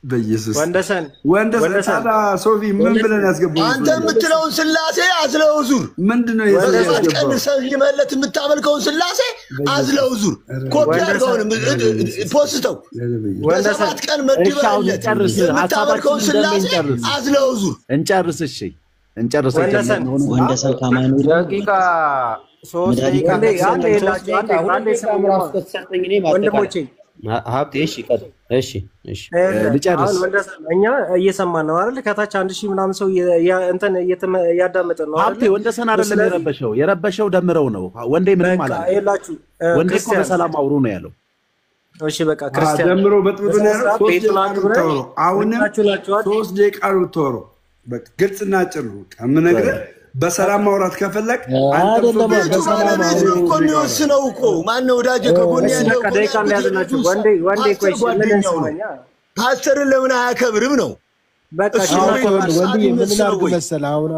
[SPEAKER 13] በኢየሱስ
[SPEAKER 9] ወንደሰን
[SPEAKER 13] ታዲያ ሶፊ ምን ብለን ያስገባው?
[SPEAKER 3] አንተ የምትለውን ስላሴ አዝለው ዙር
[SPEAKER 13] ምንድነው
[SPEAKER 3] ያስገባው? ይመለት የምታመልከውን ስላሴ አዝለው ዙር ኮፒ አድርገው ፖስተው በሰባት ቀን መድበለት የምታመልከውን ስላሴ አዝለው ዙር።
[SPEAKER 2] እንጨርስ። እሺ እንጨርስ።
[SPEAKER 14] ወንደሰን ካማኑ
[SPEAKER 9] ደቂቃ 3 ደቂቃ ወንድሞቼ
[SPEAKER 4] ሀብቴ እሺ
[SPEAKER 2] ልጨርስ።
[SPEAKER 9] እኛ እየሰማን ነው አይደል? ከታች 1000 ምናምን ሰው እንትን እያዳመጠ ነው አይደል?
[SPEAKER 2] ሀብቴ ወንደሰን አይደለም የረበሸው ደምረው ነው። ወንዴ ምንም አላለም። ወንዴ እኮ በሰላም አውሩ ነው ያለው።
[SPEAKER 9] እሺ በቃ ክርስቲያን
[SPEAKER 13] ደምሮ በጥብጡ ነው ያለው። 3 ደቂቃ ነው የምታወራው። በቃ ግልጽና ጭሩ ከምነግርህ በሰላም ማውራት ከፈለክ
[SPEAKER 7] አይደለም በሰላም
[SPEAKER 3] እኮ የሚወስነው እኮ ማነው? ወዳጄ ከጎን ያለው
[SPEAKER 9] ደቂቃ ያዝናችሁ። ወንዴ ኮሽን
[SPEAKER 3] ፓስተርን ለምን አያከብርም ነው?
[SPEAKER 9] በቃ
[SPEAKER 7] ወንዴ ምን ላድርግ መሰለህ? አሁን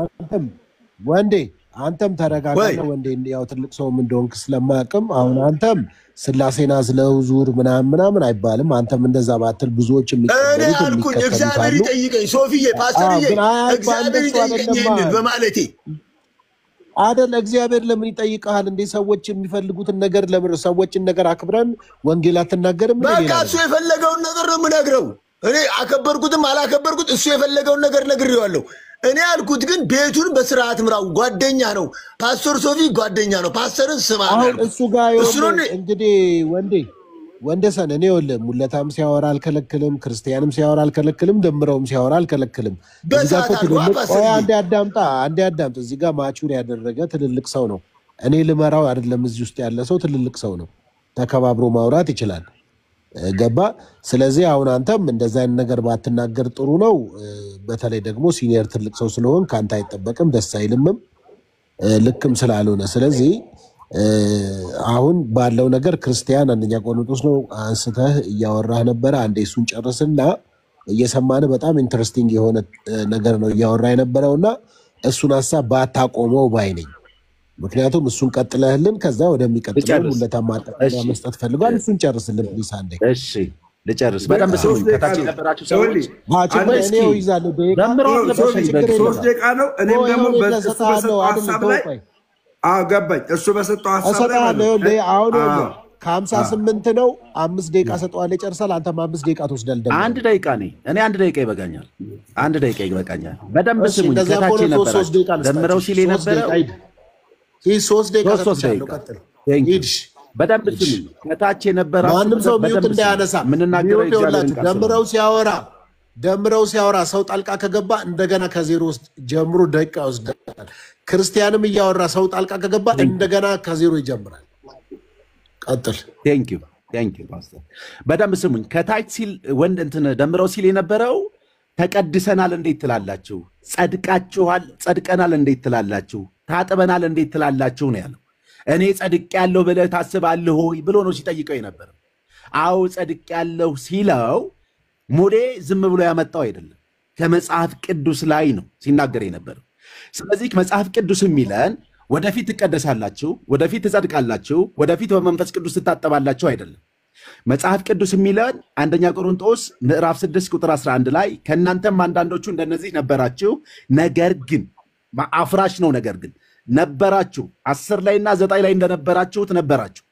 [SPEAKER 7] አንተም ተረጋጋና ወንዴ ያው ትልቅ ሰውም እንደሆንክ ስለማያውቅም አሁን አንተም ስላሴን አዝለው ዙር ምናምን አይባልም። አንተም እንደዛ ባትል ብዙዎች
[SPEAKER 3] እኔ አልኩኝ እግዚአብሔር ይጠይቀኝ ሶፊዬ ፓስተርዬ እግዚአብሔር ይጠይቀኝ በማለቴ
[SPEAKER 7] አይደል? እግዚአብሔር ለምን ይጠይቃል እንዴ? ሰዎች የሚፈልጉትን ነገር ለምን ሰዎችን ነገር አክብረን ወንጌል አትናገርም?
[SPEAKER 3] በቃ እሱ የፈለገውን ነገር ነው የምነግረው። እኔ አከበርኩትም አላከበርኩት እሱ የፈለገውን ነገር ነግሬዋለሁ። እኔ ያልኩት ግን ቤቱን በስርዓት ምራው። ጓደኛ ነው ፓስተር ሶፊ ጓደኛ ነው። ፓስተርን ስማ
[SPEAKER 7] አሁን እሱ ጋር እንግዲህ ወንደሰን እኔ ወለ ሙለታም ሲያወራ አልከለክልም፣ ክርስቲያንም ሲያወራ አልከለክልም፣ ደምረውም ሲያወራ አልከለክልም። አንዴ አዳምጣ። እዚህ ጋር ማቹር ያደረገ ትልልቅ ሰው ነው። እኔ ልመራው አይደለም። እዚህ ውስጥ ያለ ሰው ትልልቅ ሰው ነው። ተከባብሮ ማውራት ይችላል። ገባ? ስለዚህ አሁን አንተም እንደዛ አይነት ነገር ባትናገር ጥሩ ነው። በተለይ ደግሞ ሲኒየር ትልቅ ሰው ስለሆን ካንተ አይጠበቅም፣ ደስ አይልምም፣ ልክም ስላልሆነ ስለዚህ አሁን ባለው ነገር ክርስቲያን አንደኛ ቆሮንቶስ ነው አንስተህ እያወራህ ነበረ። አንዴ እሱን ጨርስና እየሰማን በጣም ኢንተረስቲንግ የሆነ ነገር ነው እያወራህ የነበረውና እሱን ሐሳብ ባታቆመው ባይ ነኝ። ምክንያቱም እሱን ቀጥለህልን ከዛ ወደሚቀጥለው ሁለታ ማጣጣያ መስጠት ፈልጓል። እሱን ጨርስልን ፕሊስ አንዴ።
[SPEAKER 2] እሺ ልጨርስ። በጣም በስሙ ከታች የነበራችሁ ሰዎች
[SPEAKER 7] እኔው ይዛለሁ
[SPEAKER 13] ደምረው 3 ደቂቃ ነው። እኔም ደግሞ በሰጠው ሐሳብ ላይ ገባኝ። እሱ በሰጠው ሐሳብ ላይ
[SPEAKER 7] አሁን ከ58 ነው 5 ደቂቃ ሰጠዋለሁ ይጨርሳል። አንተም 5 ደቂቃ ትወስዳለህ።
[SPEAKER 2] 1 ደቂቃ ነኝ እኔ 1 ደቂቃ ይበቃኛል። 1 ደቂቃ ይበቃኛል። በደንብ ስሙ ከታች የነበራችሁ ደምረው ሲል የነበረው
[SPEAKER 7] 3 ደቂቃ ሰጥቻለሁ። ቀጥል ሂድሽ።
[SPEAKER 2] በደንብ ስሙ ከታች የነበራችሁ
[SPEAKER 7] ማንም ሰው ሚውት እንዳያነሳ
[SPEAKER 2] ምንናገረው ይችላል።
[SPEAKER 7] ደምረው ሲያወራ ሰው ጣልቃ ከገባ እንደገና ከዜሮ ውስጥ ጀምሮ ደቂቃ ይወስዳል። ክርስቲያንም እያወራ ሰው ጣልቃ ከገባ እንደገና ከዜሮ ይጀምራል። ቀጥል።
[SPEAKER 2] ቴንክ ዩ ፓስተር። በደንብ ስሙኝ። ከታች ሲል ወንድ እንትን ደምረው ሲል የነበረው ተቀድሰናል እንዴት ትላላችሁ? ጸድቀናል እንዴት ትላላችሁ? ታጥበናል እንዴት ትላላችሁ ነው ያለው። እኔ ጸድቅ ያለው ብለህ ታስባለህ ሆይ ብሎ ነው ሲጠይቀው የነበረው። አዎ ጸድቅ ያለው ሲለው ሙዴ ዝም ብሎ ያመጣው አይደለም፣ ከመጽሐፍ ቅዱስ ላይ ነው ሲናገር የነበረው። ስለዚህ መጽሐፍ ቅዱስ የሚለን ወደፊት ትቀደሳላችሁ፣ ወደፊት ትጸድቃላችሁ፣ ወደፊት በመንፈስ ቅዱስ ትታጠባላችሁ አይደለም። መጽሐፍ ቅዱስ የሚለን አንደኛ ቆሮንቶስ ምዕራፍ 6 ቁጥር 11 ላይ ከእናንተም አንዳንዶቹ እንደነዚህ ነበራችሁ፣ ነገር ግን አፍራሽ ነው። ነገር ግን ነበራችሁ 10 ላይና 9 ላይ እንደነበራችሁት ነበራችሁ።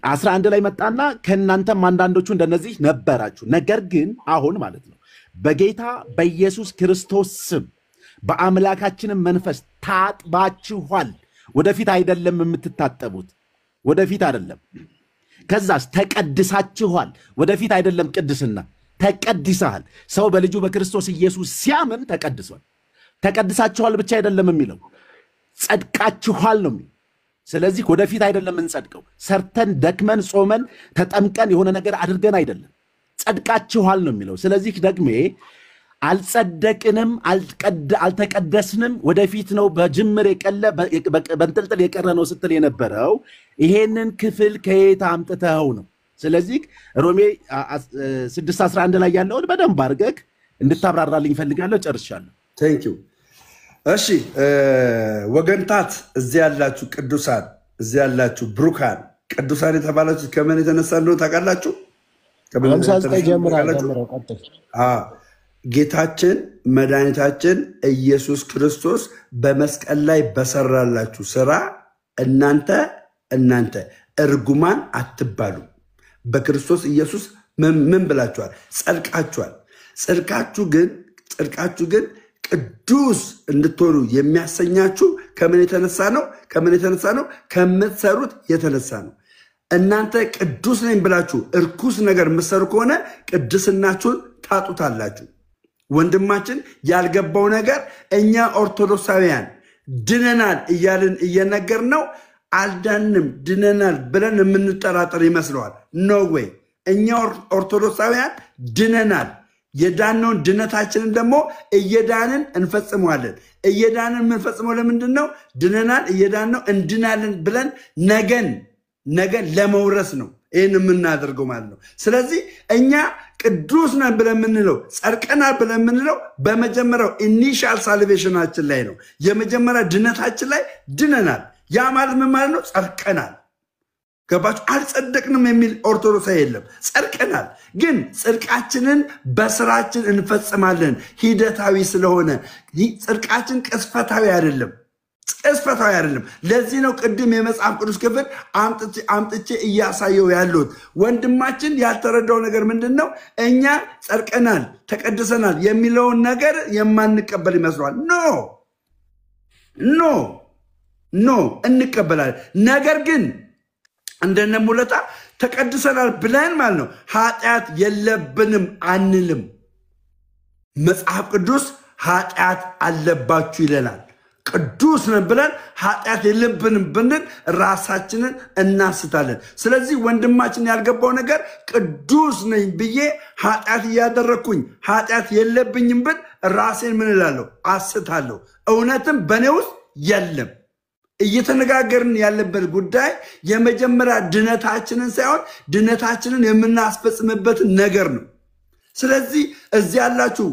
[SPEAKER 2] 11 ላይ መጣና ከእናንተም አንዳንዶቹ እንደነዚህ ነበራችሁ፣ ነገር ግን አሁን ማለት ነው በጌታ በኢየሱስ ክርስቶስ ስም በአምላካችንም መንፈስ ታጥባችኋል። ወደፊት አይደለም የምትታጠቡት፣ ወደፊት አይደለም። ከዛስ ተቀድሳችኋል። ወደፊት አይደለም ቅድስና፣ ተቀድሰሃል። ሰው በልጁ በክርስቶስ ኢየሱስ ሲያምን ተቀድሷል። ተቀድሳችኋል ብቻ አይደለም የሚለው ጸድቃችኋል ነው የሚለው። ስለዚህ ወደፊት አይደለም እንጸድቀው፣ ሰርተን ደክመን ጾመን ተጠምቀን የሆነ ነገር አድርገን አይደለም፣ ጸድቃችኋል ነው የሚለው። ስለዚህ ደግሜ አልጸደቅንም፣ አልተቀደስንም፣ ወደፊት ነው በጅምር የቀለ በንጥልጥል የቀረ ነው ስትል የነበረው ይሄንን ክፍል ከየት አምጥተኸው ነው? ስለዚህ ሮሜ 6:11 ላይ ያለውን በደንብ አድርገህ እንድታብራራልኝ ፈልጋለሁ። ጨርሻለሁ።
[SPEAKER 13] ቴንክ ዩ እሺ ወገንታት እዚህ ያላችሁ ቅዱሳን እዚህ ያላችሁ ብሩካን ቅዱሳን የተባላችሁ ከምን የተነሳ እንደሆነ ታውቃላችሁ? ጌታችን መድኃኒታችን ኢየሱስ ክርስቶስ በመስቀል ላይ በሰራላችሁ ስራ እናንተ እርጉማን አትባሉ። በክርስቶስ ኢየሱስ ምን ብላችኋል? ጸድቃችኋል። ጽድቃችሁ ግን ቅዱስ እንድትሆኑ የሚያሰኛችሁ ከምን የተነሳ ነው? ከምትሰሩት የተነሳ ነው። እናንተ ቅዱስ ነኝ ብላችሁ እርኩስ ነገር የምትሰሩ ከሆነ ቅድስናችሁን ታጡታላችሁ። ወንድማችን ያልገባው ነገር እኛ ኦርቶዶክሳውያን ድነናል እያልን እየነገር ነው አልዳንም ድነናል ብለን የምንጠራጠር ይመስለዋል። ኖ ዌይ። እኛ ኦርቶዶክሳውያን ድነናል። የዳነውን ድነታችንን ደግሞ እየዳንን እንፈጽመዋለን። እየዳንን የምንፈጽመው ለምንድን ነው? ድነናል፣ እየዳነው እንድናለን ብለን ነገን ለመውረስ ነው ይህን የምናደርገው ማለት ነው። ስለዚህ እኛ ቅዱስ ነን ብለን የምንለው ጸድቀናል ብለን የምንለው በመጀመሪያው ኢኒሻል ሳልቬሽናችን ላይ ነው። የመጀመሪያ ድነታችን ላይ ድነናል። ያ ማለት ምን ማለት ነው? ጸድቀናል። ገባችሁ? አልጸደቅንም የሚል ኦርቶዶክሳዊ የለም። ጸድቀናል፣ ግን ጽድቃችንን በስራችን እንፈጽማለን። ሂደታዊ ስለሆነ ጽድቃችን ቅስፈታዊ አይደለም። ለዚህ ነው ቅድም የመጽሐፍ ቅዱስ ክፍል አምጥቼ እያሳየው ያሉት። ወንድማችን ያልተረዳው ነገር ምንድን ነው? እኛ ጸድቀናል ተቀድሰናል የሚለውን ነገር የማንቀበል ይመስለዋል። ኖ እንቀበላለን። ነገር ግን እንደነ ሙለታ ተቀድሰናል ብለን ማለት ነው ኃጢአት የለብንም አንልም። መጽሐፍ ቅዱስ ኃጢአት አለባችሁ ይለናል። ቅዱስ ነን ብለን ኃጢአት የለብንም ብንል ራሳችንን እናስታለን። ስለዚህ ወንድማችን ያልገባው ነገር ቅዱስ ነኝ ብዬ ኃጢአት እያደረግኩኝ ኃጢአት የለብኝም ብል ራሴን ምን እላለሁ? አስታለሁ። እውነትም በእኔ ውስጥ የለም። እየተነጋገርን ያለበት ጉዳይ የመጀመሪያ ድነታችንን ሳይሆን ድነታችንን የምናስፈጽምበትን ነገር ነው። ስለዚህ እዚህ ያላችሁ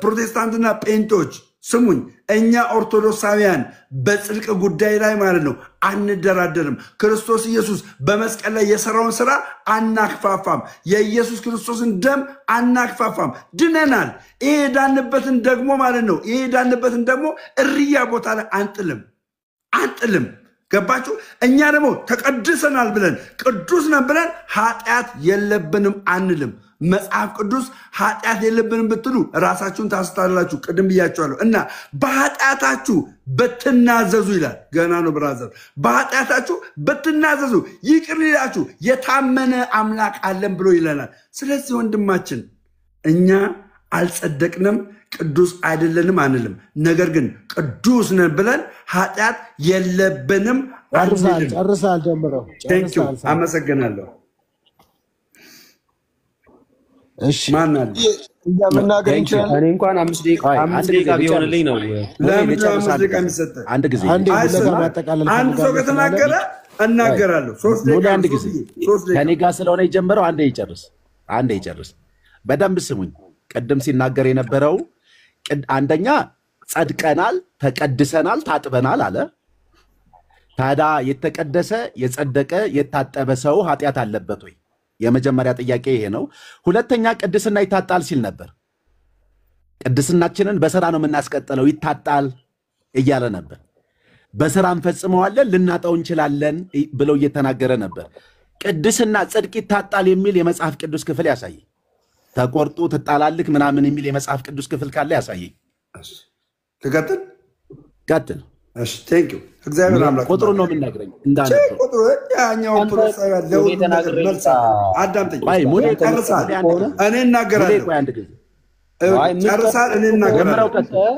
[SPEAKER 13] ፕሮቴስታንትና ጴንቶች ስሙኝ፣ እኛ ኦርቶዶክሳውያን በጽድቅ ጉዳይ ላይ ማለት ነው አንደራደርም። ክርስቶስ ኢየሱስ በመስቀል ላይ የሰራውን ስራ አናክፋፋም። የኢየሱስ ክርስቶስን ደም አናክፋፋም። ድነናል። ይሄ ዳንበትን ደግሞ ማለት ነው ዳንበትን ደግሞ እርያ ቦታ ላይ አንጥልም። ገባችሁ? እኛ ደግሞ ተቀድሰናል ብለን ቅዱስ ነን ብለን ኃጢአት የለብንም አንልም። መጽሐፍ ቅዱስ ኃጢአት የለብንም ብትሉ ራሳችሁን ታስታላችሁ። ቅድም ብያችኋለሁ። እና በኃጢአታችሁ ብትናዘዙ ይላል። ገና ነው ብራዘር። በኃጢአታችሁ ብትናዘዙ ይቅር ሊላችሁ የታመነ አምላክ አለን ብሎ ይለናል። ስለዚህ ወንድማችን እኛ አልጸደቅንም፣ ቅዱስ አይደለንም አንልም። ነገር ግን ቅዱስ ነን ብለን ኃጢአት የለብንም አንልም።
[SPEAKER 7] ጨርሳል ደምረው።
[SPEAKER 13] አመሰግናለሁ። እሺ ማናል
[SPEAKER 4] መናገር እንችላለን። እኔ እንኳን 5 ደቂቃ ቢሆንልኝ ነው።
[SPEAKER 13] ለምን 5 ደቂቃ የሚሰጥ? አንድ ሰው ከተናገረ እናገራለሁ። 3 ደቂቃ
[SPEAKER 2] አንድ ጊዜ ከኔ ጋር ስለሆነ የጀመረው አንዴ ይጨርስ። በደንብ ስሙኝ። ቅድም ሲናገር የነበረው አንደኛ ጸድቀናል፣ ተቀድሰናል፣ ታጥበናል አለ። ታዲያ የተቀደሰ የጸደቀ የታጠበ ሰው ኃጢአት አለበት ወይ? የመጀመሪያ ጥያቄ ይሄ ነው። ሁለተኛ ቅድስና ይታጣል ሲል ነበር። ቅድስናችንን በስራ ነው የምናስቀጥለው፣ ይታጣል እያለ ነበር። በስራ እንፈጽመዋለን፣ ልናጣው እንችላለን ብሎ እየተናገረ ነበር። ቅድስና ጽድቅ ይታጣል የሚል የመጽሐፍ ቅዱስ ክፍል ያሳይ። ተቆርጦ ትጣላልክ ምናምን የሚል የመጽሐፍ ቅዱስ ክፍል ካለ ያሳይ። ቀጥል።
[SPEAKER 13] እሺ ቴንክ ዩ። እግዚአብሔር አምላክ
[SPEAKER 2] ቁጥሩ ነው የምናገረኝ እንዳለ
[SPEAKER 13] ቁጥሩ ያኛው ኦርቶዶክስ አዳምጠኝ። እኔ እናገራለሁ። ጨርሳል። እኔ እናገራለሁ።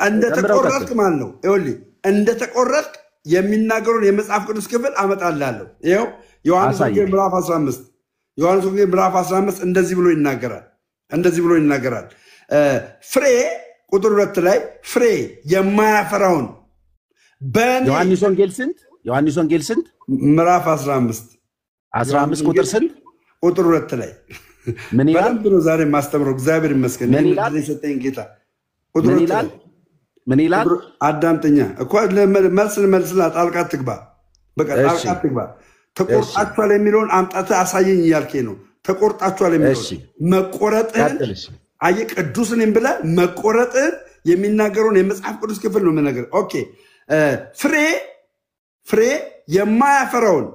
[SPEAKER 13] እንደተቆረጥክ ማለት ነው። ይኸውልህ እንደተቆረጥክ የሚናገሩን የመጽሐፍ ቅዱስ ክፍል አመጣልሃለሁ። ይኸው ዮሐንስ ወንጌል ምዕራፍ 15 እንደዚህ ብሎ ይናገራል። ፍሬ ቁጥር 2 ላይ ፍሬ የማያፈራውን
[SPEAKER 2] ዮሐንስ ወንጌል ስንት?
[SPEAKER 13] ምዕራፍ 15
[SPEAKER 2] ቁጥር ስንት?
[SPEAKER 13] ቁጥር 2 ላይ ምን ይላል? በደንብ ነው ዛሬ ማስተምረው። እግዚአብሔር ይመስገን የሰጠኝ ጌታ። ቁጥር 2 ላይ
[SPEAKER 2] ምን ይላል?
[SPEAKER 13] አዳምጠኛ እኮ መልስና ጣልቃ ትግባ። በቃ ጣልቃ ትግባ። ተቆርጣችኋል የሚለውን አምጣተ አሳየኝ እያልከኝ ነው። ተቆርጣችኋል የሚለውን መቆረጥን አየ ቅዱስን ብለህ መቆረጥን የሚናገረውን የመጽሐፍ ቅዱስ ክፍል ነው የምነግርህ። ኦኬ ፍሬ የማያፈራውን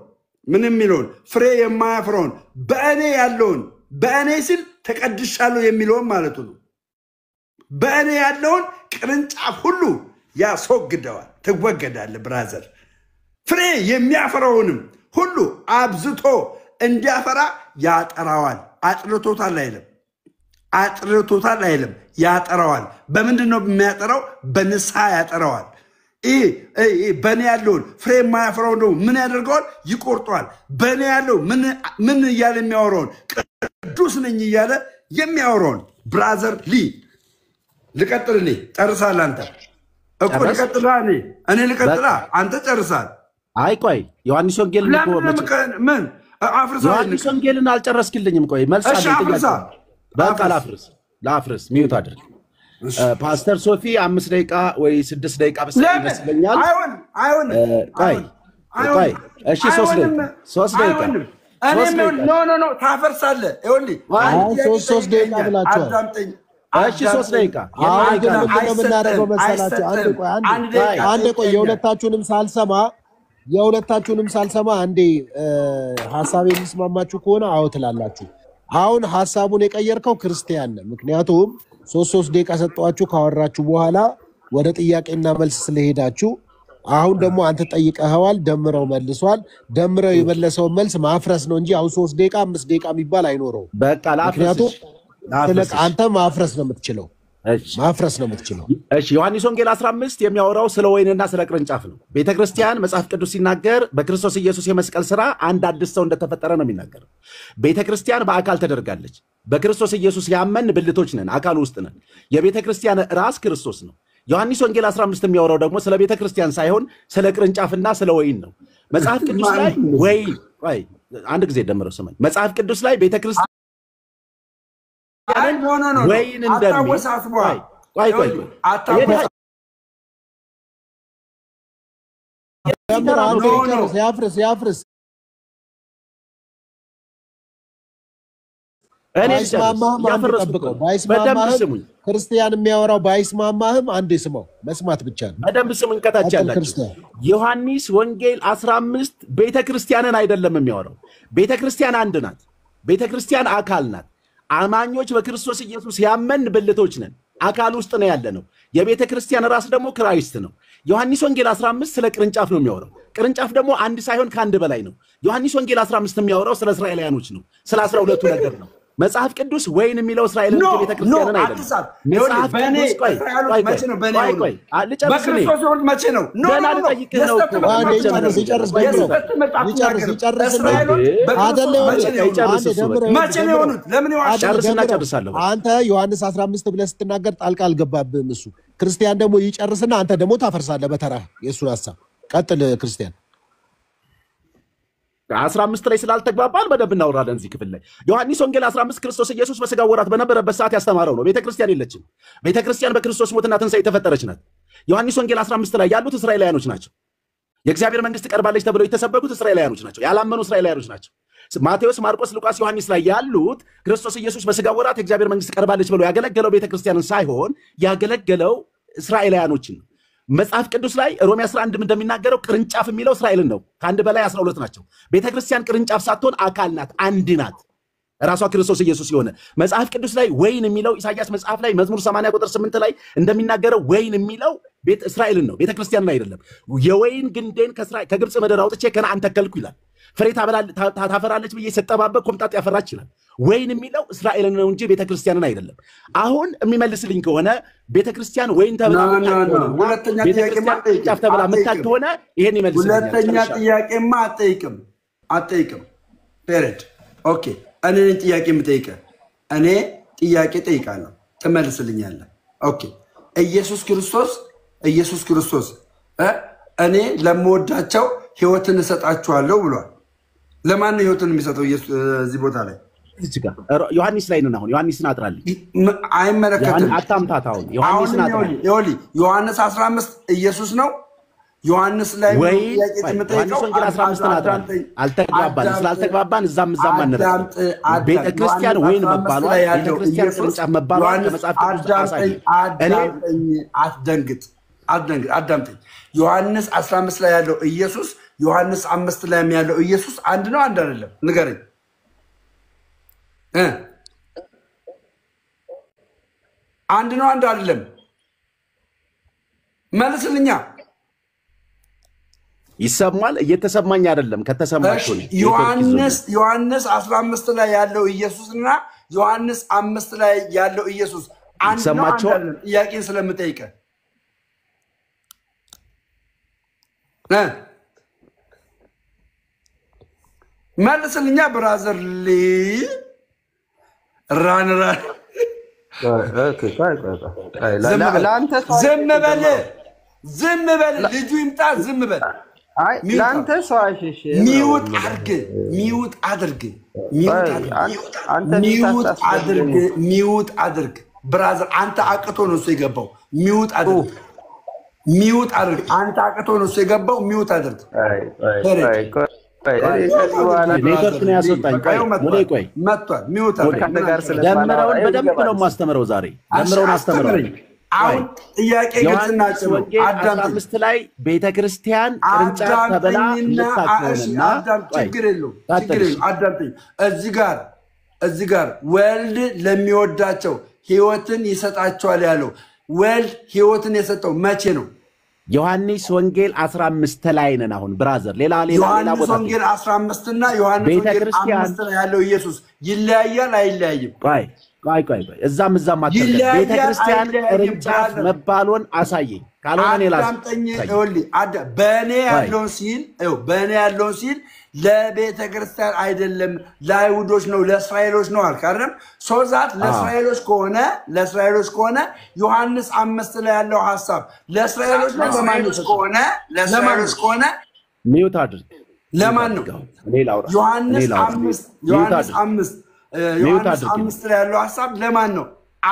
[SPEAKER 13] ምን የሚለውን ፍሬ የማያፈራውን በእኔ ያለውን በእኔ ሲል ተቀድሻለሁ የሚለውን ማለቱ ነው። በእኔ ያለውን ቅርንጫፍ ሁሉ ያስወግደዋል፣ ትወገዳለህ ብራዘር። ፍሬ የሚያፈራውንም ሁሉ አብዝቶ እንዲያፈራ ያጠራዋል። አጥርቶታል አይልም፣ አጥርቶታል አይልም፣ ያጠራዋል። በምንድን ነው የሚያጠራው? በንስሐ ያጠራዋል። በእኔ ያለውን ፍሬ የማያፈራውን ደግሞ ምን ያደርገዋል? ይቆርጠዋል። በእኔ ያለው ምን እያለ የሚያወራውን ቅዱስ ነኝ እያለ የሚያወራውን ብራዘር ልቀጥል። እኔ ጨርሳለህ አንተ እኮ ልቀጥላ። እኔ ልቀጥላ፣ አንተ ጨርሳል።
[SPEAKER 2] አይ ቆይ ዮሐንስ ወንጌል
[SPEAKER 13] ምን አፍርሳ?
[SPEAKER 2] ዮሐንስ ወንጌልን አልጨረስክልኝም። ቆይ መልስ አለኝ። በቃ ላፍርስ ሚዩት አድርግ። ፓስተር ሶፊ 5 ደቂቃ ወይ 6 ደቂቃ በሰለ ይመስለኛል።
[SPEAKER 13] አይሆን
[SPEAKER 2] ቆይ እሺ 3 ደቂቃ
[SPEAKER 13] ኖ ታፈርሳለህ። ይኸውልህ
[SPEAKER 7] 3 ደቂቃ ብላችኋል።
[SPEAKER 13] አዳምጠኝ።
[SPEAKER 2] እሺ 3 ደቂቃ
[SPEAKER 7] ግን ምንድን ነው የምናደርገው መሰላችሁ? አንዴ ቆይ የሁለታችሁንም ሳልሰማ አንዴ ሐሳብ የሚስማማችሁ ከሆነ አዎ ትላላችሁ። አሁን ሐሳቡን የቀየርከው ክርስቲያን ነው። ምክንያቱም 3 ደቂቃ ሰጣችሁ ካወራችሁ በኋላ ወደ ጥያቄና መልስ ስለሄዳችሁ አሁን ደግሞ አንተ ጠይቀኸዋል፣ ደምረው መልሷል። ደምረው የመለሰውን መልስ ማፍረስ ነው እንጂ አሁን 3 ደቂቃ 5 ደቂቃ የሚባል አይኖረው።
[SPEAKER 2] በቃ
[SPEAKER 7] ምክንያቱም አንተ ማፍረስ ነው የምትችለው፣ ማፍረስ ነው የምትችለው።
[SPEAKER 2] እሺ ዮሐንስ ወንጌል 15 የሚያወራው ስለ ወይንና ስለ ቅርንጫፍ ነው። ቤተክርስቲያን መጽሐፍ ቅዱስ ሲናገር በክርስቶስ ኢየሱስ የመስቀል ስራ አንድ አዲስ ሰው እንደተፈጠረ ነው የሚናገረው። ቤተክርስቲያን በአካል ተደርጋለች። በክርስቶስ ኢየሱስ ያመን ብልቶች ነን፣ አካል ውስጥ ነን። የቤተክርስቲያን ራስ ክርስቶስ ነው። ዮሐንስ ወንጌል 15 የሚያወራው ደግሞ ስለ ቤተክርስቲያን ሳይሆን ስለ ቅርንጫፍና ስለ ወይን ነው። መጽሐፍ ቅዱስ ላይ ወይን አንድ ጊዜ ደምረው ስማኝ። መጽሐፍ ቅዱስ ላይ ቤተክርስቲያን ወይን እንደሚል
[SPEAKER 7] ያፍርስ ክርስቲያን የሚያወራው ባይስማማህም አንዴ ስማው፣ መስማት ብቻ ነው።
[SPEAKER 2] በደንብ ስሙኝ። ከታች ያላችሁ ዮሐንስ ወንጌል 15 ቤተክርስቲያንን አይደለም የሚያወራው። ቤተክርስቲያን አንድ ናት። ቤተክርስቲያን አካል ናት። አማኞች በክርስቶስ ኢየሱስ ያመን ብልቶች ነን፣ አካል ውስጥ ነው ያለነው። የቤተ ክርስቲያን ራስ ደግሞ ክራይስት ነው። ዮሐንስ ወንጌል 15 ስለ ቅርንጫፍ ነው የሚያወራው። ቅርንጫፍ ደግሞ አንድ ሳይሆን ከአንድ በላይ ነው። ዮሐንስ ወንጌል 15 የሚያወራው ስለ እስራኤላውያኖች ነው፣ ስለ 12ቱ ነገር ነው። መጽሐፍ ቅዱስ ወይን የሚለው እስራኤልን ቤተ ክርስቲያንን አይደለም። መጽሐፍ ቅዱስ
[SPEAKER 7] አንተ ዮሐንስ 15 ብለህ ስትናገር ጣልቃ አልገባብህም እሱ። ክርስቲያን ደግሞ ይጨርስና አንተ ደግሞ ታፈርሳለህ በተራ የእሱን ሐሳብ። ቀጥል ክርስቲያን።
[SPEAKER 2] 15 ላይ ስላልተግባባን በደንብ እናወራለን እዚህ ክፍል ላይ። ዮሐንስ ወንጌል 15 ክርስቶስ ኢየሱስ በሥጋ ወራት በነበረበት ሰዓት ያስተማረው ነው። ቤተክርስቲያን የለችም። ቤተክርስቲያን በክርስቶስ ሞትና ትንሣኤ የተፈጠረች ናት። ዮሐንስ ወንጌል 15 ላይ ያሉት እስራኤላውያኖች ናቸው። የእግዚአብሔር መንግስት ቀርባለች ተብለው የተሰበኩት እስራኤላውያኖች ናቸው። ያላመኑ እስራኤላውያኖች ናቸው። ማቴዎስ፣ ማርቆስ፣ ሉቃስ፣ ዮሐንስ ላይ ያሉት ክርስቶስ ኢየሱስ በሥጋ ወራት የእግዚአብሔር መንግስት ቀርባለች ብለው ያገለገለው ቤተክርስቲያንን ሳይሆን ያገለገለው እስራኤላውያኖችን ነው። መጽሐፍ ቅዱስ ላይ ሮሜ 11 እንደሚናገረው ቅርንጫፍ የሚለው እስራኤልን ነው። ከአንድ በላይ 12 ናቸው። ቤተክርስቲያን ቅርንጫፍ ሳትሆን አካል ናት፣ አንድ ናት፣ ራሷ ክርስቶስ ኢየሱስ የሆነ። መጽሐፍ ቅዱስ ላይ ወይን የሚለው ኢሳይያስ መጽሐፍ ላይ መዝሙር 80 ቁጥር 8 ላይ እንደሚናገረው ወይን የሚለው ቤተ እስራኤልን ነው፣ ቤተክርስቲያንን አይደለም። የወይን ግንዴን ከግብፅ ምድር አውጥቼ ከነዓን ተከልኩ ይላል። ፍሬ ታፈራለች ብዬ ስጠባበቅ ኮምጣጤ ያፈራች ይላል። ወይን የሚለው እስራኤልን ነው እንጂ ቤተክርስቲያንን አይደለም። አሁን የሚመልስልኝ ከሆነ ቤተክርስቲያን ወይን ተብላ ምታል ከሆነ ይሄን ይመልስልኛል።
[SPEAKER 13] ሁለተኛ ጥያቄማ አትጠይቅም። ፔሬድ ኦኬ። እኔ ጥያቄ የምጠይቅህ እኔ ጥያቄ ጠይቃለሁ፣ ትመልስልኛለህ። ኦኬ። ኢየሱስ ክርስቶስ እኔ ለምወዳቸው ህይወትን እሰጣችኋለሁ ብሏል። ለማን ነው ህይወትን የሚሰጠው? እዚህ ቦታ ላይ
[SPEAKER 2] ዮሐንስ ላይ ነው አሁን ዮሐንስን አጥራልኝ
[SPEAKER 13] አይመለከትም
[SPEAKER 2] አታምታታው ዮሐንስን አጥራልኝ
[SPEAKER 13] ዮሐንስ 15 ኢየሱስ ነው ዮሐንስ ላይ
[SPEAKER 2] ወይ ዮሐንስ ወንጌል 15 አጥራልኝ አልተግባባን ስላልተግባባን እዛም አንረዳ ቤተክርስቲያን ወይን መባሏ ቤተክርስቲያን ቅርንጫፍ መባሏ ከመጽሐፍ ቅዱስ አሳይ እኔ
[SPEAKER 13] አዳምጠኝ ዮሐንስ 15 ላይ ያለው ኢየሱስ ዮሐንስ 5 ላይ ያለው ኢየሱስ አንድ ነው አንድ አይደለም ንገረኝ አንድ ነው አንድ አይደለም መልስልኛ
[SPEAKER 2] ይሰማል እየተሰማኝ አይደለም ከተሰማችሁ
[SPEAKER 13] ዮሐንስ 15 ላይ ያለው ኢየሱስና ዮሐንስ 5 ላይ ያለው ኢየሱስ አንድ ነው አንድ አይደለም ጥያቄን ስለምጠይቀ መልስልኛ ብራዘር ራን ዝም በል ልጁ ይምጣ ዝም በል
[SPEAKER 4] ላንተ ሰው አይሽሽ
[SPEAKER 13] ሚውት አድርግ ብራዘር አንተ አቅቶ ነው እሱ የገባው ሚውት አድርግ አንተ አቅቶ ነው እሱ የገባው ሚውት አድርግ
[SPEAKER 2] ኔትወርክ ነው ያስወጣኝ ቆይ
[SPEAKER 13] መጥቷል ሚውት አድርግ
[SPEAKER 2] ደምረውን በደንብ ነው ማስተምረው ዛሬ ደምረውን አስተምረው
[SPEAKER 13] አሁን ጥያቄ ግልጽና ጭሩ
[SPEAKER 2] አዳምጥ ላይ ቤተክርስቲያን ቅርንጫፍ ተበላ ልታከውና
[SPEAKER 13] ችግር የለውም አዳምጥ እዚህ ጋር ወልድ ለሚወዳቸው ሕይወትን ይሰጣቸዋል ያለው ወልድ ሕይወትን የሰጠው መቼ ነው
[SPEAKER 2] ዮሐንስ ወንጌል 15 ላይ ነን አሁን ብራዘር ሌላ
[SPEAKER 13] ዮሐንስ ወንጌል 15 እና ዮሐንስ ወንጌል 5 ላይ ያለው ኢየሱስ ይለያያል አይለያይም
[SPEAKER 2] ቆይ እዛም አትደረግ ቤተክርስቲያን ቅርንጫፍ መባሉን አሳየኝ ካልሆነ እኔ
[SPEAKER 13] አዳምጠኝ በእኔ ያለውን ሲል ለቤተክርስቲያን አይደለም ለአይሁዶች ነው ለእስራኤሎች ነው አልካረም ሶዛት ለእስራኤሎች ከሆነ ዮሐንስ 5 ላይ ያለው ሐሳብ ለእስራኤሎች ነው ለእስራኤሎች ከሆነ
[SPEAKER 2] ሚውት አድርግ
[SPEAKER 13] ለማን ነው ዮሐንስ 5 ላይ ያለው ሐሳብ ለማን ነው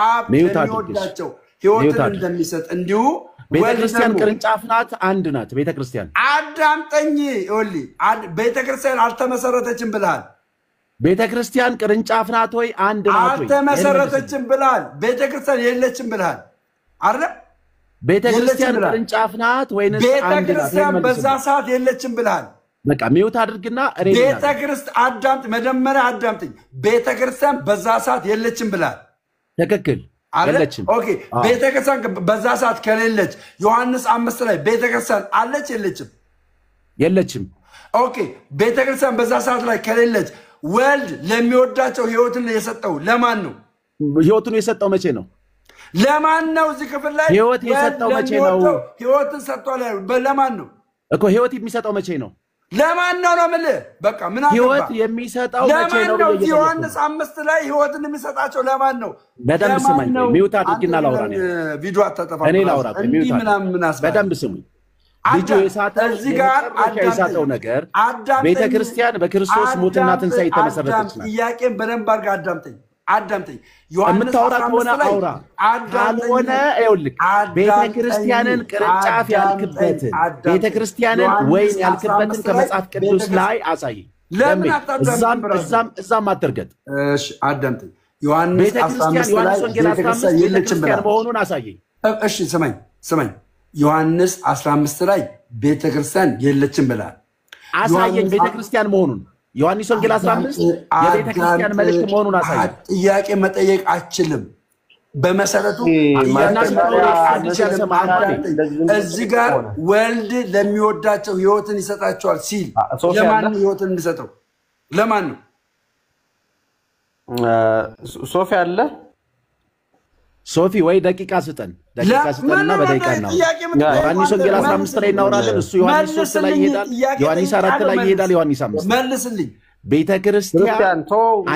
[SPEAKER 13] አብ ለሚወዳቸው ሕይወትን እንደሚሰጥ እንዲሁ
[SPEAKER 2] ቤተክርስቲያን ቅርንጫፍ ናት አንድ ናት ቤተክርስቲያን
[SPEAKER 13] አዳምጠኝ ቤተክርስቲያን አልተመሰረተችም ብለሃል
[SPEAKER 2] ቤተክርስቲያን ቅርንጫፍ ናት ወይ አንድ ናት ወይ
[SPEAKER 13] አልተመሰረተችም ብለሃል ቤተክርስቲያን የለችም ብለሃል አይደል
[SPEAKER 2] ቤተክርስቲያን ቅርንጫፍ ናት ወይንስ አንድ ናት
[SPEAKER 13] ቤተክርስቲያን በዛ ሰዓት የለችም ብለሃል
[SPEAKER 2] በቃ ሚውት አድርግና
[SPEAKER 13] ቤተክርስቲያን መጀመሪያ አዳምጠኝ ቤተክርስቲያን በዛ ሰዓት የለችም ብለሃል
[SPEAKER 2] ትክክል
[SPEAKER 13] የለችም ኦኬ ቤተክርስቲያን በዛ ሰዓት ከሌለች ዮሐንስ 5 ላይ ቤተክርስቲያን አለች የለችም ኦኬ ቤተክርስቲያን በዛ ሰዓት ላይ ከሌለች ወልድ ለሚወዳቸው ሕይወትን የሰጠው ለማን ነው
[SPEAKER 2] ሕይወቱን የሰጠው መቼ ነው
[SPEAKER 13] ለማን ነው እዚህ ክፍል ላይ
[SPEAKER 2] ሕይወት የሰጠው መቼ ነው
[SPEAKER 13] ሕይወትን ሰጥቷል ለማን ነው
[SPEAKER 2] እኮ ሕይወት የሚሰጠው መቼ ነው
[SPEAKER 13] ለማን ነው ማለት በቃ ምን አገባ
[SPEAKER 2] ሕይወት የሚሰጠው መቼ ነው
[SPEAKER 13] ዮሐንስ 5 ላይ ሕይወትን የሚሰጣቸው ለማን ነው
[SPEAKER 2] በደንብ ስማኝ ሚውት አድርግና ላውራ ነው
[SPEAKER 13] ቪዲዮ አታጠፋ
[SPEAKER 2] እኔ ላውራ ሚውት በደንብ ስሙኝ ልጁ የሳተው ነገር ቤተክርስቲያን በክርስቶስ ሞትና ትንሣኤ የተመሰረተች ናት
[SPEAKER 13] ጥያቄን በደንብ አድርጋ አዳምጠኝ
[SPEAKER 2] የምታወራ ከሆነ አውራ ካልሆነ ይኸውልህ ቤተክርስቲያንን ቅርንጫፍ ያልክበትን ቤተክርስቲያንን ወይን ያልክበትን ከመጽሐፍ ቅዱስ ላይ አሳየኝ እዛም አትርገጥ
[SPEAKER 13] እሺ አዳምጠኝ ዮሐንስ 15 ላይ
[SPEAKER 2] ቤተክርስቲያን መሆኑን አሳየኝ
[SPEAKER 13] እሺ ስማኝ ዮሐንስ 15 ላይ ቤተክርስቲያን የለችም ብለሃል
[SPEAKER 2] አሳየኝ ቤተክርስቲያን መሆኑን ዮሐንስ ወንጌል 15 የቤተክርስቲያን መልእክት መሆኑን አሳየኝ
[SPEAKER 13] ጥያቄ መጠየቅ አችልም በመሰረቱ እዚህ ጋር ወልድ ለሚወዳቸው ሕይወትን ይሰጣቸዋል ሲል ለማን ነው ሕይወትን የሚሰጠው ለማን ነው
[SPEAKER 4] ሶፊ አለ
[SPEAKER 2] ሶፊ ወይ ደቂቃ ስጠንና በደቂቃ ነው ዮሐንስ ወንጌል 15 ላይ እናወራለን እሱ ዮሐንስ 3 ላይ ይሄዳል ዮሐንስ 4 ላይ ይሄዳል ዮሐንስ 5
[SPEAKER 13] መልስልኝ
[SPEAKER 2] ቤተክርስቲያን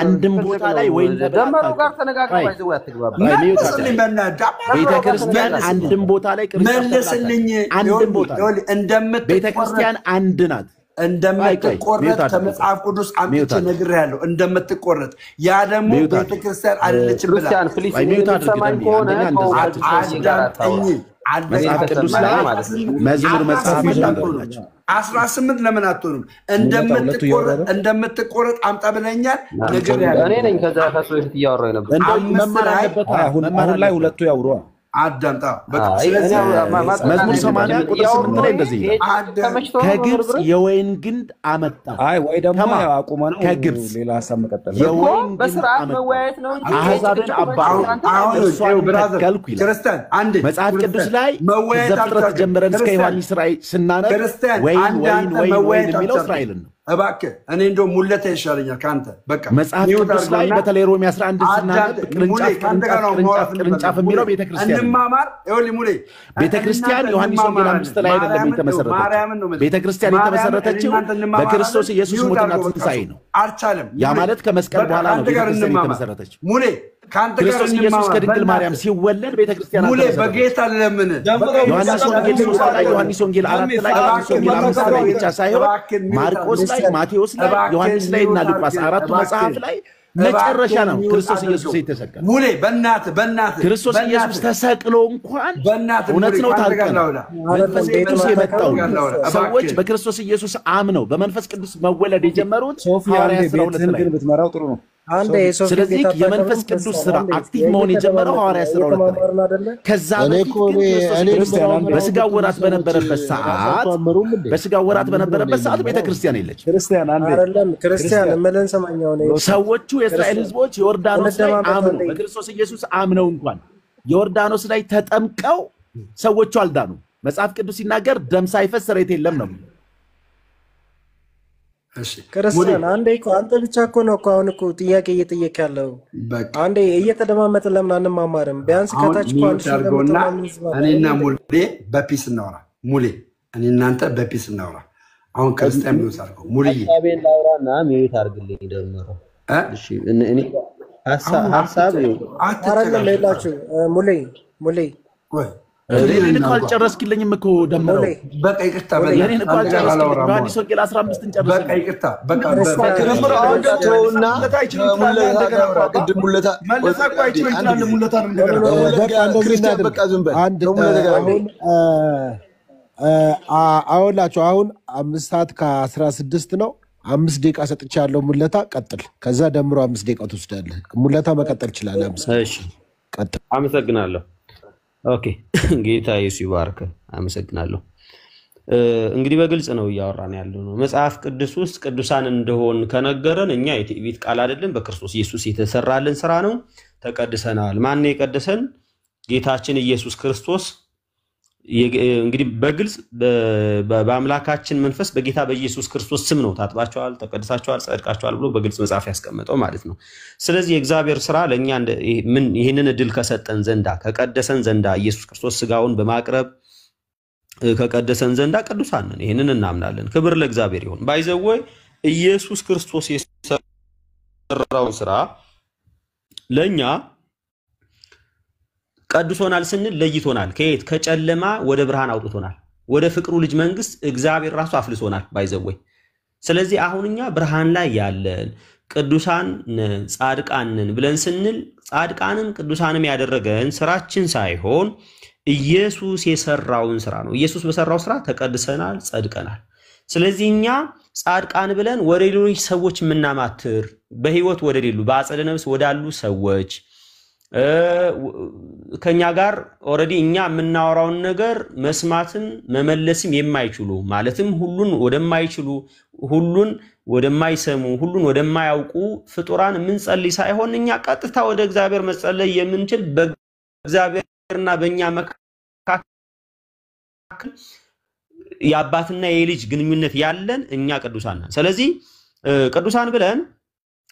[SPEAKER 2] አንድም ቦታ ላይ ወይ
[SPEAKER 4] ደመሩ ጋር ተነጋግረው አይዘው
[SPEAKER 2] ቤተክርስቲያን አንድም ቦታ ላይ
[SPEAKER 13] መልስልኝ
[SPEAKER 2] አንድም ቦታ ቤተክርስቲያን አንድ ናት
[SPEAKER 13] እንደምትቆረጥ ከመጽሐፍ ቅዱስ አምጥቼ ነግሬሃለሁ። እንደምትቆረጥ ያ ደግሞ ቤተክርስቲያን አይደለችም ብላ
[SPEAKER 2] መጽሐፍ ቅዱስ ላይ መዝሙር መጽሐፍ ይላል
[SPEAKER 13] 18 ለምን አትሆኑም? እንደምትቆረጥ አምጣ ብለኛል።
[SPEAKER 4] እኔ ነኝ ከዛ ከሱ በፊት እያወራሁ ነበር።
[SPEAKER 2] መማር አለበት። አሁን ላይ ሁለቱ ያውሩ
[SPEAKER 13] አዳምጣ።
[SPEAKER 2] መዝሙር 80 ቁጥር 8 ላይ እንደዚህ ከግብፅ የወይን ግንድ አመጣ።
[SPEAKER 15] ወይ ደግሞ አቁመ ነው
[SPEAKER 2] ከግብፅ
[SPEAKER 15] ሌላ ሀሳብ መቀጠል
[SPEAKER 2] የወይን
[SPEAKER 4] በስርዓት መወያየት ነው እንጂ
[SPEAKER 2] አሕዛብን አባልኩ
[SPEAKER 13] ክርስቲያን አንድ
[SPEAKER 2] መጽሐፍ ቅዱስ ላይ ዘፍጥረት ጀምረን እስከ ዮሐንስ ራእይ ስናነብ ወይን የሚለው እስራኤልን ነው።
[SPEAKER 13] እባክህ እኔ እንደው ሙለታ ይሻለኛል ካንተ። በቃ
[SPEAKER 2] መጽሐፍ ቅዱስ ላይ በተለይ ሮሜ 11 ስናነብ ቅርንጫፍ የሚለው ቤተክርስቲያን
[SPEAKER 13] እንማማር። ይኸውልህ ሙሌ
[SPEAKER 2] ቤተክርስቲያን ዮሐንስ ወንጌል 5 ላይ አይደለም የተመሰረተችው። ቤተክርስቲያን የተመሰረተችው በክርስቶስ ኢየሱስ ሞትና ትንሣኤ ነው።
[SPEAKER 13] አልቻለም።
[SPEAKER 2] ያ ማለት ከመስቀል በኋላ ነው ቤተክርስቲያን የተመሰረተችው።
[SPEAKER 13] ሙሌ ካንተ ጋር
[SPEAKER 2] ክርስቶስ ኢየሱስ ከድንግል ማርያም ሲወለድ ቤተክርስቲያን
[SPEAKER 13] ሙሌ በጌታ ለምን
[SPEAKER 2] ዮሐንስ ወንጌል 3 ላይ ዮሐንስ ወንጌል 4 ላይ ዮሐንስ ወንጌል 5 ላይ ብቻ ሳይሆን ማርቆስ ላይ ማቴዎስ ላይ ዮሐንስ ላይ እና ሉቃስ አራቱ መጽሐፍ ላይ መጨረሻ ነው ክርስቶስ ኢየሱስ የተሰቀለው።
[SPEAKER 13] ሙሌ በእናት
[SPEAKER 2] ክርስቶስ ኢየሱስ ተሰቅሎ እንኳን እውነት ነው ታርቀናል። መንፈስ ቅዱስ የመጣው ሰዎች በክርስቶስ ኢየሱስ አምነው በመንፈስ ቅዱስ መወለድ የጀመሩት ሐዋርያት 12 ላይ
[SPEAKER 15] ብትመራው ጥሩ ነው።
[SPEAKER 2] ስለዚህ የመንፈስ ቅዱስ ስራ አክቲቭ መሆን የጀመረው ሐዋርያት 12 ላይ ከዛ በፊት በስጋው ወራት በነበረበት ሰዓት ቤተክርስቲያን የለች።
[SPEAKER 9] ክርስቲያን መለን ሰማኛው ነው።
[SPEAKER 2] ሰዎቹ የእስራኤል ህዝቦች ዮርዳኖስ ላይ አምነው በክርስቶስ ኢየሱስ አምነው እንኳን ዮርዳኖስ ላይ ተጠምቀው ሰዎቹ አልዳኑ። መጽሐፍ ቅዱስ ሲናገር ደም ሳይፈስ ሬት የለም ነው።
[SPEAKER 9] ክርስቲያን አንዴ እኮ አንተ ብቻ እኮ ነው እኮ አሁን እኮ ጥያቄ እየጠየቅ ያለው። አንዴ እየተደማመጥን ለምን አንማማርም? ቢያንስ ከታች እኮ አንድ
[SPEAKER 13] እኔና ሙሌ በፒስ እናውራ። ሙሌ እኔ እናንተ በፒስ እናውራ። አሁን ክርስቲያን ቢሆን አድርገው ሙሌ
[SPEAKER 4] ሐሳቤን ላውራና ሚዩት አድርግልኝ ደግሞ። እሺ እኔ ሐሳብ
[SPEAKER 9] አይደለም ሌላችሁ ሙሌ
[SPEAKER 13] ወይ
[SPEAKER 2] እኔን እኮ አልጨረስክልኝም እኮ ደምሮ።
[SPEAKER 13] በቃ ይቅርታ
[SPEAKER 2] እኔን እኮ አልጨረስክልኝም። ዮሐንስ ወንጌል 15 ጨርሰን
[SPEAKER 13] በቃ ይቅርታ በቃ
[SPEAKER 3] ክርስቶስ አውንደውና ሙለታ
[SPEAKER 12] መለሳ እኮ አይችልም ይችላል። ሙለታ ነው እንደገና
[SPEAKER 3] ክርስቲያን በቃ ዝም በል
[SPEAKER 7] አንድ አሁላችሁ አሁን 5 ሰዓት ከ16 ነው። 5 ደቂቃ ሰጥቻለሁ። ሙለታ ቀጥል። ከዛ ደምሮ 5 ደቂቃ ትወስዳለህ። ሙለታ መቀጠል ይችላል።
[SPEAKER 4] እሺ ቀጥል። አመሰግናለሁ። ኦኬ ጌታ ኢየሱስ ይባርክ። አመሰግናለሁ። እንግዲህ በግልጽ ነው እያወራን ያለው ነው። መጽሐፍ ቅዱስ ውስጥ ቅዱሳን እንደሆን ከነገረን እኛ የትዕቢት ቃል አይደለም፣ በክርስቶስ ኢየሱስ የተሰራልን ስራ ነው። ተቀድሰናል። ማን ነው የቀደሰን? ጌታችን ኢየሱስ ክርስቶስ። እንግዲህ በግልጽ በአምላካችን መንፈስ በጌታ በኢየሱስ ክርስቶስ ስም ነው ታጥባቸዋል፣ ተቀድሳቸዋል፣ ጸድቃቸዋል ብሎ በግልጽ መጽሐፍ ያስቀመጠው ማለት ነው። ስለዚህ የእግዚአብሔር ስራ ለኛ ምን ይሄንን እድል ከሰጠን ዘንዳ ከቀደሰን ዘንዳ ኢየሱስ ክርስቶስ ስጋውን በማቅረብ ከቀደሰን ዘንዳ ቅዱሳን ነን። ይሄንን እናምናለን። ክብር ለእግዚአብሔር ይሁን። ባይዘወይ ኢየሱስ ክርስቶስ የሰራውን ስራ ለኛ ቀድሶናል ስንል ለይቶናል። ከየት? ከጨለማ ወደ ብርሃን አውጥቶናል። ወደ ፍቅሩ ልጅ መንግስት እግዚአብሔር ራሱ አፍልሶናል ባይዘወይ። ስለዚህ አሁንኛ ብርሃን ላይ ያለን ቅዱሳን ጻድቃንን ብለን ስንል ጻድቃንም ቅዱሳንም ያደረገን ስራችን ሳይሆን ኢየሱስ የሰራውን ስራ ነው። ኢየሱስ በሰራው ስራ ተቀድሰናል፣ ጸድቀናል። ስለዚህ እኛ ጻድቃን ብለን ወደ ሌሎች ሰዎች የምናማትር በህይወት ወደ ሌሉ በአጸደ ነፍስ ወዳሉ ሰዎች ከኛ ጋር ኦሬዲ እኛ የምናወራውን ነገር መስማትም መመለስም የማይችሉ ማለትም ሁሉን ወደማይችሉ ሁሉን ወደማይሰሙ ሁሉን ወደማያውቁ ፍጡራን የምንጸልይ ሳይሆን እኛ ቀጥታ ወደ እግዚአብሔር መጸለይ የምንችል በእግዚአብሔርና በእኛ መካከል የአባትና የልጅ ግንኙነት ያለን እኛ ቅዱሳን ነን። ስለዚህ ቅዱሳን ብለን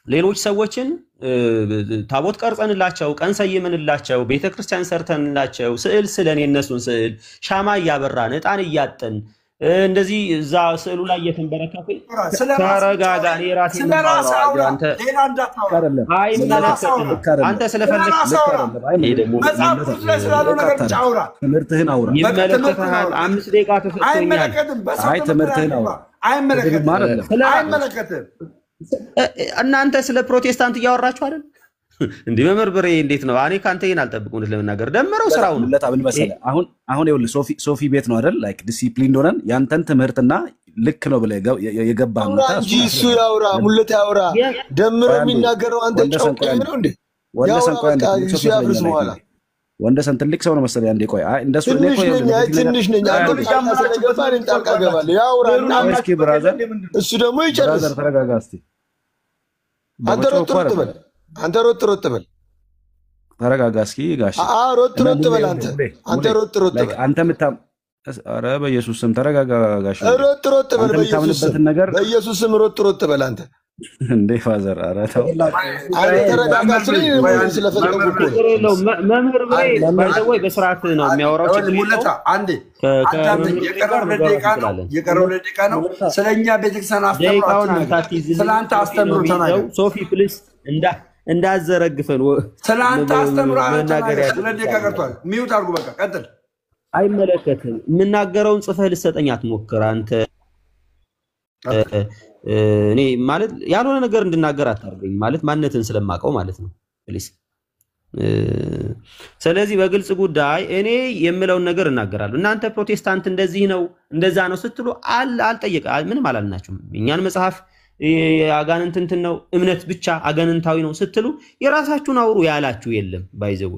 [SPEAKER 4] ሌሎች ሰዎችን ታቦት ቀርጸንላቸው ቀን ሰይመንላቸው ቤተክርስቲያን ሰርተንላቸው ስዕል ስለን የነሱን ስዕል ሻማ እያበራን ዕጣን እያጠን እንደዚህ እዛ ስዕሉ ላይ እየተንበረከኩ ተረጋጋ። እኔ ራሴ አንተ ስለፈለክ
[SPEAKER 15] ትምህርትህን አውራ።
[SPEAKER 4] ይመለከታል። 5 ደቂቃ ተሰጥቶኛል።
[SPEAKER 15] ትምህርትህን አውራ።
[SPEAKER 13] አይመለከትም።
[SPEAKER 4] እናንተ ስለ ፕሮቴስታንት እያወራችሁ አይደል እንዴ? መመርበሬ እንዴት ነው? እኔ ካንተ ይሄን አልጠብቁም ለመናገር ደምረው ስራው ነው።
[SPEAKER 2] ለታ ምን መሰለህ አሁን ይኸውልህ ሶፊ ቤት ነው አይደል? ላይክ ዲሲፕሊን ሆነን ያንተን ትምህርትና ልክ ነው ብለህ የገባህ ነው
[SPEAKER 3] እንጂ እሱ ያውራ ሙለት ያውራ ደምሮ የሚናገረው አንተ ጨውቀኝ ነው እንዴ?
[SPEAKER 2] ወንደሰን ቆይ
[SPEAKER 3] እሱ ያፍርስ በኋላ
[SPEAKER 2] ወንደሰን ትልቅ ሰው ነው መሰለኝ። አንዴ ቆይ እንደሱ ነው
[SPEAKER 3] ትንሽ ነኝ አንተ ጫማ ስለገባን እንጣልቃ ገባለሁ ያውራና
[SPEAKER 2] እስኪ ብራዘር
[SPEAKER 3] እሱ ደግሞ ይጨርስ።
[SPEAKER 2] ብራዘር ተረጋጋ እስቲ።
[SPEAKER 3] አንተ ሮጥ በል አንተ ሮጥ በል
[SPEAKER 2] ተረጋጋ እስኪ ጋሽ።
[SPEAKER 3] ሮጥ በል አንተ ሮጥ በል
[SPEAKER 2] አንተ ምታም ኧረ በኢየሱስ ስም ተረጋጋ ጋሽ።
[SPEAKER 3] ሮጥ በል በኢየሱስ ስም ሮጥ በል አንተ
[SPEAKER 2] እንዴ ፋዘር። ኧረ ተው
[SPEAKER 3] አንተ ተረጋጋ። ስለፈለኩ እኮ
[SPEAKER 4] መምህር ብሬ ባይዘው በስርዓት ነው የሚያወራው።
[SPEAKER 13] ሙለታ አንዴ የቀረው ደቂቃ ነው። ስለኛ ቤተክርስቲያን አስተምሯል። ስለአንተ አስተምሮ ተናገር
[SPEAKER 4] ሶፊ ፕሊስ እንዳዘረግፈን
[SPEAKER 13] ስለአንተ አስተምሮ ስለ ደቂቃ ቀርቷል። ሚውት አድርጉ በቃ ቀጥል።
[SPEAKER 4] አይመለከትም። የምናገረውን ጽፈህ ልሰጠኝ አትሞክር አንተ። እኔ ማለት ያልሆነ ነገር እንድናገር አታርገኝ ማለት ማንነትን ስለማቀው ማለት ነው ፕሊስ። ስለዚህ በግልጽ ጉዳይ እኔ የምለውን ነገር እናገራለሁ። እናንተ ፕሮቴስታንት እንደዚህ ነው እንደዛ ነው ስትሉ አልጠየቀ ምንም አላልናችሁም። እኛን መጽሐፍ አጋንንት እንትን ነው እምነት ብቻ አጋንንታዊ ነው ስትሉ የራሳችሁን አውሩ ያላችሁ የለም። ባይዘው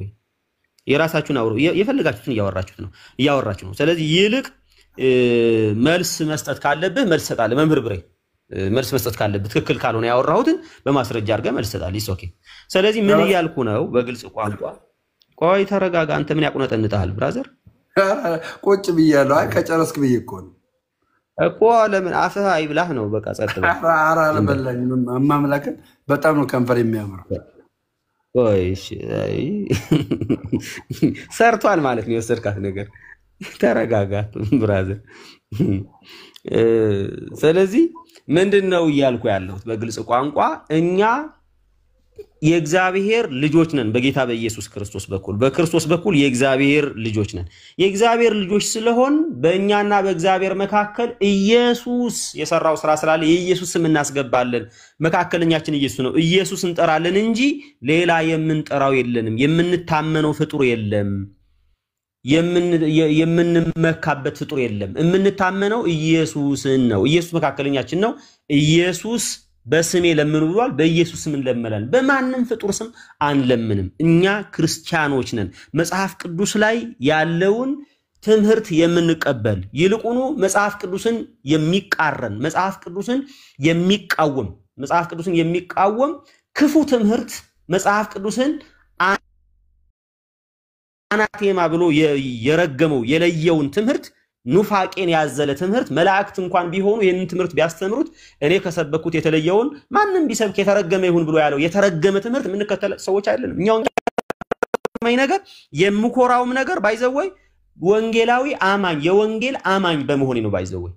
[SPEAKER 4] የራሳችሁን አውሩ የፈለጋችሁትን እያወራችሁ ነው። ስለዚህ ይልቅ መልስ መስጠት ካለብህ መልስ ሰጣለህ። መምህር ብሬ መልስ መስጠት ካለብህ ትክክል ካልሆነ ያወራሁትን በማስረጃ አድርገህ መልስ ሰጣለህ። ኦኬ። ስለዚህ ምን እያልኩ ነው? በግልጽ ቋንቋ ቆይ ተረጋጋ። አንተ ምን ያቁነጠንጣል ብራዘር?
[SPEAKER 13] ቁጭ ብያለሁ። አይ ከጨረስክ ብዬ እኮ ነው
[SPEAKER 4] እኮ ለምን አፍህ አይብላህ ነው። በቃ ጸጥ በል።
[SPEAKER 13] ኧረ አልበላኝም። አማምላክን በጣም ነው ከንፈር የሚያምረው።
[SPEAKER 4] ቆይ እሺ ሰርቷል ማለት ነው የወሰድካት ነገር። ተረጋጋ ብራዘር። ስለዚህ ምንድነው እያልኩ ያለሁት በግልጽ ቋንቋ እኛ የእግዚአብሔር ልጆች ነን። በጌታ በኢየሱስ ክርስቶስ በኩል በክርስቶስ በኩል የእግዚአብሔር ልጆች ነን። የእግዚአብሔር ልጆች ስለሆን በእኛና በእግዚአብሔር መካከል ኢየሱስ የሰራው ስራ ስላለ የኢየሱስ ስም እናስገባለን። መካከለኛችን ኢየሱስ ነው። ኢየሱስ እንጠራለን እንጂ ሌላ የምንጠራው የለንም። የምንታመነው ፍጡር የለም። የምንመካበት ፍጡር የለም። የምንታመነው ኢየሱስን ነው። ኢየሱስ መካከለኛችን ነው። ኢየሱስ በስሜ ለምኑ ብሏል። በኢየሱስ ስም እንለምናለን። በማንም ፍጡር ስም አንለምንም። እኛ ክርስቲያኖች ነን። መጽሐፍ ቅዱስ ላይ ያለውን ትምህርት የምንቀበል ይልቁኑ መጽሐፍ ቅዱስን የሚቃረን መጽሐፍ ቅዱስን የሚቃወም ክፉ ትምህርት መጽሐፍ ቅዱስን አናቴማ ብሎ የረገመው የለየውን ትምህርት ኑፋቄን ያዘለ ትምህርት መላእክት እንኳን ቢሆኑ ይህንን ትምህርት ቢያስተምሩት እኔ ከሰበኩት የተለየውን ማንም ቢሰብክ የተረገመ ይሁን ብሎ ያለው የተረገመ ትምህርት የምንከተል ሰዎች አይደለም። እኛው ነገር የምኮራውም ነገር ባይዘወይ ወንጌላዊ አማኝ የወንጌል አማኝ በመሆኔ ነው። ባይዘወይ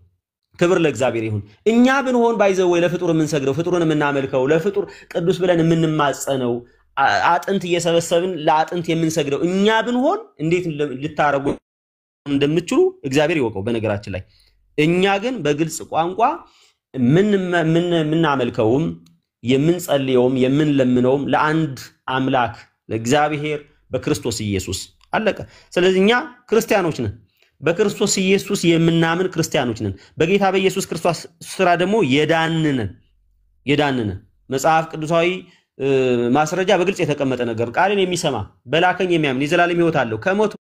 [SPEAKER 4] ክብር ለእግዚአብሔር ይሁን። እኛ ብንሆን ባይዘወይ ለፍጡር የምንሰግደው ፍጡርን የምናመልከው ለፍጡር ቅዱስ ብለን የምንማጸነው አጥንት እየሰበሰብን ለአጥንት የምንሰግደው እኛ ብንሆን እንዴት ልታረጉ እንደምትችሉ እግዚአብሔር ይወቀው። በነገራችን ላይ እኛ ግን በግልጽ ቋንቋ ምናመልከውም የምንጸልየውም የምንለምነውም ለአንድ አምላክ ለእግዚአብሔር በክርስቶስ ኢየሱስ አለቀ። ስለዚህ እኛ ክርስቲያኖች ነን። በክርስቶስ ኢየሱስ የምናምን ክርስቲያኖች ነን። በጌታ በኢየሱስ ክርስቶስ ስራ ደግሞ የዳንነ መጽሐፍ ቅዱሳዊ ማስረጃ በግልጽ የተቀመጠ ነገር ቃልን የሚሰማ በላከኝ የሚያምን የዘላለም ሕይወት አለው ከሞት